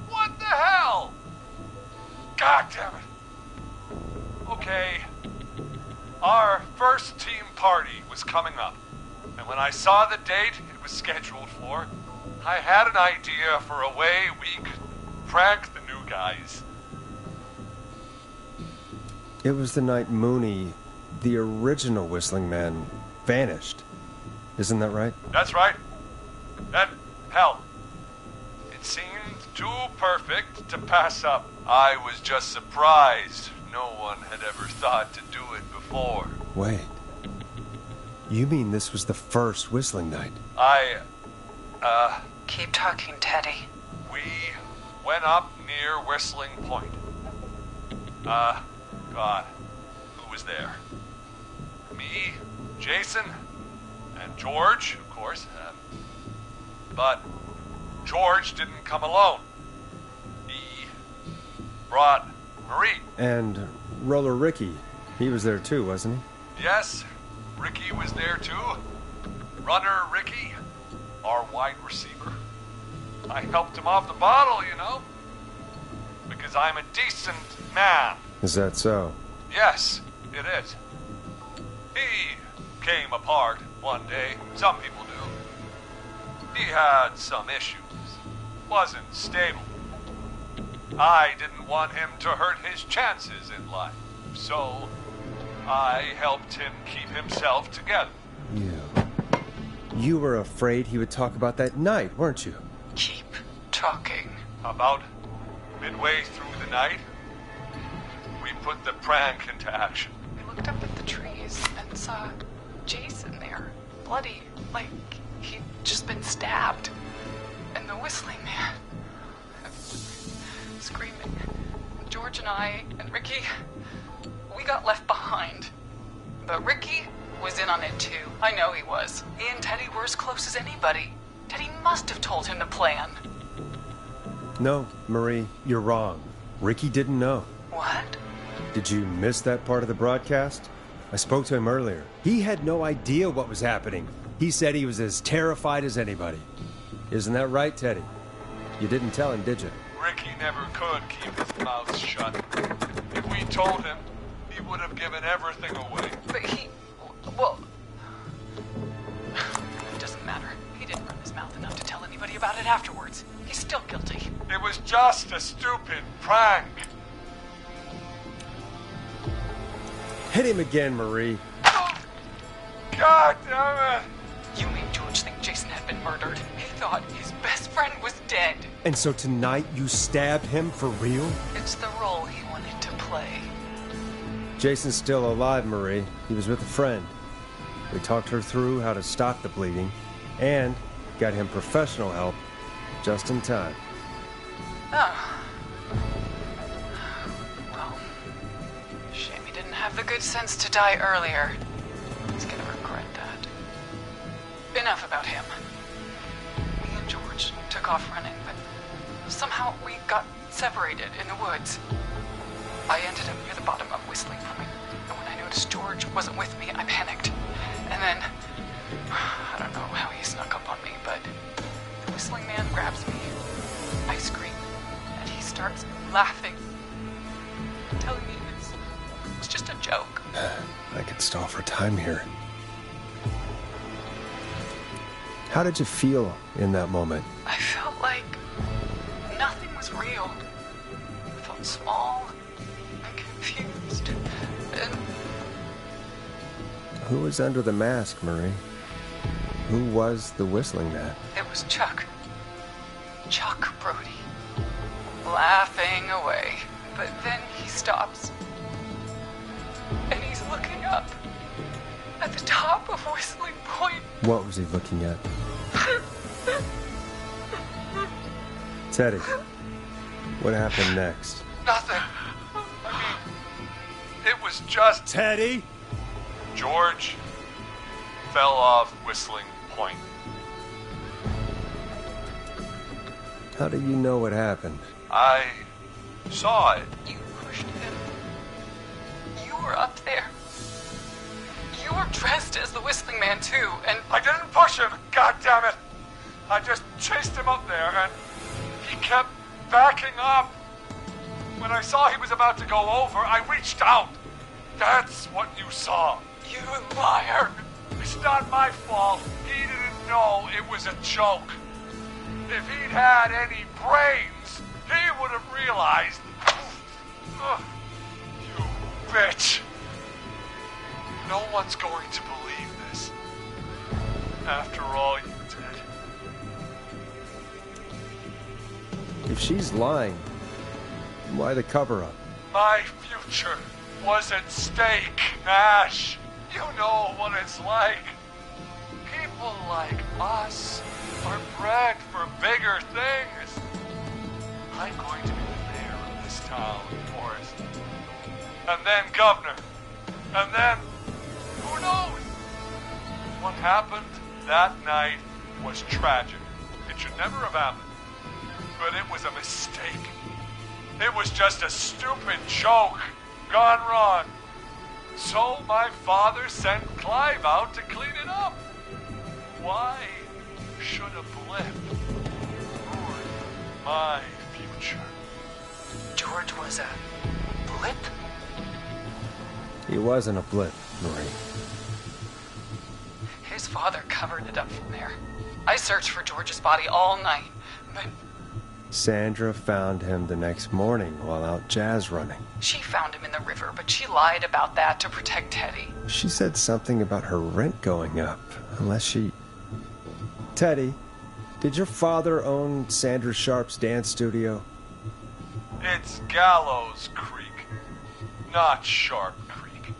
What the hell? God damn it. Okay. Our first team party was coming up. And when I saw the date it was scheduled for, I had an idea for a way we could prank the new guys. It was the night Mooney, the original Whistling Man, vanished. Isn't that right? That's right. And, hell, it seemed too perfect to pass up. I was just surprised no one had ever thought to do it before. Wait. You mean this was the first Whistling Night? Keep talking, Teddy. We went up near Whistling Point. God, who was there? Me, Jason, and George, of course. But George didn't come alone. He brought Marie. And Roller Ricky, he was there too, wasn't he? Yes, Ricky was there too. Runner Ricky, our wide receiver. I helped him off the bottle, you know. Because I'm a decent man. Is that so? Yes, it is. He came apart one day. Some people do. He had some issues. Wasn't stable. I didn't want him to hurt his chances in life. So, I helped him keep himself together. You were afraid he would talk about that night, weren't you? Keep talking. About midway through the night, we put the prank into action. We looked up at the trees and saw Jason there, bloody, like he'd just been stabbed. And the whistling man, screaming. George and I and Ricky, we got left behind. But Ricky was in on it too. I know he was. He and Teddy were as close as anybody. Teddy must have told him the plan. No, Marie, you're wrong. Ricky didn't know. What? Did you miss that part of the broadcast? I spoke to him earlier. He had no idea what was happening. He said he was as terrified as anybody. Isn't that right, Teddy? You didn't tell him, did you? Ricky never could keep his mouth shut. If we told him, he would have given everything away. But well, it doesn't matter. He didn't run his mouth enough to tell anybody about it afterwards. He's still guilty. It was just a stupid prank. Hit him again, Marie. God damn it! You made George think Jason had been murdered. He thought his best friend was dead. And so tonight you stabbed him for real? It's the role he wanted to play. Jason's still alive, Marie. He was with a friend. We talked her through how to stop the bleeding and got him professional help just in time. Oh. Well, shame he didn't have the good sense to die earlier. He's gonna regret that. Enough about him. Me and George took off running, but somehow we got separated in the woods. I ended up near the bottom of Whistling Point, and when I noticed George wasn't with me, I panicked. And then, I don't know how he snuck up on me, but the Whistling Man grabs me. I scream, and he starts laughing, telling me it's just a joke. I could stall for time here. How did you feel in that moment? I felt like nothing was real. I felt small and confused. And Who was under the mask, Marie? Who was the Whistling Man? it was Chuck. Chuck Brody. Laughing away. But then he stops. And he's looking up. At the top of Whistling Point. What was he looking at? Teddy, what happened next? Nothing. I mean, it was just... Teddy? George fell off Whistling Point. How do you know what happened? I saw it. You pushed him. You were up there. You were dressed as the Whistling Man, too, and... I didn't push him, God damn it! I just chased him up there, and he kept backing up. When I saw he was about to go over, I reached out. That's what you saw. You liar! It's not my fault. He didn't know it was a joke. If he'd had any brains, he would have realized. Ugh, you bitch. No one's going to believe this. After all you did. If she's lying, why the cover-up? My future was at stake, Ash. You know what it's like. People like us are bred for bigger things. I'm going to be the mayor of this town, Forrest. And then governor. And then, who knows? What happened that night was tragic. It should never have happened. But it was a mistake. It was just a stupid joke gone wrong. So my father sent Clive out to clean it up. Why should a blip ruin my future? George was a blip? He wasn't a blip, Marie. His father covered it up from there. I searched for George's body all night, but Sandra found him the next morning while out jazz running. she found him in the river, but she lied about that to protect Teddy. She said something about her rent going up, unless she... Teddy, did your father own Sandra Sharp's dance studio? It's Gallows Creek, not Sharp Creek.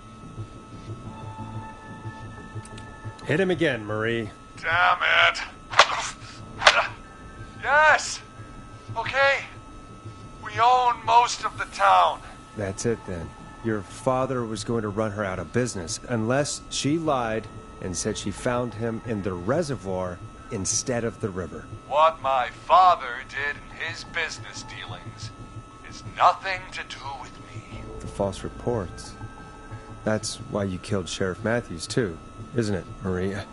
Hit him again, Marie. Damn it. Yes. Okay. We own most of the town. That's it then. Your father was going to run her out of business, unless she lied and said she found him in the reservoir instead of the river. What my father did in his business dealings is nothing to do with me. The false reports. That's why you killed Sheriff Matthews, too, isn't it, Maria?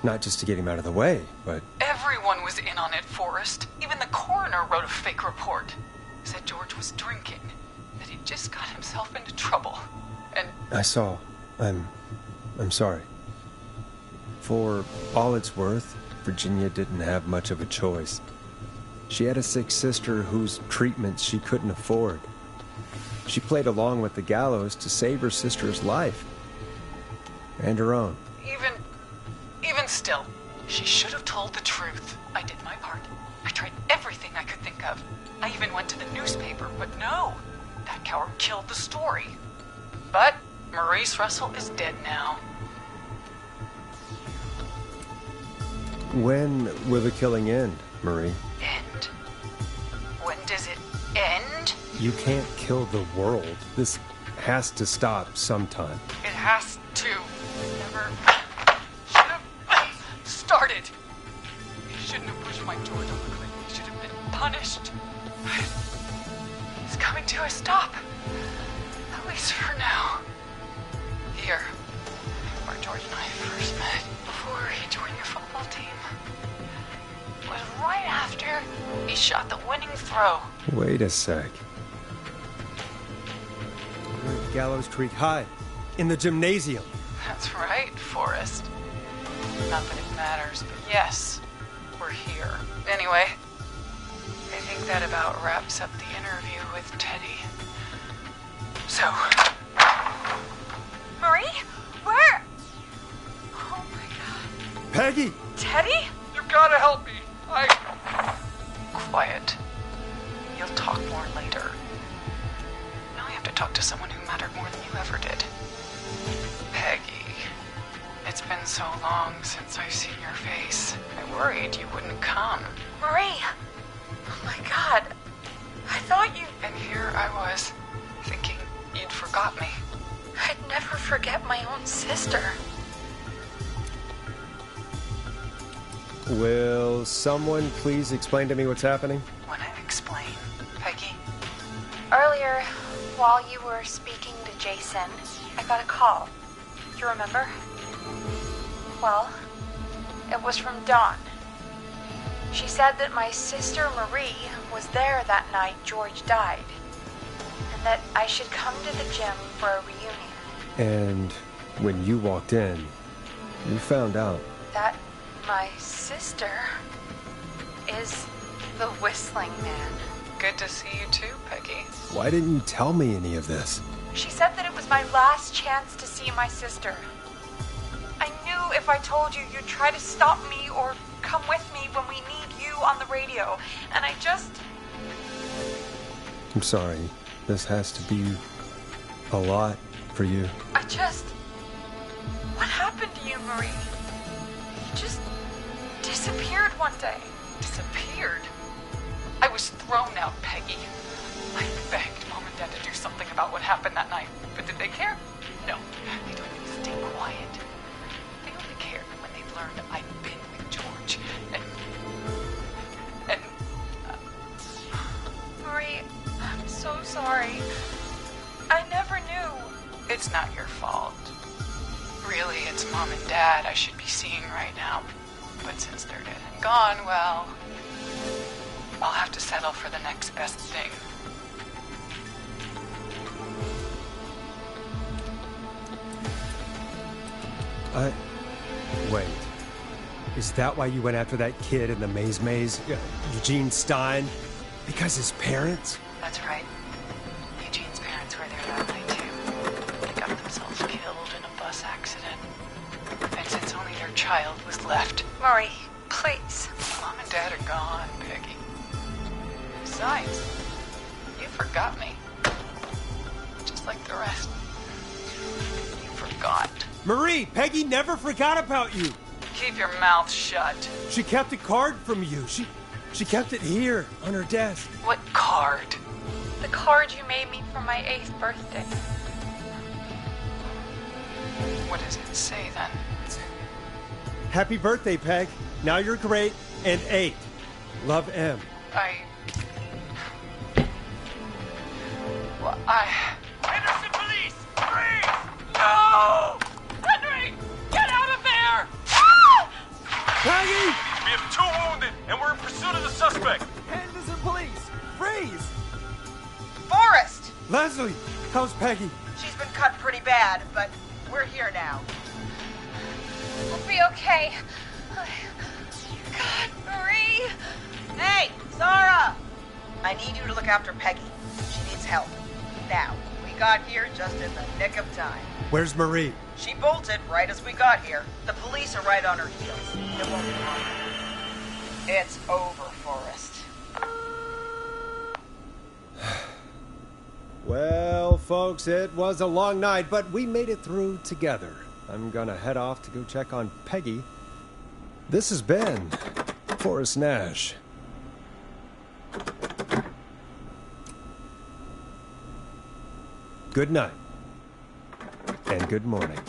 Not just to get him out of the way, but... Everyone was in on it, Forrest. Even the coroner wrote a fake report. Said George was drinking, that he just got himself into trouble. And I saw. I'm sorry. For all it's worth, Virginia didn't have much of a choice. She had a sick sister whose treatment she couldn't afford. She played along with the gallows to save her sister's life. And her own. even still, she should have told the truth. I did my part. I tried everything I could think of. I even went to the newspaper, but no. That coward killed the story. But Maurice Russell is dead now. When will the killing end, Marie? End? When does it end? You can't kill the world. This has to stop sometime. It has to. It never should have started. He shouldn't have pushed my George off the cliff. He should have been punished. It's coming to a stop. At least for now. Here, where George and I first met, before he joined your football team, was right after he shot the winning throw. Wait a sec. We're at Gallows Creek High, in the gymnasium. That's right, Forrest. Not that it matters, but yes, we're here. Anyway, I think that about wraps up the interview with Teddy. So... Marie? Where? Oh my god. Peggy! Teddy? You gotta help me. Quiet. You'll talk more later. Now I have to talk to someone who mattered more than you ever did. Peggy. It's been so long since I've seen your face. I worried you wouldn't come. Marie! Oh my god. I thought you... And here I was, thinking you'd forgot me. I'd never forget my own sister. Will someone please explain to me what's happening? Wanna explain, Peggy? Earlier, while you were speaking to Jason, I got a call. Do you remember? Well, it was from Dawn. She said that my sister Marie was there that night George died, and that I should come to the gym for a reunion. And when you walked in, you found out. That my sister is the Whistling Man. Good to see you too, Peggy. Why didn't you tell me any of this? She said that it was my last chance to see my sister. I knew if I told you, you'd try to stop me or come with me when we need you on the radio. And I just... I'm sorry. This has to be a lot for you. I just... What happened to you, Marie? You just disappeared one day. Disappeared? I was thrown out, Peggy. I begged Mom and Dad to do something about what happened that night. But did they care? No. They told me to stay quiet. They only cared when they learned I'd been with George. And Marie, I'm sorry. I never knew. It's not your fault. Really, it's Mom and Dad I should be seeing right now. But since they're dead and gone, well, I'll have to settle for the next best thing. Wait. Is that why you went after that kid in the maze? Eugene Stein? Because his parents? That's right. Eugene's parents were there that night, too. They got themselves killed in a bus accident. And since only their child was left... Murray, please. Mom and Dad are gone, Peggy. Besides, you forgot me. Just like the rest. You forgot. Marie, Peggy never forgot about you. Keep your mouth shut. She kept a card from you. She kept it here on her desk. What card? The card you made me for my 8th birthday. What does it say then? Happy birthday, Peg. Now you're great and 8. Love, M. Henderson police! Freeze! No! Henry! Get out of there! Peggy! We have 2 wounded, and we're in pursuit of the suspect. Henderson police! Freeze! Forrest! Leslie, how's Peggy? She's been cut pretty bad, but we're here now. We'll be okay. God, Marie! Hey, Zara! I need you to look after Peggy. She needs help. Now, we got here just in the nick of time. Where's Marie? She bolted right as we got here. The police are right on her heels. It won't be long. It's over, Forrest. Well, folks, it was a long night, but we made it through together. I'm gonna head off to go check on Peggy. This has been Forrest Nash. Good night and good morning.